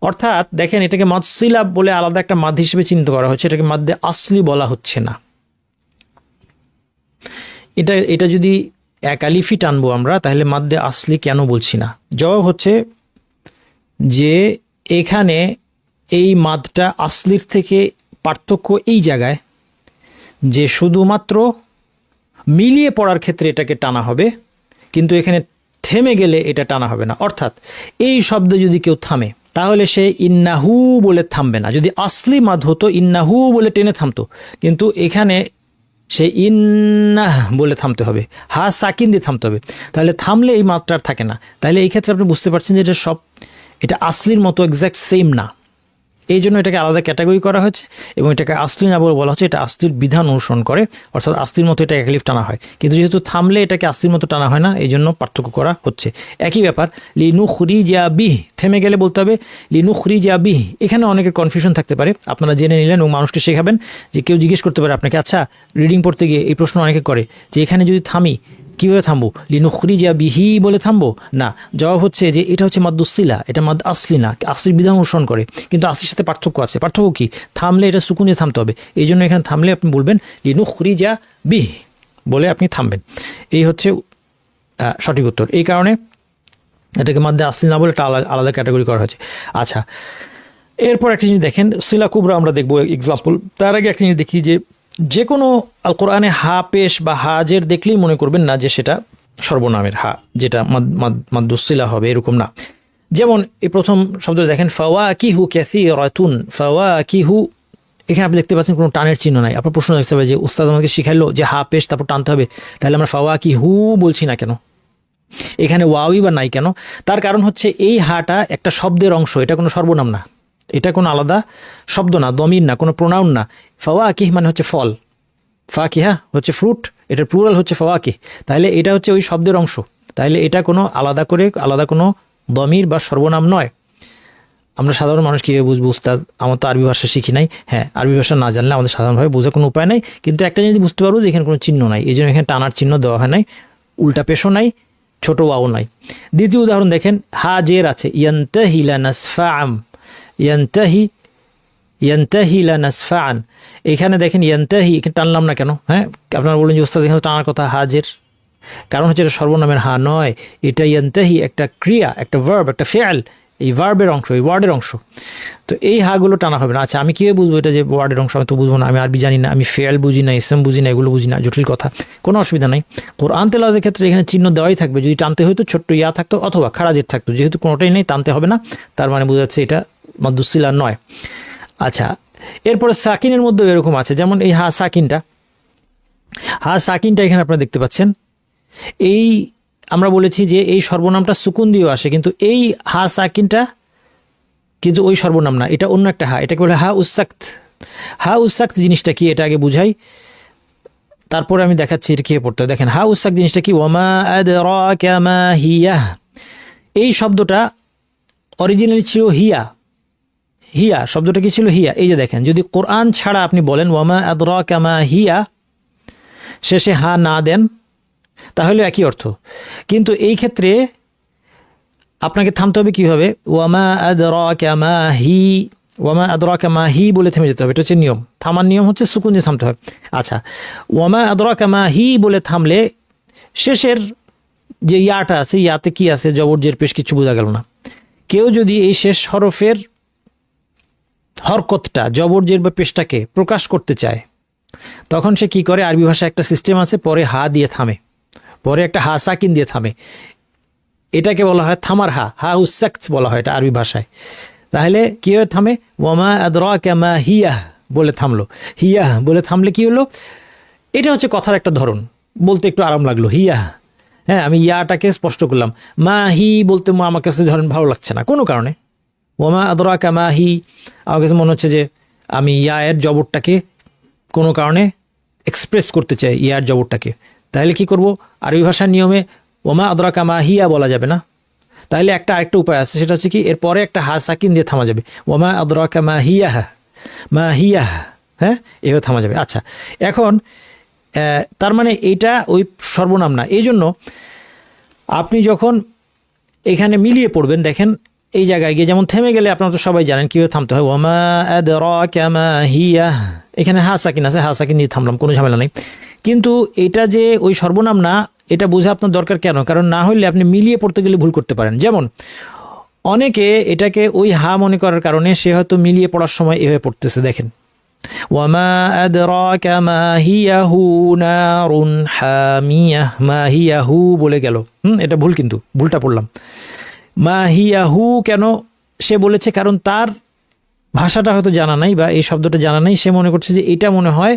অর্থাৎ দেখেন এটাকে মাদ সিলা বলে আলাদা একটা মাদ হিসেবে চিহ্নিত করা হচ্ছে, এটাকে মাদ্দে আসলি বলা হচ্ছে না। এটা যদি এক আলিফি টানবো আমরা, তাহলে মাদ্দে আসলি কেন বলছি না? জবাব হচ্ছে যে এখানে এই মাদটা আসলির থেকে পার্থক্য এই জায়গায় যে শুধুমাত্র মিলিয়ে পড়ার ক্ষেত্রে এটাকে টানা হবে, কিন্তু এখানে থেমে গেলে এটা টানা হবে না। অর্থাৎ এই শব্দ যদি কেউ থামে তাহলে সে ইন্নাহু বলে থামবে না। যদি আসলি মাদ হতো ইন্নাহু বলে টেনে থামতো, কিন্তু এখানে সে ইন্নাহ বলে থামতে হবে, হা সাকিন দিয়ে থামতে হবে, তাহলে থামলে এই মাত্রা থাকে না। তাহলে এই ক্ষেত্রে আপনি বুঝতে পারছেন যে এটা আসলির মতো এক্স্যাক্ট সেম না, এই জন্য এটাকে আলাদা ক্যাটাগরি করা হয়েছে এবং এটাকে আসলি না বলে বলা হচ্ছে এটা আসলির বিধান অনুসরণ করে, অর্থাৎ আসলির মতো এটা একালিফ টানা হয়, কিন্তু যেহেতু থামলে এটাকে আসলির মতো টানা হয় না, এই জন্য পার্থক্য করা হচ্ছে। একই ব্যাপার লিনুখরিজা বিহ, থেমে গেলে বলতে হবে লিনুখরিজা বিহ। এখানে অনেকের কনফিউশন থাকতে পারে, আপনারা জেনে নিলেন এবং মানুষকে শেখাবেন। যে কেউ জিজ্ঞেস করতে পারে আপনাকে, আচ্ছা রিডিং পড়তে গিয়ে এই প্রশ্ন অনেকে করে যে এখানে যদি থামি কীভাবে থামবো, লিনুখরিজা বিহি বলে থামবো না? জবাব হচ্ছে যে এটা হচ্ছে মাদ্দুসিলা, এটা মাদ আসলি না, আসলির বিধান অনুসরণ করে, কিন্তু আসলির সাথে পার্থক্য আছে। পার্থক্য কি? থামলে এটা সুকুন দিয়ে থামতে হবে, এই জন্য এখানে থামলে আপনি বলবেন লিনুখরিজা বিহ বলে আপনি থামবেন। এই হচ্ছে সঠিক উত্তর। এই কারণে এটাকে মাদ্দে আসলি না বলে এটা আলাদা ক্যাটাগরি করা হয়েছে। আচ্ছা, এরপর একটা জিনিস দেখেন, সিলা কুবরা আমরা দেখবো এক্সাম্পল। তার আগে একটা জিনিস দেখি যে কোনো আল কোরআনে হা পেশ বা হাজের দেখলেই মনে করবেন না যে সেটা সর্বনামের হা, যেটা মাদ্দুসিলা হবে, এরকম না। যেমন এই প্রথম শব্দ দেখেন ফাওয়াকিহু কাসীরাতুন, ফাওয়াকিহু, এখানে আপনি দেখতে পাচ্ছেন কোনো টানের চিহ্ন নাই। আপনার প্রশ্ন দেখতে হবে যে উস্তাদ আমাকে শিখাইলো যে হা পেশ তারপর টানতে হবে, তাহলে আমরা ফাওয়াকিহু বলছি না কেন, এখানে ওয়াওই বা নাই কেন? তার কারণ হচ্ছে এই হাটা একটা শব্দের অংশ, এটা কোনো সর্বনাম না, এটা কোনো আলাদা শব্দ না, দমির না, কোনো প্রোনাউন না। ফাওয়াকিহ মানে হচ্ছে ফল, ফাকিহা হচ্ছে ফ্রুট, এটার প্লুরাল হচ্ছে ফাওয়াকিহ, তাহলে এটা হচ্ছে ওই শব্দের অংশ, তাহলে এটা কোনো আলাদা কোনো দমির বা সর্বনাম নয়। আমরা সাধারণ মানুষ কীভাবে বুঝবো উস্তাদ? আমার তো আরবি ভাষা শিখি নাই। হ্যাঁ, আরবি ভাষা না জানলে আমাদের সাধারণভাবে বোঝার কোনো উপায় নাই, কিন্তু একটা জিনিস বুঝতে পারবো যে এখানে কোনো চিহ্ন নাই, এই জন্য এখানে টানার চিহ্ন দেওয়া হয় নাই, উল্টা পেশও নাই, ছোট ওয়াও নাই। দ্বিতীয় উদাহরণ দেখেন, হা জের আছে, ইয়ান্তাহি লানাসফাআম, ইয়ান্তাহি লানাসফাআন, এখানে দেখেন ইয়ান্তাহি, এখানে টানলাম না কেন? হ্যাঁ, আপনারা বলেন যে উস্তাদ এখানে টানার কথা হাজের, কারণ হচ্ছে এটা সর্বনামের হা নয়, এটা ইয়ান্তাহি একটা ক্রিয়া, একটা ভার্ব, একটা ফেল, এই ভার্বের অংশ, এই ওয়ার্ডের অংশ, তো এই হাগুলো টানা হবে না। আচ্ছা, আমি কীভাবে বুঝবো এটা যে ওয়ার্ডের অংশ? আমি তো বুঝবো না, আমি আরবি জানি না, আমি ফেল বুঝি না, ইসম বুঝি না, এগুলো বুঝি না, জটিল কথা, কোনো অসুবিধা নাই। কোরআন তেলাওয়াতের ক্ষেত্রে এখানে চিহ্ন দেওয়াই থাকবে, যদি টানতে হয়তো ছোট্ট ইয়া থাকতো অথবা খারাজের থাকতো, যেহেতু কোনোটাই নেই টানতে হবে না, তার মানে বোঝা যাচ্ছে এটা মাদ্দুসিলা নয়। আচ্ছা, এরপরে সাকিনের মধ্যেও এরকম আছে, যেমন এই হা সাকিনটা এখানে আপনারা দেখতে পাচ্ছেন, এই আমরা বলেছি যে এই সর্বনামটা সুকুন দিয়েও আসে, কিন্তু এই হা সাকিনটা কিন্তু ওই সর্বনাম না, এটা অন্য একটা হা, এটাকে বলে হা উসাক্ত। হা উসাক্ত জিনিসটা কি এটা আগে বুঝাই, তারপরে আমি দেখাচ্ছি এটা খেয়ে পড়তে। দেখেন হা উসাক্ত জিনিসটা কি, ওয়ামা আদরাকা মা হিয়া, এই শব্দটা অরিজিনালি ছিল হিয়া, হিয়া শব্দটা কি ছিল? হিয়া। এই যে দেখেন, যদি কোরআন ছাড়া আপনি বলেন ওয়ামা আদরাকা মা হিয়া, শেষে হা না দেন, তাহলে একই অর্থ। কিন্তু এই ক্ষেত্রে আপনাকে থামতে হবে কীভাবে? ওয়ামা আদরাকা মা হি, ওয়ামা আদরাকা মা হি বলে থেমে যেতে হবে। এটা হচ্ছে নিয়ম। থামার নিয়ম হচ্ছে সুকুন দিয়ে থামতে হবে। আচ্ছা, ওয়ামা আদরাকা মা হি বলে থামলে শেষের যে ইয়াটা আছে, ইয়াতে কি আছে? জবর জের পেশ, কিছু বোঝা গেল না। কেউ যদি এই শেষ হরফের হরকতটা, জবর জের বা পেশটাকে প্রকাশ করতে চায়, তখন সে কি করে? আরবি ভাষায় একটা সিস্টেম আছে, পরে হা দিয়ে থামে, পরে একটা হা সাকিন দিয়ে থামে। এটাকে বলা হয় থামার হা, হা উসাক্ত বলা হয় এটা আরবি ভাষায়। তাহলে কীভাবে থামে? ওয়ামা আদরাকা মা হিয়া বলে থামলো। হিয়া বলে থামলে কি হলো? এটা হচ্ছে কথার একটা ধরন, বলতে একটু আরাম লাগলো, হিয়া। হ্যাঁ, আমি ইয়াটাকে স্পষ্ট করলাম। মা হি বলতে আমার কাছে ধরেন ভালো লাগছে না কোনো কারণে। ওয়ামা আদরাকা মা হি, আমার কাছে মনে হচ্ছে যে আমি ইয়ার জবরটাকে কোনো কারণে এক্সপ্রেস করতে চাই, ইয়ার জবরটাকে। তাহলে কি করব? আরবি ভাষার নিয়মে ওমা আদরাকা মা হিয়া বলা যাবে না। তাহলে আরেকটা উপায় আছে, সেটা হচ্ছে কি, এরপরে একটা হা সাকিন দিয়ে থামা যাবে। ওমা আদরাকা মা হিয়া, মা হিয়া, হ্যাঁ, এভাবে থামা যাবে। আচ্ছা, এখন তার মানে এইটা ওই সর্বনাম না। এই জন্য আপনি যখন এখানে মিলিয়ে পড়বেন, দেখেন এই জায়গায় গিয়ে যেমন থেমে গেলে আপনারা তো সবাই জানেন কীভাবে থামতে হয়। ওমা আদরাকা মা হিয়া, এখানে হা সাকিন আছে, হা সাকিন দিয়ে থামলাম, কোনো ঝামেলা নেই। কিন্তু এটা যে ওই সর্বনাম না, এটা বোঝা আপনার দরকার। কেন? কারণ না হলে আপনি মিলিয়ে পড়তে গেলে ভুল করতে পারেন। যেমন অনেকে এটাকে ওই হা মনে করার কারণে সে হয়তো মিলিয়ে পড়ার সময় এভাবে পড়তেছে। দেখেন, ওয়ামা আদরাকা মা হিয়াহু নারুন হামিয়াহ, মা হিয়াহু বলে গেল। এটা ভুল, কিন্তু ভুলটা পড়লাম। মা হিয়াহু কেন সে বলেছে? কারণ তার ভাষাটা হয়তো জানা নাই, বা এই শব্দটা জানা নাই। সে মনে করছে যে এটা মনে হয়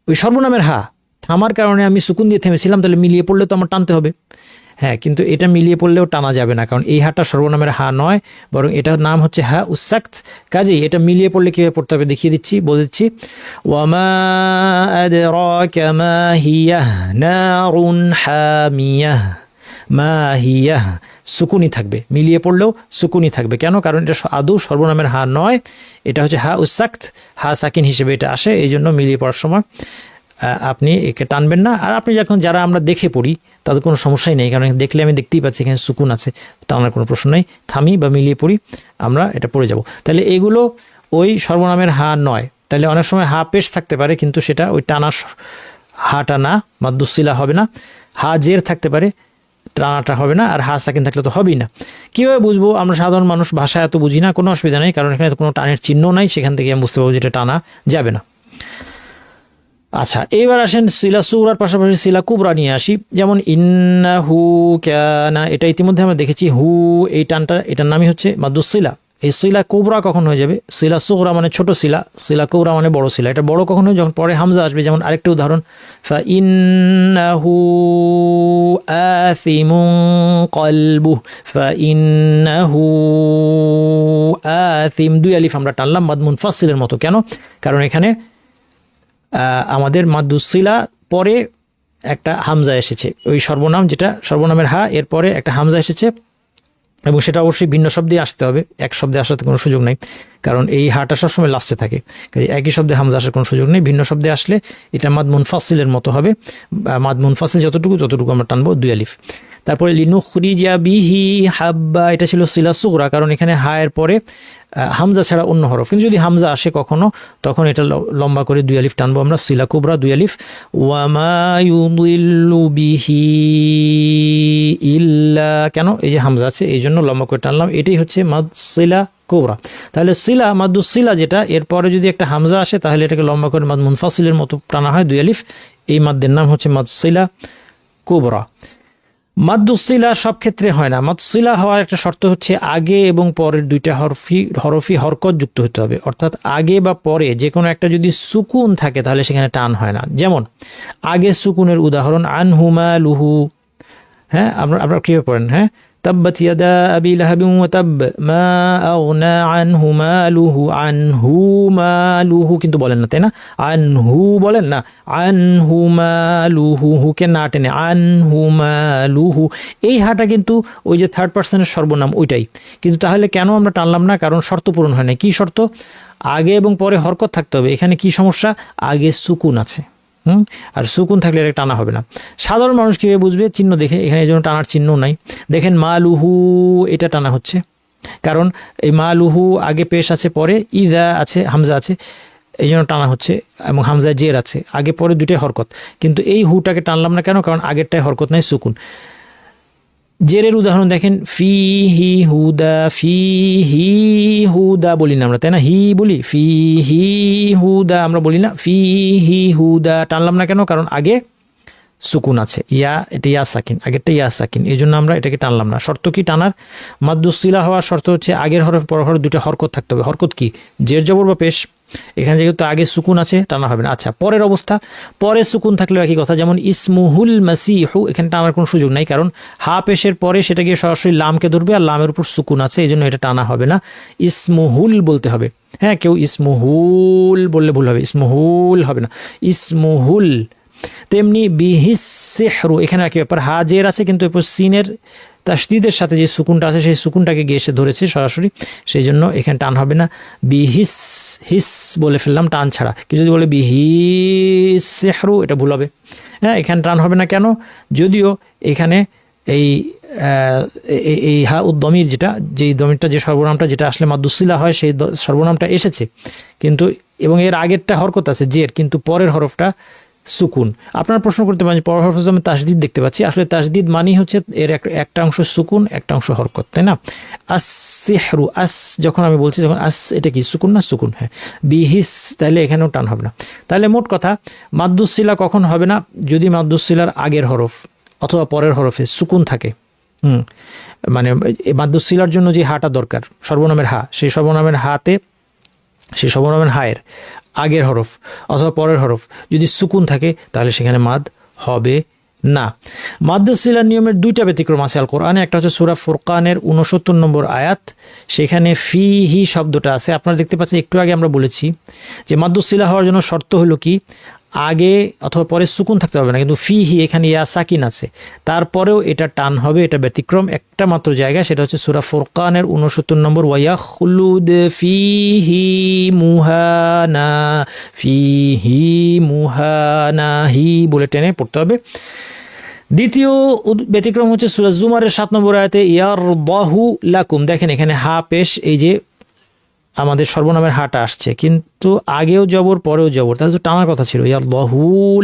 ওই সর্বনামের হা, থামার কারণে আমি সুকুন দিয়ে থেমেছিলাম, তাহলে মিলিয়ে পড়লে তো আমার টানতে হবে। হ্যাঁ, কিন্তু এটা মিলিয়ে পড়লেও টানা যাবে না, কারণ এই হাটা সর্বনামের হা নয়, বরং এটার নাম হচ্ছে হা উসাক্ত। কাজেই এটা মিলিয়ে পড়লে কীভাবে পড়তে হবে দেখিয়ে দিচ্ছি, বলে দিচ্ছি। ওয়ামা আদরাকা মা হিয়া নারুন হামিয়াহ, মা হিয়া, সুকুনি থাকবে, মিলিয়ে পড়লেও সুকুনি থাকবে। কেন? কারণ এটা আদৌ সর্বনামের হা নয়, এটা হচ্ছে হা উসাক্ত, হা সাকিন হিসেবে এটা আসে। এই জন্য মিলিয়ে পড়ার সময় আপনি একে টানবেন না। আর আপনি যখন যারা আমরা দেখে পড়ি তাদের কোনো সমস্যাই নেই, কারণ দেখলে আমি দেখতেই পাচ্ছি এখানে সুকুন আছে, টানার কোনো প্রশ্ন নেই। থামি বা মিলিয়ে পড়ি, আমরা এটা পড়ে যাব। তাহলে এগুলো ওই সর্বনামের হা নয়। তাহলে অনেক সময় হা পেশ থাকতে পারে, কিন্তু সেটা ওই টানা হাটা না, মাদ্দুসিলা হবে না। হা জের থাকতে পারে, টানাটা হবে না। আর হা সাকিন থাকলে তো হবেই না। কীভাবে বুঝবো? আমরা সাধারণ মানুষ, ভাষা এত বুঝি না, কোনো অসুবিধা নেই, কারণ এখানে কোনো টানের চিহ্ন নাই। সেখান থেকে আমি বুঝতে পারবো যে এটা টানা যাবে না। আচ্ছা, এইবার আসেন সিলা সুরার পাশাপাশি সিলা কুবরা নিয়ে আসি। যেমন ইন্নাহু কানা, এটা ইতিমধ্যে আমরা দেখেছি। হু এই টানটা, এটার নামই হচ্ছে মাদ্দুসিলা। এই সিলা কুবরা কখন হয়ে যাবে? সিলা সুগরা মানে ছোট শিলা, সিলা কুবরা মানে বড় শিলা। এটা বড় কখন হয়? যখন পরে হামজা আসবে। যেমন আরেকটা উদাহরণ, ফা ইন্নাহু আথিমুন কলবু, ফা ইন্নাহু আথিম, দুই আলিফ আমরা টানলাম মাদ মুনফাসিলের মতো। কেন? কারণ এখানে আমাদের মাদ্দুসিলা পরে একটা হামজা এসেছে, ওই সর্বনাম যেটা সর্বনামের হা, এরপরে একটা হামজা এসেছে, এবং সেটা অবশ্যই ভিন্ন শব্দে আসতে হবে, এক শব্দে আসাতে কোনো সুযোগ নেই, কারণ এই হাটা সবসময় লাস্টে থাকে। একই শব্দে হামজা আসার কোনো সুযোগ নেই। ভিন্ন শব্দে আসলে এটা মাদ মুনফাসিলের মতো হবে। মাদ মুনফাসিল যতটুকু আমরা টানবো, দুই আলিফ। তারপরে লিনুখরিজা বিহি হাব্বা, এটা ছিল সিলা সুগরা, কারণ এখানে হায়ের পরে হামজা ছাড়া অন্য হরফ। কিন্তু যদি হামজা আসে কখনো, তখন এটা লম্বা করে দুই আলিফ টানবো আমরা, সিলা কুবরা দুই আলিফ। ওয়ামা ইউদিল্লু বিহি ইল্লা, কেন? এই যে হামজা আছে, এই জন্য লম্বা করে টানলাম। এটাই হচ্ছে মাদ সিলা কুবরা। তাহলে সিলা মাদ্দুসিলা যেটা, এরপরে যদি একটা হামজা আসে তাহলে এটাকে লম্বা করে মাদ মুনফাসিলের মতো টানা হয়, দুই আলিফ। এই মাদ্দের নাম হচ্ছে মাদ সিলা কুবরা। মাদ্দুসিলা সব ক্ষেত্রে হয় না। মাদ্দুসিলা হওয়ার একটা শর্ত হচ্ছে আগে এবং পরের দুইটা হরফি হরকত যুক্ত হতে হবে। অর্থাৎ আগে বা পরে যে কোনো একটা যদি সুকুন থাকে তাহলে সেখানে টান হয় না। যেমন আগে সুকুনের উদাহরণ আনহুমা লুহু, হ্যাঁ, আপনারা কীভাবে পড়েন? হ্যাঁ, তাব্বাত ইয়াদা আবি লাহাবিন ওয়া তাব মা আগনা আনহু মালুহু, আনহু মালুহু কিন্তু বলেন না, তাই না? আনহু বলেন না, আনহু মালুহু, হুকে না টেনে আনহু মালুহু। এই হাটা কিন্তু ওই যে থার্ড পার্সনের সর্বনাম ওইটাই, কিন্তু তাহলে কেন আমরা টানলাম না? কারণ শর্ত পূরণ হয় না। কি শর্ত? আগে এবং পরে হরকত থাকতে হবে। এখানে কি সমস্যা? আগে সুকুন আছে, আর সুকুন থাকলে এটা টানা হবে না। সাধারণ মানুষ কীভাবে বুঝবে? চিহ্ন দেখে। এখানে এই জন্য টানার চিহ্ন নাই। দেখেন মালুহু, এটা টানা হচ্ছে, কারণ এই মালুহু আগে পেশ আছে, পরে ইদা আছে, হামজা আছে, এই জন্য টানা হচ্ছে, এবং হামজা জের আছে, আগে পরে দুটোই হরকত। কিন্তু এই হুটাকে টানলাম না কেন? কারণ আগেরটায় হরকত নাই, সুকুন। জেরের উদাহরণ দেখেন, ফি হি হুদা, ফি হি হুদা বলি না আমরা, তাই না? হি বলি, ফি হি হুদা আমরা বলি না, ফি হি হুদা। টানলাম না কেন? কারণ আগে সুকুন আছে, ইয়া, এটা ইয়া সাকিন, আগেরটা ইয়া সাকিন, এই জন্য আমরা এটাকে টানলাম না। শর্ত কি টানার? মাদ্দুসিলা হওয়ার শর্ত হচ্ছে আগের হরফ পরের হরফ দুটো হরকত থাকতে হবে। হরকত কি? জের জবর বা পেশ। এখানে যেহেতু আগে সুকুন আছে, টানা হবে না। আচ্ছা, পরের অবস্থা, পরে সুকুন থাকলেও একই কথা, যেমন ইসমুহুল মাসিহু, এখানে টানার কোনো সুযোগ নাই, কারণ হা পেশের পরে সেটা গিয়ে সরাসরি লামকে ধরবে, আর লামের উপর সুকুন আছে, এই জন্য এটা টানা হবে না, ইসমুহুল বলতে হবে। হ্যাঁ, কেউ ইসমুহুল বললে ভুল হবে, ইসমুহুল হবে না, ইসমুহুল। তেমনি বিহিস সিহরু, এখানে একই ব্যাপার, হা জের আছে, কিন্তু এরপর সিনের তাসদিদের সাথে যে সুকুনটা আছে সেই সুকুনটাকে গিয়ে এসে ধরেছে সরাসরি, সেই জন্য এখানে টান হবে না। বিহিস, হিস বলে ফেললাম টান ছাড়া, কিন্তু যদি বলে বিহিস সিহরু, এটা ভুল হবে। হ্যাঁ, এখানে টান হবে না কেন? যদিও এখানে এই এই হা উদ্দমির, যেই দমিরটা, যে সর্বনামটা যেটা আসলে মাদ্দুসিলা হয়, সেই সর্বনামটা এসেছে, কিন্তু এবং এর আগেরটা হরকত আছে জের, কিন্তু পরের হরফটা সুকুন। আপনারা প্রশ্ন করতে পারেন, পরের হরফে আমি তাসদিদ দেখতে পাচ্ছি, আসলে তাসদিদ মানেই হচ্ছে এর একটা অংশ সুকুন, একটা অংশ হরকত, তাই না? আস সিহরু, আস যখন আমি বলছি, যখন আস, এটা কি সুকুন না? সুকুন। হ্যাঁ, বিহিস, তাহলে এখানেও টান হবে না। তাহলে মোট কথা, মাদ্দুসিলা কখন হবে না? যদি মাদ্দুসিলার আগের হরফ অথবা পরের হরফে সুকুন থাকে। মানে মাদ্দুসিলার জন্য যে হাটা দরকার, সর্বনামের হা, সেই সর্বনামের হায়ের আগের হরফ অথবা পরের হরফ যদি সুকুন থাকে, তাহলে সেখানে মাদ হবে না। মাদ্দুসিলার নিয়মের দুইটা ব্যতিক্রম আছে আল কোরআনে। একটা হচ্ছে সূরা ফুরকানের 69 নম্বর আয়াত, সেখানে ফি হি শব্দটা আছে। আপনারা দেখতে পাচ্ছেন, একটু আগে আমরা বলেছি যে মাদ্দুসিলা হওয়ার জন্য শর্ত হলো কি? আগে অথবা পরে সুকুন থাকতে হবে না, কিন্তু ফি হি এখানে ইয়া সাকিন আছে, তারপরেও এটা টান হবে। এটা ব্যতিক্রম একটা মাত্র জায়গা, সেটা হচ্ছে সূরা ফুরকানের 69 নম্বর, ওয়ায়াখলুদ ফিহি মুহানা, ফিহি মুহানা, হি বলে টেনে পড়তে হবে। দ্বিতীয় ব্যতিক্রম হচ্ছে সূরা জুমারের 7 নম্বর আয়াতে ইয়ারদাহু লাকুম। দেখেন এখানে হা পেশ, এই যে আমাদের সর্বনামের হাটা আসছে, কিন্তু আগেও জবর পরেও জবর, তাহলে তো টানার কথা ছিল, ইয়ারদাহু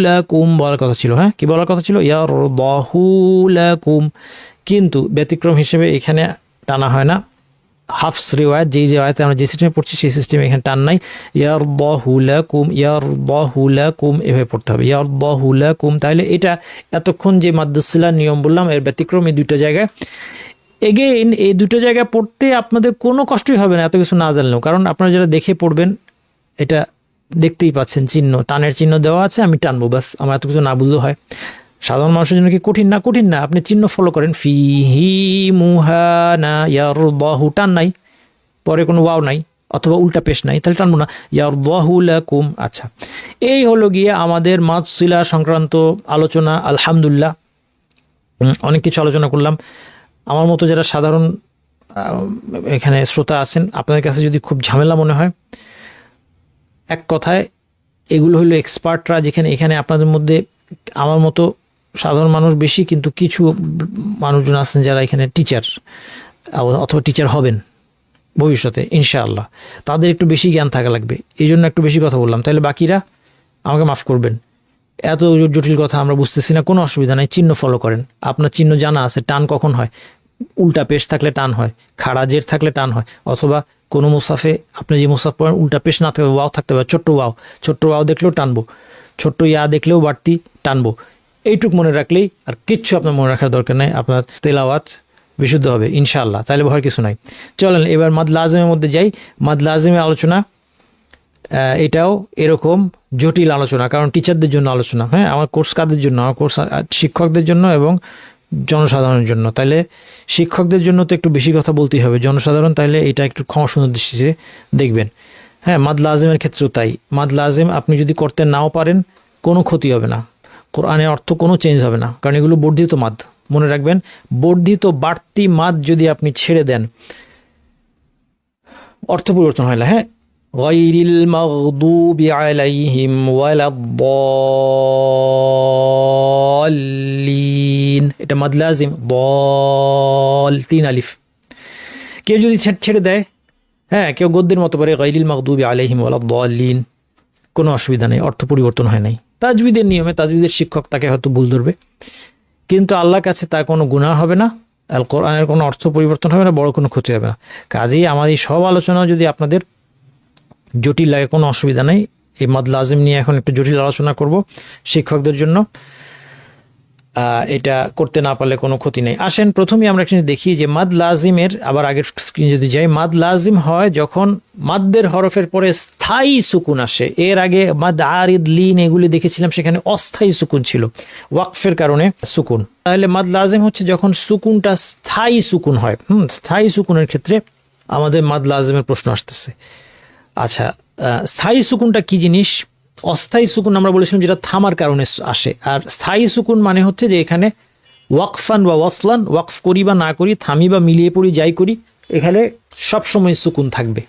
লাকুম বলার কথা ছিল। হ্যাঁ, কি বলার কথা ছিল? ইয়ারদাহু লাকুম। কিন্তু ব্যতিক্রম হিসেবে এখানে টানা হয় না। হাফস রিওয়ায়াত, যেই রিওয়ায়াতে আমরা যে সিস্টেমে পড়ছি সেই সিস্টেমে এখানে টান নাই। ইয়ারদাহু লাকুম, ইয়ারদাহু লাকুম এভাবে পড়তে হবে, ইয়ারদাহু লাকুম। তাহলে এটা এতক্ষণ যে মাদ্দুসিলার নিয়ম বললাম, এর ব্যতিক্রম এই দুইটা জায়গায়। এগেইন এই দুটো জায়গায় পড়তে আপনাদের কোনো কষ্টই হবে না, এত কিছু না জানলেও, কারণ আপনারা যারা দেখে পড়বেন, এটা দেখতেই পাচ্ছেন চিহ্ন, টানের চিহ্ন দেওয়া আছে, আমি টানবো, বাস। আমার এত কিছু না বুঝলেও হয়। সাধারণ মানুষের জন্য কি কঠিন না? কঠিন না। আপনি চিহ্ন ফলো করেন, ফিহি মুহানা, ইয়ারদাহু, টান নাই, পরে কোনো ওয়াও নাই অথবা উল্টা পেশ নাই, তাহলে টানবো না, ইয়ারদাহু লাকুম। আচ্ছা, এই হলো গিয়ে আমাদের মাদ্দুসিলা সংক্রান্ত আলোচনা। আলহামদুলিল্লাহ, অনেক কিছু আলোচনা করলাম। আমার মতো যারা সাধারণ এখানে শ্রোতা আছেন, আপনাদের কাছে যদি খুব ঝামেলা মনে হয়, এক কথায় এগুলো হলো এক্সপার্টরা, যেখানে এখানে আপনাদের মধ্যে আমার মতো সাধারণ মানুষ বেশি, কিন্তু কিছু মানুষজন আছেন যারা এখানে টিচার অথবা টিচার হবেন ভবিষ্যতে ইনশাআল্লাহ, তাদের একটু বেশি জ্ঞান থাকা লাগবে, এই জন্য একটু বেশি কথা বললাম। তাহলে বাকিরা আমাকে মাফ করবেন, এত জটিল কথা আমরা বুঝতেছি না, কোনো অসুবিধা নাই। চিহ্ন ফলো করেন, আপনার চিহ্ন জানা আছে। টান কখন হয়? উল্টা পেশ থাকলে টান হয়, খাড়া জের থাকলে টান হয়, অথবা কোনো মুসাফে, আপনি যে মুসাফ পড়েন উল্টা পেশ না থাকবে, ওয়াও থাকতে পারে, ছোট্ট ওয়াও দেখলেও টানবো, ছোট্ট ইয়া দেখলেও বাড়তি টানবো। এইটুক মনে রাখলেই আর কিচ্ছু আপনার মনে রাখার দরকার নাই, আপনার তেলাওয়াত বিশুদ্ধ হবে ইনশাআল্লাহ। তাহলে ভয়ের কিছু নাই। চলেন এবার মাদ লাজিমের মধ্যে যাই। মাদ লাজিমের আলোচনা এটাও এরকম জটিল আলোচনা, কারণ টিচারদের জন্য আলোচনা। হ্যাঁ, আমার কোর্স কাদের জন্য? আমার কোর্স শিক্ষকদের জন্য এবং জনসাধারণের জন্য, তাহলে শিক্ষকদের জন্য তো একটু বেশি কথা বলতেই হবে, জনসাধারণ তাহলে এটা একটু ক্ষমা সুন্দর দৃষ্টিতে দেখবেন। হ্যাঁ, মাদ লাজিমের ক্ষেত্রেও তাই। মাদ লাজিম আপনি যদি করতে নাও পারেন কোনো ক্ষতি হবে না, কোরআনের অর্থ কোনো চেঞ্জ হবে না, কারণ এগুলো বর্ধিত মাদ। মনে রাখবেন, বর্ধিত বাড়তি মাদ যদি আপনি ছেড়ে দেন অর্থ পরিবর্তন হয় না। হ্যাঁ, গায়রিল মাগদুবি আলাইহিম ওয়ালাদ-দাল্লিন, এটা মাদ লাজিম, দল 3 আলিফ। কেউ যদি ছেড়ে দেয়, হ্যাঁ, কেউ গদ্যের মতো পারে গায়রিল মাগদুবি আলাইহিম ওয়ালাদ-দাল্লিন, কোনো অসুবিধা নেই, অর্থ পরিবর্তন হয় নাই। তাজবিদের নিয়মে তাজবিদের শিক্ষক তাকে হয়তো ভুল ধরবে, কিন্তু আল্লাহর কাছে তার কোনো গুনাহ হবে না, আল কোরআনের কোনো অর্থ পরিবর্তন হবে না, বড় কোনো ক্ষতি হবে না। কাজেই আমার এই সব আলোচনা যদি আপনাদের জটিল লাগে কোনো অসুবিধা নেই, এই মাদ লাজিম নিয়ে এখন একটু জটিল আলোচনা করব শিক্ষকদের জন্য, এটা করতে না পারলে কোনো ক্ষতি নেই। আসেন প্রথমেই আমরা একটা দেখি যে মাদ লাজিমের, আবার আগের স্ক্রিনে যদি যাই, মাদ লাজিম হয় যখন মাদ্দের হরফের পরে স্থায়ী সুকুন আসে। এর আগে মাদ আরিদ, লিন এগুলি দেখেছিলাম, সেখানে অস্থায়ী সুকুন ছিল, ওয়াকফের কারণে সুকুন। তাহলে মাদ লাজিম হচ্ছে যখন সুকুনটা স্থায়ী সুকুন হয়। স্থায়ী সুকুনের ক্ষেত্রে আমাদের মাদ লাজিমের প্রশ্ন আসতেছে। আচ্ছা, স্থায়ী সুকুনটা কি জিনিস? অস্থায়ী সুকুন আমরা বলেছিলাম যেটা থামার কারণে আসে, আর স্থায়ী সুকুন মানে হচ্ছে যে এখানে ওয়াকফান বা ওয়াসলান, ওয়াকফ করি বা না করি, থামি বা মিলিয়ে পড়ি, যাই করি, এখানে সবসময় সুকুন থাকবে,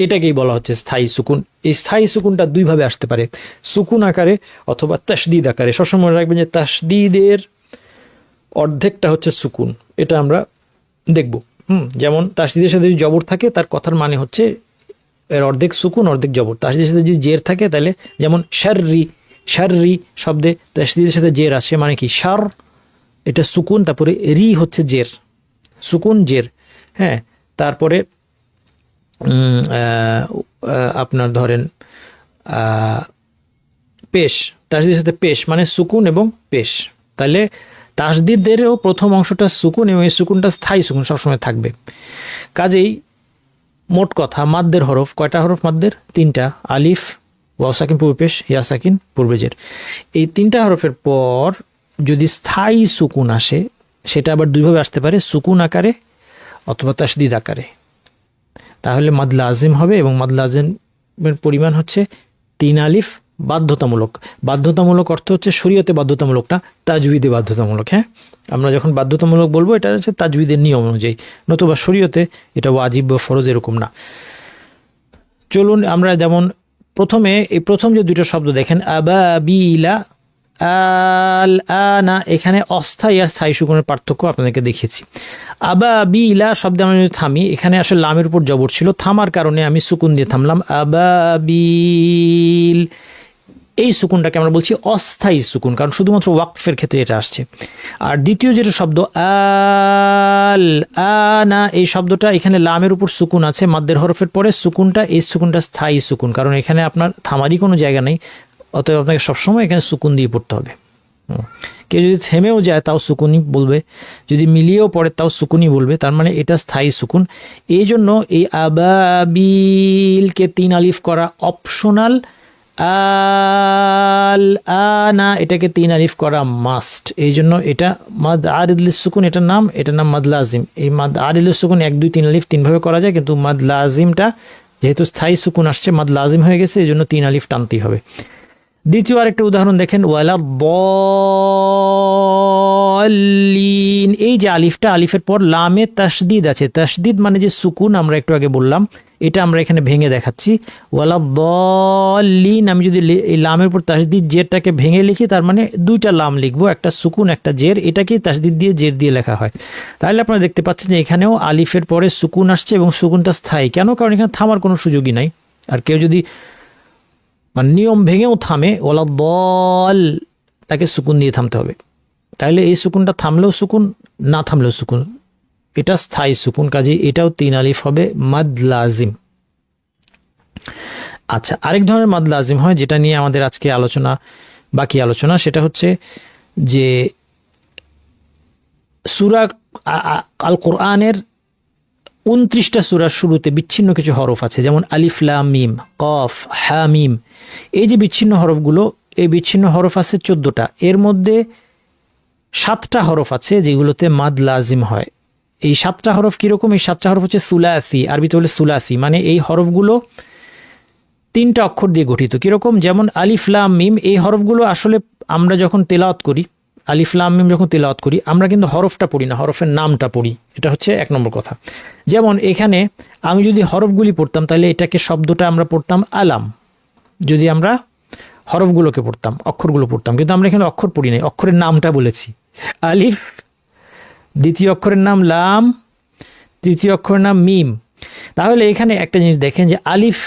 এটাকেই বলা হচ্ছে স্থায়ী সুকুন। এই স্থায়ী সুকুনটা দুইভাবে আসতে পারে, সুকুন আকারে অথবা তাসদিদ আকারে। সবসময় মনে রাখবেন যে তাসদিদের অর্ধেকটা হচ্ছে সুকুন, এটা আমরা দেখব। যেমন তাসদিদের সাথে যদি জবর থাকে তার কথার মানে হচ্ছে এর অর্ধেক সুকুন অর্ধেক জবর। তাসদিদের সাথে যদি জের থাকে তাহলে, যেমন শাররি, শাররি শব্দে তাসদিদের সাথে জের আসে, মানে কি শার, এটা সুকুন, তারপরে রি হচ্ছে জের, সুকুন জের। হ্যাঁ, তারপরে আপনার ধরেন পেশ, তাসদিদের সাথে পেশ মানে সুকুন এবং পেশ। তাহলে তাসদিদেরও প্রথম অংশটা সুকুন এবং এই সুকুনটা স্থায়ী সুকুন সবসময় থাকবে। কাজেই মোট কথা, মাদ্দের হরফ কয়টা হরফ? মাদ্দের 3টা, আলিফ, ওয়াও সাকিন পূর্বে পেশ, ইয়া সাকিন পূর্বে জের। এই 3টা হরফের পর যদি স্থায়ী সুকুন আসে, সেটা আবার দুইভাবে আসতে পারে, সুকুন আকারে অথবা তাসদিদ আকারে। তাহলে মাদ লাজিম হবে, এবং মাদ লাজিমের পরিমাণ হচ্ছে 3 আলিফ, বাধ্যতামূলক। বাধ্যতামূলক অর্থ হচ্ছে শরীয়তে বাধ্যতামূলক না, তাজবিদে বাধ্যতামূলক। হ্যাঁ, আমরা যখন বাধ্যতামূলক বলবো এটা হচ্ছে তাজবিদের নিয়ম অনুযায়ী, নতুবা শরীয়তে এটা ওয়াজিব বা ফরজ এরকম না। চলুন আমরা যেমন প্রথমে এই প্রথম যে 2টা শব্দ দেখেন, আবাবিলা, আল আনা, এখানে অস্থায়ী আর স্থায়ী সুকুনের পার্থক্য আপনাদেরকে দেখিয়েছি। আবাবিলা শব্দে আমরা যদি থামি, এখানে আসলে লামের উপর জবর ছিল, থামার কারণে আমি সুকুন দিয়ে থামলাম, আবাবিল। এই সুকুনটাকে আমরা বলছি অস্থায়ী সুকুন, কারণ শুধুমাত্র ওয়াকফের ক্ষেত্রে এটা আসছে। আর দ্বিতীয় যেটা শব্দ আল আনা, এই শব্দটা এখানে লামের উপর সুকুন আছে, মাদ্দের হরফের পরে সুকুনটা, এই সুকুনটা স্থায়ী সুকুন, কারণ এখানে আপনার থামারই কোনো জায়গা নেই, অতএব আপনাকে সবসময় এখানে সুকুন দিয়ে পড়তে হবে। কেউ যদি থেমেও যায় তাও সুকুনই বলবে, যদি মিলিয়েও পড়ে তাও সুকুনই বলবে, তার মানে এটা স্থায়ী সুকুন। এই জন্য এই আবাবিলকে 3 আলিফ করা অপশনাল, আল আনা এটাকে 3 আলিফ করা মাস্ট। এই জন্য এটা মাদ আরিদুল সুকুন, এটার নাম মাদ লাজিম। এই মাদ আরিদুল সুকুন 1 2 3 আলিফ 3 ভাবে করা যায়, কিন্তু মাদ লাজিমটা যেহেতু স্থায়ী সুকুন আসছে, মাদ লাজিম হয়ে গেছে, এই জন্য 3 আলিফ টানতেই হবে। দ্বিতীয় আরেকটা উদাহরণ দেখেন, ওয়ালাদ-দাল্লিন, এই যে আলিফটা, আলিফের পর লামে তাসদিদ আছে, তাসদিদ মানে যে সুকুন আমরা একটু আগে বললাম, এটা আমরা এখানে ভেঙে দেখাচ্ছি। ওয়ালাদ-দাল্লিন, আমি যদি এই লামের উপর তাসদিদ জেরটাকে ভেঙে লিখি, তার মানে 2টা লাম লিখবো, একটা সুকুন একটা জের, এটাকেই তাসদিদ দিয়ে জের দিয়ে লেখা হয়। তাহলে আপনারা দেখতে পাচ্ছেন যে এখানেও আলিফের পরে সুকুন আসছে এবং সুকুনটা স্থায়ী। কেন? কারণ এখানে থামার কোনো সুযোগই নাই। আর কেউ যদি মানে নিয়ম ভেঙেও থামে, ওয়ালাদ-দাল, তাকে সুকুন দিয়ে থামতে হবে। তাহলে এই সুকুনটা থামলেও সুকুন, না থামলেও সুকুন, এটা স্থায়ী সুকুন, কাজে এটাও 3 আলিফ হবে, মাদ লাজিম। আচ্ছা, আরেক ধরনের মাদ লাজিম হয় যেটা নিয়ে আমাদের আজকে বাকি আলোচনা, সেটা হচ্ছে যে সূরা আল কোরআনের 29টা সূরার শুরুতে বিচ্ছিন্ন কিছু হরফ আছে, যেমন আলিফ লাম মিম, কফ, হা মিম। এই যে বিচ্ছিন্ন হরফগুলো, এই বিচ্ছিন্ন হরফ আছে 14টা। এর মধ্যে 7টা হরফ আছে যেগুলোতে মাদ লাজিম হয়। এই 7টা হরফ কীরকম? এই 7টা হরফ হচ্ছে সুলাসি, আরবিতে বলে সুলাসি, মানে এই হরফগুলো 3টা অক্ষর দিয়ে গঠিত। কীরকম? যেমন আলিফ লাম মিম, এই হরফগুলো আসলে আমরা যখন তেলাওয়াত করি, আলিফ লাম মিম যখন তেলাওয়াত করি, আমরা কিন্তু হরফটা পড়ি না, হরফের নামটা পড়ি। এটা হচ্ছে 1 নম্বর কথা। যেমন এখানে আমি যদি হরফগুলি পড়তাম তাহলে এটাকে শব্দটা আমরা পড়তাম আলাম, যদি আমরা হরফগুলোকে পড়তাম, অক্ষরগুলো পড়তাম, কিন্তু আমরা এখানে অক্ষর পড়ি নাই, অক্ষরের নামটা বলেছি। আলিফ, দ্বিতীয় অক্ষরের নাম লাম, তৃতীয় অক্ষরের নাম মিম। তাহলে এখানে একটা জিনিস দেখেন যে আলিফ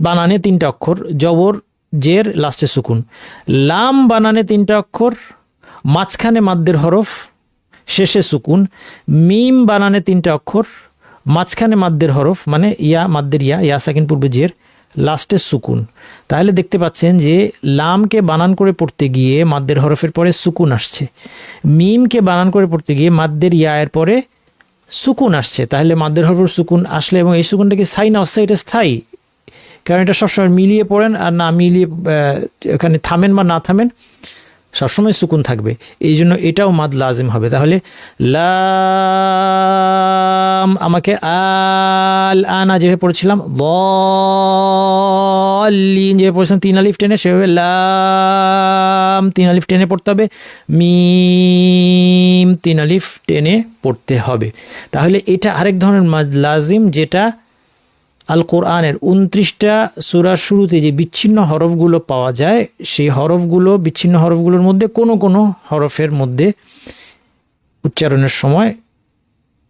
বানানে 3টা অক্ষর, জবর জের লাস্টে সুকুন। লাম বানানে 3টা অক্ষর, মাঝখানে মাদ্দের হরফ, শেষে সুকুন। মিম বানানে 3টা অক্ষর, মাঝখানে মাদ্দের হরফ, মানে ইয়া, মাদ্দের ইয়া, ইয়া সাকিন পূর্বে জের, লাস্টে সুকুন। তাহলে দেখতে পাচ্ছেন যে লামকে বানান করে পড়তে গিয়ে মাদ্দের হরফের পরে সুকুন আসছে, মিমকে বানান করে পড়তে গিয়ে মাদ্দের ইয়া এর পরে সুকুন আসছে। তাহলে মাদ্দের হরফের সুকুন আসলে, এবং এই সুকুনটা কি স্থায়ী না অস্থায়ী? এটা স্থায়ী, কারণ এটা সবসময় মিলিয়ে পড়েন, আর না মিলিয়ে এখানে থামেন বা না থামেন, সবসময় সুকুন থাকবে, এই জন্য এটাও মাদ লাজিম হবে। তাহলে লাম, আমাকে আল আনা যেভাবে পড়েছিলাম, লিন যেভাবে পড়েছিলাম 3 আলিফ টেনে, সেভাবে লাম 3 আলিফ টেনে পড়তে হবে, মিম 3 আলিফ টেনে পড়তে হবে। তাহলে এটা আরেক ধরনের মাদ লাজিম, যেটা আল কোরআনের 29টা সূরার শুরুতে যে বিচ্ছিন্ন হরফগুলো পাওয়া যায়, সেই হরফগুলো, বিচ্ছিন্ন হরফগুলোর মধ্যে কোনো কোনো হরফের মধ্যে উচ্চারণের সময়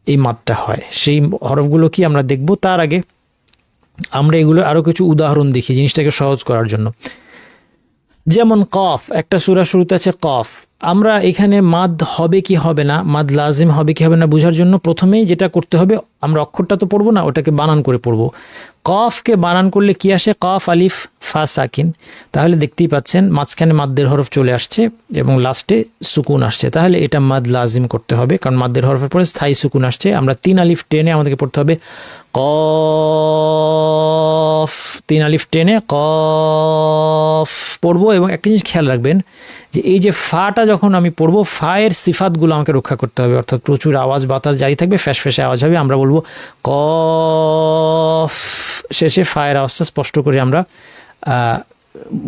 এই মাদটা হয়। সেই হরফগুলো কি আমরা দেখব, তার আগে আমরা এগুলো আরও কিছু উদাহরণ দেখি জিনিসটাকে সহজ করার জন্য। যেমন কফ, একটা সূরা শুরুতে আছে কফ। আমরা এখানে মাদ হবে কি হবে না, মাদ লাজিম হবে কি হবে না বোঝার জন্য প্রথমেই যেটা করতে হবে, আমরা অক্ষরটা তো পড়বো না, ওটাকে বানান করে পড়বো। কফকে বানান করলে কি আসে? কফ আলিফ ফা সাকিন। তাহলে দেখতেই পাচ্ছেন মাঝখানে মাদ্দের হরফ চলে আসছে এবং লাস্টে সুকুন আসছে। তাহলে এটা মাদ লাজিম করতে হবে, কারণ মাদ্দের হরফের পরে স্থায়ী সুকুন আসছে। আমরা 3 আলিফ টেনে আমাদেরকে পড়তে হবে কফ, 3 আলিফ টেনে কফ পড়বো। এবং একটা জিনিস খেয়াল রাখবেন যে এই যে ফাটা যখন আমি পড়বো, ফায়ের সিফাতগুলো আমাকে রক্ষা করতে হবে, অর্থাৎ প্রচুর আওয়াজ বাতাস জারি থাকবে, ফ্যাস ফ্যাসে আওয়াজ হবে। আমরা বলবো কফ, শেষে ফায়ের আওয়াজটা স্পষ্ট করে আমরা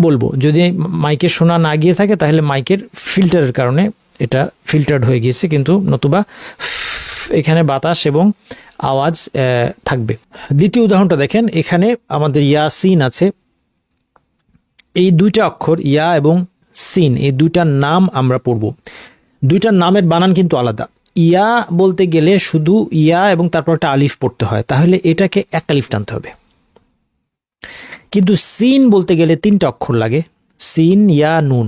বলবো। যদি মাইকে শোনা না গিয়ে থাকে তাহলে মাইকের ফিল্টারের কারণে এটা ফিল্টার্ড হয়ে গিয়েছে, কিন্তু নতুবা এখানে বাতাস এবং আওয়াজ থাকবে। দ্বিতীয় উদাহরণটা দেখেন, এখানে আমাদের ইয়াসিন আছে। এই 2টা অক্ষর ইয়া এবং সিন, এই 2টার নাম আমরা পড়ব। 2টার নামের বানান কিন্তু আলাদা। ইয়া বলতে গেলে শুধু ইয়া এবং তারপর একটা আলিফ পড়তে হয়, তাহলে এটাকে 1 আলিফ টানতে হবে। কিন্তু সিন বলতে গেলে 3টা অক্ষর লাগে, সিন ইয়া নুন,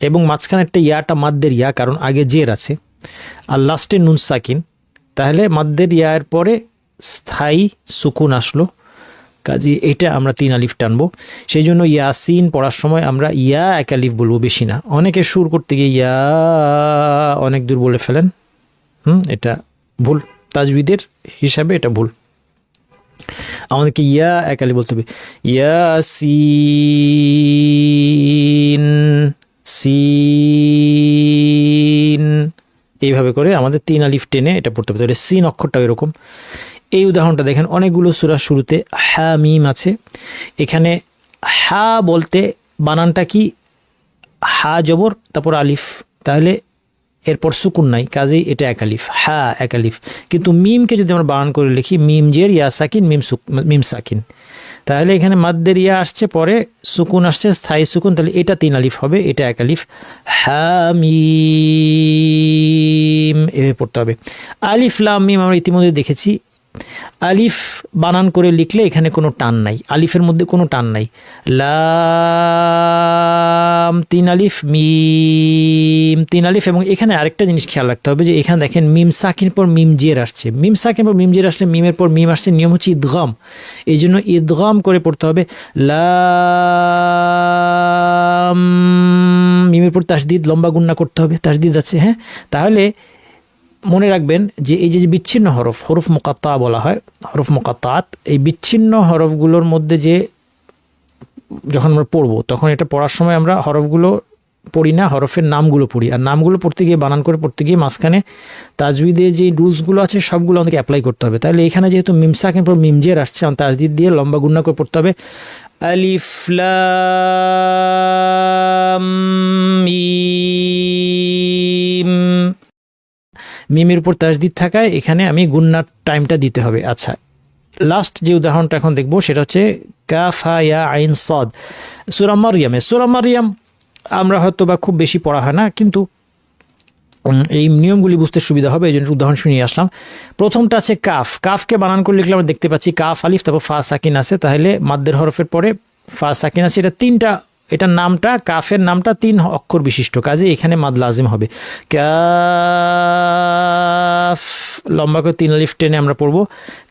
এবং মাঝখানে একটা ইয়াটা মাদ্দের ইয়া, কারণ আগে জের আছে, আর লাস্টে নুন সাকিন। তাহলে মাদ্দের ইয়ার পরে স্থায়ী সুকুন আসলো, কাজে এটা আমরা 3 আলিফ টানবো। সেই জন্য ইয়াসিন পড়ার সময় আমরা ইয়া 1 আলিফ বলবো, বেশি না। অনেকে সুর করতে গিয়ে ইয়া অনেক দূর বলে ফেলেন, এটা ভুল, তাজবিদের হিসাবে এটা ভুল। আমাদেরকে ইয়া 1 আলিফ বলতে হবে, ইয়াসিন, সিন, এইভাবে করে আমাদের 3 আলিফ টেনে এটা পড়তে হবে। তাহলে সিন অক্ষরটাও এরকম। এই উদাহরণটা দেখেন, অনেকগুলো সূরার শুরুতে হা মিম আছে। এখানে হা বলতে বানানটা কি? হা জবর তারপর আলিফ, তাহলে এরপর সুকুন নাই, কাজেই এটা 1 আলিফ, হা 1 আলিফ। কিন্তু মিমকে যদি আমরা বানান করে লিখি, মিম জের ইয়া সাকিন, মিম সাকিন, তাহলে এখানে মাদ্দের ইয়া আসছে, পরে সুকুন আসছে, স্থায়ী সুকুন, তাহলে এটা 3 আলিফ হবে, এটা 1 আলিফ। হা মিম এভাবে পড়তে হবে। আলিফ লাম মিম আমরা ইতিমধ্যে দেখেছি, আলিফ বানান করে লিখলে এখানে কোনো টান নাই, আলিফের মধ্যে কোনো টান নাই। লাম 3 আলিফ, মিম 3 আলিফ। এবং এখানে আরেকটা জিনিস খেয়াল রাখতে হবে যে এখানে দেখেন মিম সাকিন পর মিম জের আসছে, মিম সাকিন পর মিম জের আসলে মিমের পর মিম আসছে, নিয়ম হচ্ছে ইদগাম, এই জন্য ইদগাম করে পড়তে হবে। লাম, মিমের পর তাসদিদ, লম্বা গুন্না করতে হবে, তাসদিদ আছে, হ্যাঁ। তাহলে মনে রাখবেন যে এই যে বিচ্ছিন্ন হরফ, হরফ মুকাত্তা বলা হয়, হরফ মুকাত্তাত, এই বিচ্ছিন্ন হরফগুলোর মধ্যে যে যখন আমরা পড়বো তখন এটা পড়ার সময় আমরা হরফগুলো পড়ি না, হরফের নামগুলো পড়ি। আর নামগুলো পড়তে গিয়ে, বানান করে পড়তে গিয়ে মাঝখানে তাজবিদের যে রুলসগুলো আছে সবগুলো আমাদেরকে অ্যাপ্লাই করতে হবে। তাহলে এখানে যেহেতু মিম সাকিন পর মিম জের আসছে, তাজদিদ দিয়ে লম্বা গুণনা করে পড়তে হবে। আলিফ লাম মিম, মিমের উপর তাজদিদ থাকায় এখানে আমি গুণনার টাইমটা দিতে হবে। আচ্ছা, লাস্ট যে উদাহরণটা এখন দেখবো সেটা হচ্ছে কাফ হা ইয়া আইন সদ, সূরা মারইয়ামে। সূরা মারইয়াম আমরা হয়তো বা খুব বেশি পড়া হয় না, কিন্তু এই নিয়মগুলি বুঝতে সুবিধা হবে, এই জন্য উদাহরণ শুনিয়ে আসলাম। প্রথমটা আছে কাফ। কাফকে বানান করে লিখলে আমরা দেখতে পাচ্ছি কাফ আলিফ, তারপর ফা সাকিন আছে, তাহলে মাদ্দের হরফের পরে ফা সাকিন আছে। এটা তিনটা, এটার নামটা, কাফের নামটা 3 অক্ষর বিশিষ্ট, কাজে এখানে মাদ লাজিম হবে। কাফ লম্বা করে 3 আলিফ টেনে আমরা পড়বো।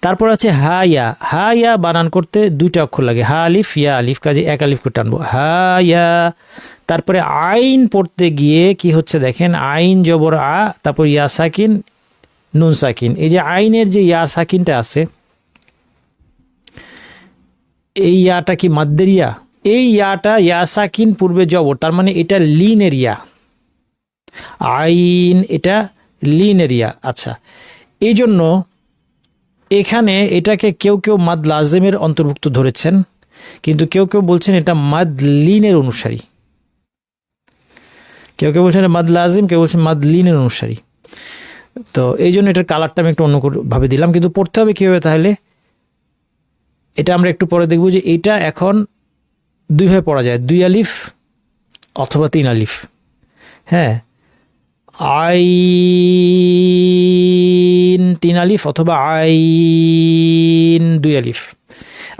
তারপর আছে হা ইয়া। হা ইয়া বানান করতে 2টা অক্ষর লাগে, হা আলিফ ইয়া আলিফ, কাজে 1 আলিফ করে টানবো, হা ইয়া। তারপরে আইন পড়তে গিয়ে কি হচ্ছে দেখেন, আইন জবর আ, তারপর ইয়া সাকিন নুন সাকিন। এই যে আইনের যে ইয়া সাকিনটা আছে, এই ইয়াটা কি মাদ্দের ইয়া? এই ইয়াটা ইয়া সাকিন পূর্বে জবর, তার মানে এটা লিনের ইয়া। আইন এটা লিনের ইয়া। আচ্ছা, এই জন্য এখানে এটাকে কেউ কেউ মাদ লাজেমের অন্তর্ভুক্ত ধরেছেন, কিন্তু কেউ কেউ বলছেন এটা মাদ লিনের অনুসারী। কেউ কেউ বলছেন মাদ লাজিম, কেউ বলছেন মাদ লিনের অনুসারী। তো এই জন্য এটার কালারটা আমি একটু অন্যভাবে দিলাম, কিন্তু পড়তে হবে কীভাবে তাহলে এটা আমরা একটু পরে দেখব। যে এটা এখন 2 ভাবে পড়া যায়, 2 আলিফ অথবা 3 আলিফ। হ্যাঁ, আইন 3 আলিফ অথবা আইন 2 আলিফ।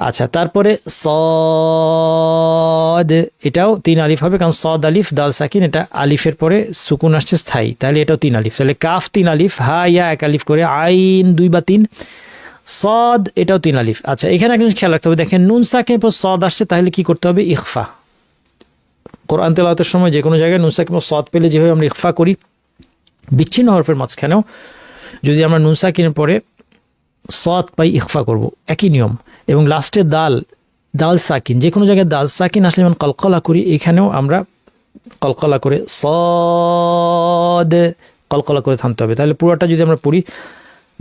আচ্ছা, তারপরে সদ, এটাও 3 আলিফ হবে, কারণ সদ আলিফ দাল সাকিন, এটা আলিফের পরে সুকুন আসছে স্থায়ী, তাহলে এটাও 3 আলিফ। তাহলে কাফ 3 আলিফ, হা ইয়া 1 আলিফ করে, আইন 2 বা 3, সদ এটাও 3 আলিফ। আচ্ছা, এখানে একটা খেয়াল রাখতে হবে, দেখেন নুন সাকিনের পর সদ আসছে, তাহলে কি করতে হবে? ইখফা। কোরআন তেলাওয়াতের সময় যে কোনো জায়গায় নুন সাকিনের পর সদ পেলে যেভাবে আমরা ইখফা করি, বিচ্ছিন্ন হরফের মাঝখানেও যদি আমরা নুন সাকিনের পরে সদ পাই, ইখফা করব, একই নিয়ম। এবং লাস্টে দাল, দাল সাকিন, যে কোনো জায়গায় দাল সাকিন আসলে যেমন কলকলা করি, এখানেও আমরা কলকলা করে সদ কলকলা করে থামতে হবে। তাহলে পুরোটা যদি আমরা পড়ি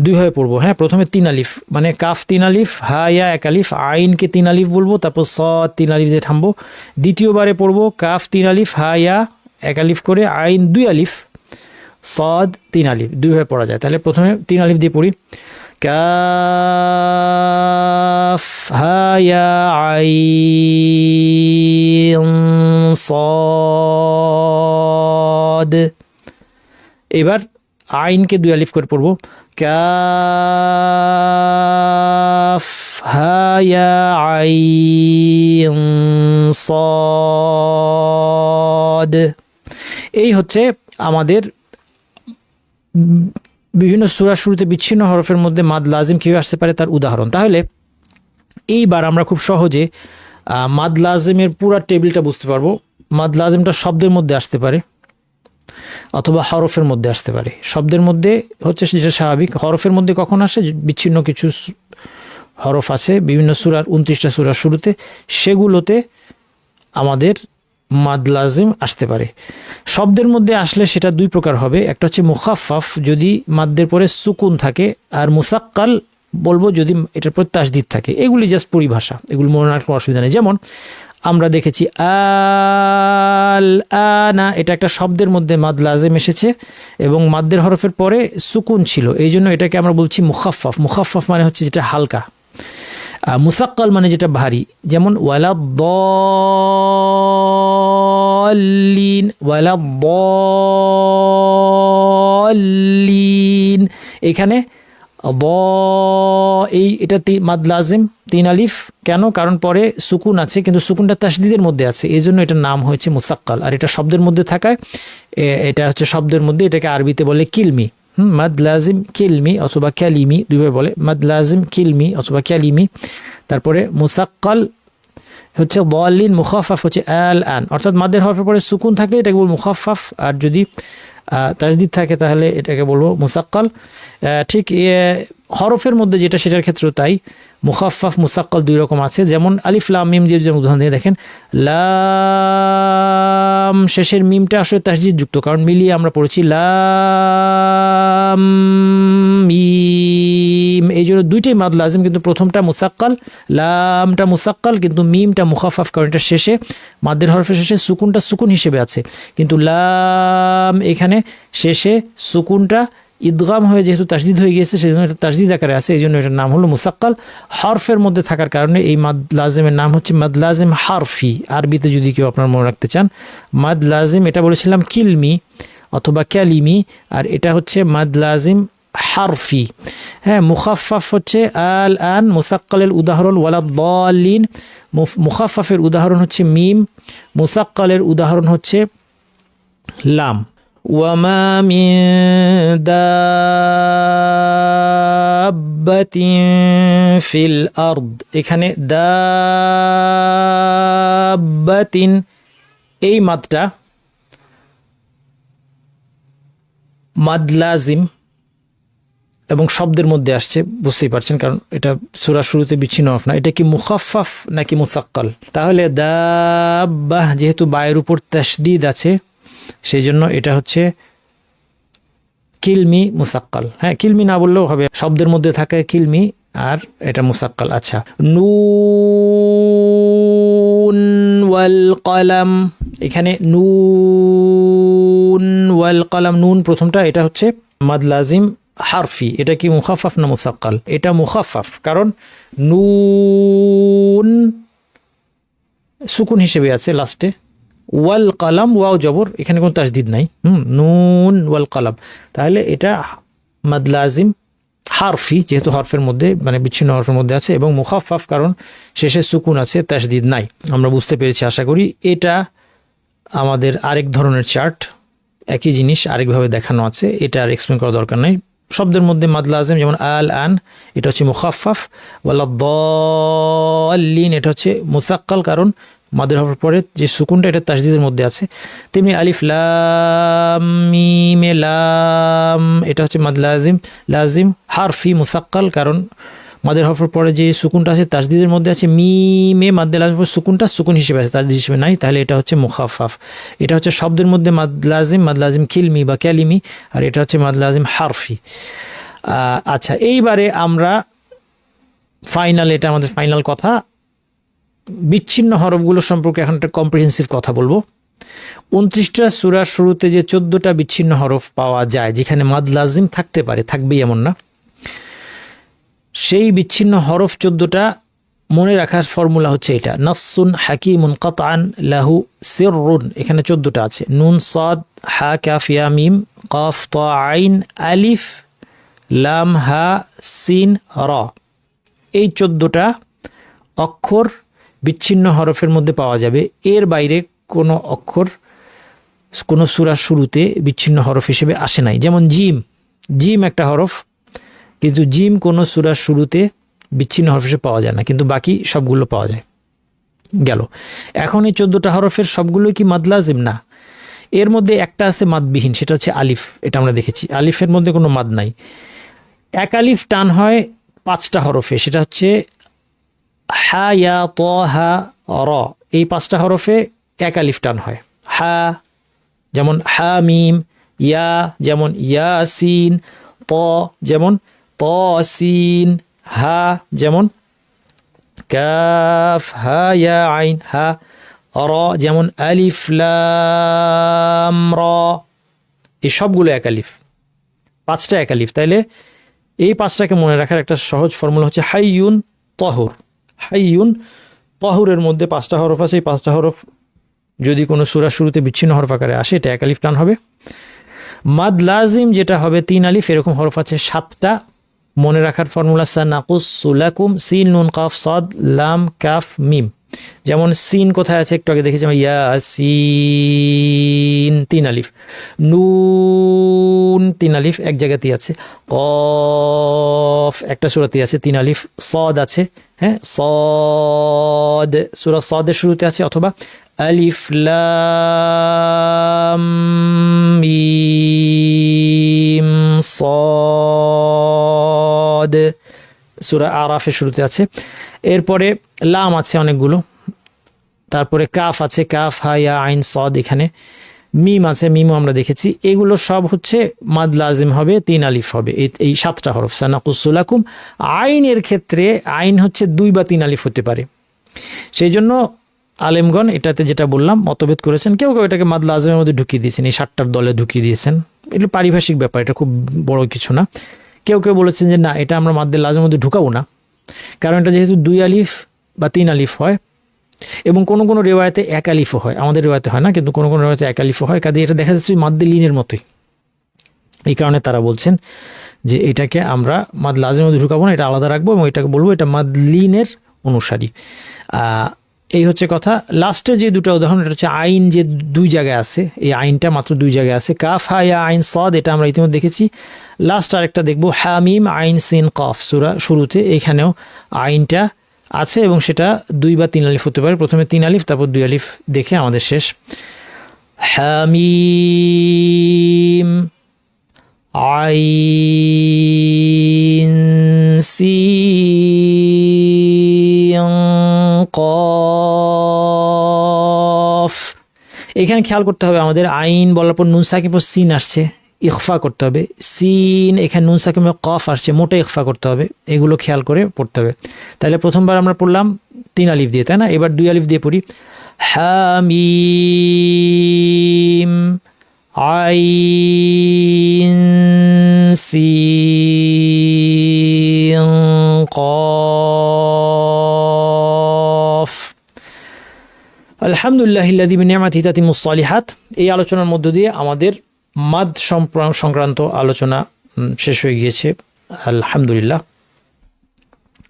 2 ভাবে পড়বো। হ্যাঁ, প্রথমে 3 আলিফ, মানে কাফ 3 আলিফ, হা ইয়া 1 আলিফ, আইনকে 3 আলিফ বলবো, তারপর সদ 3 আলিফ দিয়ে থামবো। দ্বিতীয়বারে পড়বো কাফ 3 আলিফ, হা ইয়া 1 আলিফ করে, আইন 2 আলিফ, সদ 3 আলিফ। 2 ভাবে পড়া যায়। তাহলে প্রথমে 3 আলিফ দিয়ে পড়ি, কাফ হা ইয়া আইন সদ। এবার আইনকে 2 আলিফ করে পড়বো, কাফ হা ইয়া আইন সদ। এই হচ্ছে আমাদের বিভিন্ন সূরা শুরুতে বিচ্ছিন্ন হরফের মধ্যে মাদ লাজিম কীভাবে আসতে পারে তার উদাহরণ। তাহলে এইবার আমরা খুব সহজে মাদ লাজিমের পুরা টেবিলটা বুঝতে পারবো। মাদ লাজিমটা শব্দের মধ্যে আসতে পারে অথবা হরফের মধ্যে আসতে পারে। শব্দের মধ্যে হচ্ছে যেটা স্বাভাবিক, হরফের মধ্যে কখন আসে? বিচ্ছিন্ন কিছু হরফ আছে বিভিন্ন সূরার, 29টা সূরার শুরুতে, সেগুলোতে আমাদের মাদ লাজিম আসতে পারে। শব্দের মধ্যে আসলে সেটা 2 প্রকার হবে, একটা হচ্ছে মুখাফফাফ, যদি মাদ্দের পরে সুকুন থাকে, আর মুসাক্কাল বলবো যদি এটার পর তাসদিদ থাকে। এগুলি জাস্ট পরিভাষা, এগুলি মনে রাখার কোনো অসুবিধা নেই। যেমন আমরা দেখেছি আল আনা, এটা একটা শব্দের মধ্যে মাদ লাজিম এসেছে এবং মাদ্দের হরফের পরে সুকুন ছিল, এই জন্য এটাকে আমরা বলছি মুখাফফাফ। মুখাফফাফ মানে হচ্ছে যেটা হালকা, মুসাক্কাল মানে যেটা ভারী। যেমন ওয়ালাদ্দাল্লিন, ওয়ালাদ্দাল্লিন, এখানে এটা মাদ লাজিম 3 আলিফ। কেন? কারণ পরে সুকুন আছে, কিন্তু সুকুনটা তাসদিদের মধ্যে আছে, এই জন্য এটার নাম হয়েছে মুসাক্কাল। আর এটা শব্দের মধ্যে থাকায় এটা হচ্ছে শব্দের মধ্যে, এটাকে আরবিতে বলে কিলমি। মাদ লাজিম কিলমি অথবা ক্যালিমি, 2 ভাবে বলে, মাদ লাজিম কিলমি অথবা ক্যালিমি। তারপরে মুসাক্কাল হচ্ছে দাল্লিন, মুখাফফাফ হচ্ছে আল আন, অর্থাৎ মাদের হরফের পরে সুকুন থাকলে এটাকে বল মুখাফফাফ, আর যদি তাসদিদ থাকে তাহলে এটাকে বলবো মুসাক্কাল। ঠিক হরফের মধ্যে যেটা সেটার ক্ষেত্রেও তাই, মুখাফফাফ মুসাক্কাল দুই রকম আছে। যেমন আলিফ লাম মিম যে উদাহরণ দিয়ে দেখেন, লাম শেষের মিমটা আসলে তাসদিদ যুক্ত, কারণ মিলিয়ে আমরা পড়েছি লাম মিম, এই জন্য দুইটাই মাদ লাজিম, কিন্তু প্রথমটা মুসাক্কাল, লামটা মুসাক্কাল, কিন্তু মিমটা মুখাফফাফ, কারণ এটা শেষে মাদ্দের হরফের শেষে সুকুনটা সুকুন হিসেবে আছে, কিন্তু লাম এখানে শেষে সুকুনটা ইদগাম হয়ে যেহেতু তাসদিদ হয়ে গিয়েছে সেই জন্য এটা তাসদিদ আকারে আছে, এই জন্য এটার নাম হলো মুসাক্কাল। হরফের মধ্যে থাকার কারণে এই মাদ লাজিমের নাম হচ্ছে মাদ লাজিম হারফি। আরবিতে যদি কেউ আপনার মনে রাখতে চান, মাদ লাজিম এটা বলেছিলাম কিলমি অথবা ক্যালিমি, আর এটা হচ্ছে মাদ লাজিম হারফি। হ্যাঁ, মুখাফফাফ হচ্ছে আল আন, মুসাক্কালের উদাহরণ ওয়ালাদ-দাল্লিন, মুখাফফাফের উদাহরণ হচ্ছে মিম, মুসাক্কালের উদাহরণ হচ্ছে লাম। ওয়ামা মিন দাব্বাতিন ফিল আরদ, এখানে দাব্বাতিন এই মাদটা মাদ লাজিম এবং শব্দের মধ্যে আসছে, বুঝতেই পারছেন, কারণ এটা সূরা শুরুতে বিচ্ছিন্ন হরফ না। এটা কি মুখাফফাফ নাকি মুসাক্কাল? তাহলে দাব্বাহ যেহেতু বায়ের উপর তাসদিদ আছে সেই জন্য এটা হচ্ছে কিলমি মুসাক্কাল। হ্যাঁ, কিলমি না বললেও হবে, শব্দের মধ্যে থাকে কিলমি আর এটা মুসাক্কাল। আচ্ছা, নুন ওয়াল কলম, এখানে নুন ওয়াল কলম, নুন প্রথমটা এটা হচ্ছে মাদ লাজিম হারফি, এটা কি মুখাফফাফ না মুসাক্কাল? এটা মুখাফফাফ, কারণ নুন সুকুন হিসেবে আছে লাস্টে, ওয়াল কালাম ওয়াও জবর, এখানে কোনো তাসদিদ নাই, নুন ওয়াল কালাম, তাহলে এটা মাদ লাজিম হারফি, যেহেতু হরফের মধ্যে মানে বিচ্ছিন্ন হরফের মধ্যে আছে, এবং মুখাফফাফ কারণ শেষে সুকুন আছে, তাসদিদ নাই। আমরা বুঝতে পেরেছি আশা করি। এটা আমাদের আরেক ধরনের চার্ট, একই জিনিস আরেকভাবে দেখানো আছে, এটা আর এক্সপ্লেন করা দরকার নাই। শব্দের মধ্যে মাদ লাজিম যেমন আল আন, এটা হচ্ছে মুখাফফাফ, ওয়ালাদ-দাল্লিন এটা হচ্ছে মুসাক্কাল, কারণ মাদের হরফের পরে যে সুকুনটা এটা তাসদিদের মধ্যে আছে। তেমনি আলিফ লাম মিম লাম এটা হচ্ছে মাদ লাজিম হারফি মুসাক্কাল, কারণ মাদের হরফের পরে যে সুকুনটা আছে তাসদিদের মধ্যে আছে, মিমে মাদ্দে লাজিম সুকুনটা সুকুন হিসেবে আছে, তাসদিদ হিসেবে নাই, তাহলে এটা হচ্ছে মুখাফফাফ। এটা হচ্ছে শব্দের মধ্যে মাদ লাজিম কিলমি বা ক্যালিমি, আর এটা হচ্ছে মাদ লাজিম হারফি। আচ্ছা, এইবারে আমরা ফাইনাল, এটা আমাদের ফাইনাল কথা, বিচ্ছিন্ন হরফগুলো সম্পর্কে এখন একটা কম্প্রিহেন্সিভ কথা বলবো। 29টা সূরার শুরুতে যে 14টা বিচ্ছিন্ন হরফ পাওয়া যায় যেখানে মাদ লাজিম থাকতে পারে, থাকবেই এমন না, সেই বিচ্ছিন্ন হরফ 14টা মনে রাখার ফর্মুলা হচ্ছে এটা, নাসসুন হাকিমুন কাতআন লাহু সিররুন, এখানে 14টা আছে, নুন সাদ হা কাফ ইয়া মিম কাফ তা আইন আলিফ লাম হা সিন র, এই 14টা অক্ষর বিচ্ছিন্ন হরফের মধ্যে পাওয়া যাবে। এর বাইরে কোনো অক্ষর কোনো সূরার শুরুতে বিচ্ছিন্ন হরফ হিসেবে আসে নাই। যেমন জিম একটা হরফ, কিন্তু জিম কোনো সূরার শুরুতে বিচ্ছিন্ন হরফ হিসেবে পাওয়া যায় না, কিন্তু বাকি সবগুলো পাওয়া যায়। গেল। এখন এই 14টা হরফের সবগুলোই কি মাদ লাজিম? না, এর মধ্যে একটা আছে মাদবিহীন, সেটা হচ্ছে আলিফ, এটা আমরা দেখেছি। আলিফের মধ্যে কোনো মাদ নাই। এক আলিফ টান হয় 5টা হরফে, সেটা হচ্ছে হা ইয়া ত হা র, এই 5টা হরফে এক আলিফ টান হয়। হা যেমন হা মিম, ইয়া যেমন ইয়া সিন, ত যেমন ত সিন, হা যেমন কাফ হা ইয়া আইন হা, র যেমন আলিফ লাম র, এই সবগুলো এক আলিফ, 5টা এক আলিফ। তাইলে এই 5টাকে মনে রাখার একটা সহজ ফর্মুলা হচ্ছে হাইয়ুন তহুর। হাইয়ুন তহুরের মধ্যে 5টা হরফ আছে, এই 5টা হরফ যদি কোনো সূরার শুরুতে বিচ্ছিন্ন হরফ আকারে আসে এটা এক আলিফ টান হবে। মাদ লাজিম যেটা হবে 3 আলিফ, এরকম হরফ আছে 7টা। মনে রাখার ফর্মুলা সানাকুসসু লাকুম, সিন নুন কাফ সাদ লাম কাফ মিম। যেমন সিন কোথায় আছে একটু আগে দেখেছি, ইয়াসিন 3 আলিফ, নুন 3 আলিফ এক জায়গাতেই আছে, কফ একটা সূরাতেই আছে 3 আলিফ, সদ আছে, হ্যাঁ সদ সূরা সদের শুরুতে আছে, অথবা আলিফ লাম মিম সাদ, সূরা আরাফের শুরুতে আছে। এরপরে লাম আছে অনেকগুলো, তারপরে কাফ আছে, কাফ হা ইয়া আইন সাদ, এখানে মিম আছে, মিমও আমরা দেখেছি। এগুলো সব হচ্ছে মাদ লাজিম হবে, 3 আলিফ হবে, এই 7টা হরফ। সানাকুসু লাকুম, আইনের ক্ষেত্রে আইন হচ্ছে 2 বা 3 আলিফ হতে পারে। সেই জন্য আলেমগণ এটাতে যেটা বললাম মতভেদ করেছেন, কেউ কেউ এটাকে মাদ লাজিমের মধ্যে ঢুকিয়ে দিয়েছেন, এই 7টার দলে ঢুকিয়ে দিয়েছেন। এটা পারিভাষিক ব্যাপার, এটা খুব বড় কিছু না। কেউ কেউ বলেছেন যে না, এটা আমরা মাদ্দে লাজিমের মধ্যে ঢুকাবো না, কারণ এটা যেহেতু 2 আলিফ বা 3 আলিফ হয়, এবং কোনো কোনো রেওয়ায়তে 1 আলিফও হয়, আমাদের রেওয়ায়তে হয় না, কিন্তু কোনো কোনো রেওয়ায়তে 1 আলিফও হয়, কাজে এটা দেখা যাচ্ছে মাদ্দে লিনের মতোই। এই কারণে তারা বলছেন যে এটাকে আমরা মাদ লাজিমের মধ্যে ঢুকাবো না, এটা আলাদা রাখবো এবং এটাকে বলবো এটা মাদ লিনের অনুসারী। এই হচ্ছে কথা। লাস্টের যে 2টা উদাহরণ, এটা হচ্ছে আইন যে 2 জায়গায় আছে, এই আইনটা মাত্র 2 জায়গায় আছে, কাফ হা ইয়া আইন সাদ, এটা আমরা ইতিমধ্যে দেখেছি। লাস্ট আরেকটা দেখবো, হামিম আইন সিন কফ, সূরা শুরুতে, এখানেও আইনটা আছে এবং সেটা 2 বা 3 আলিফ হতে পারে। প্রথমে 3 আলিফ, তারপর 2 আলিফ দেখে আমাদের শেষ। হামিম আইন সিন কফ। এখানে খেয়াল করতে হবে আমাদের, আইন বলার পর নুন সাকিন পর সিন আসছে, ইখফা করতে হবে। সিন, এখানে নুন সাকিন কফ আসছে, মোটে ইখফা করতে হবে। এগুলো খেয়াল করে পড়তে হবে। তাহলে প্রথমবার আমরা পড়লাম 3 আলিফ দিয়ে, তাই না? এবার 2 আলিফ দিয়ে পড়ি, হামিম আইন সিন কফ। আলহামদুলিল্লাহিল্লাযী বিনি'মাতিহি তাতিম্মুস সালিহাত। এই আলোচনার মধ্য দিয়ে আমাদের মাদ সংক্রান্ত আলোচনা শেষ হয়ে গিয়েছে। আলহামদুলিল্লাহ,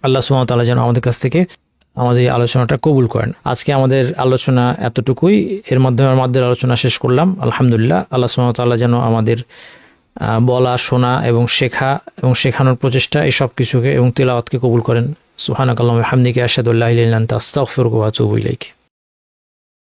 আল্লাহ সুবহানাহু ওয়া তাআলা যেন আমাদের কাছ থেকে আমাদের এই আলোচনাটা কবুল করেন। আজকে আমাদের আলোচনা এতটুকুই, এর মাধ্যমে মাদের আলোচনা শেষ করলাম। আলহামদুলিল্লাহ, আল্লাহ সুবহানাহু ওয়া তাআলা যেন আমাদের বলা, শোনা এবং শেখা এবং শেখানোর প্রচেষ্টা এই সব কিছুকে এবং তিলাওয়াতকে কবুল করেন। সুবহানাকাল্লাহুম্মা ওয়া বিহামদিকা আশহাদু আল্লা ইলাহা ইল্লা আনতা আস্তাগফিরুকা ওয়া আতুবু ইলাইক।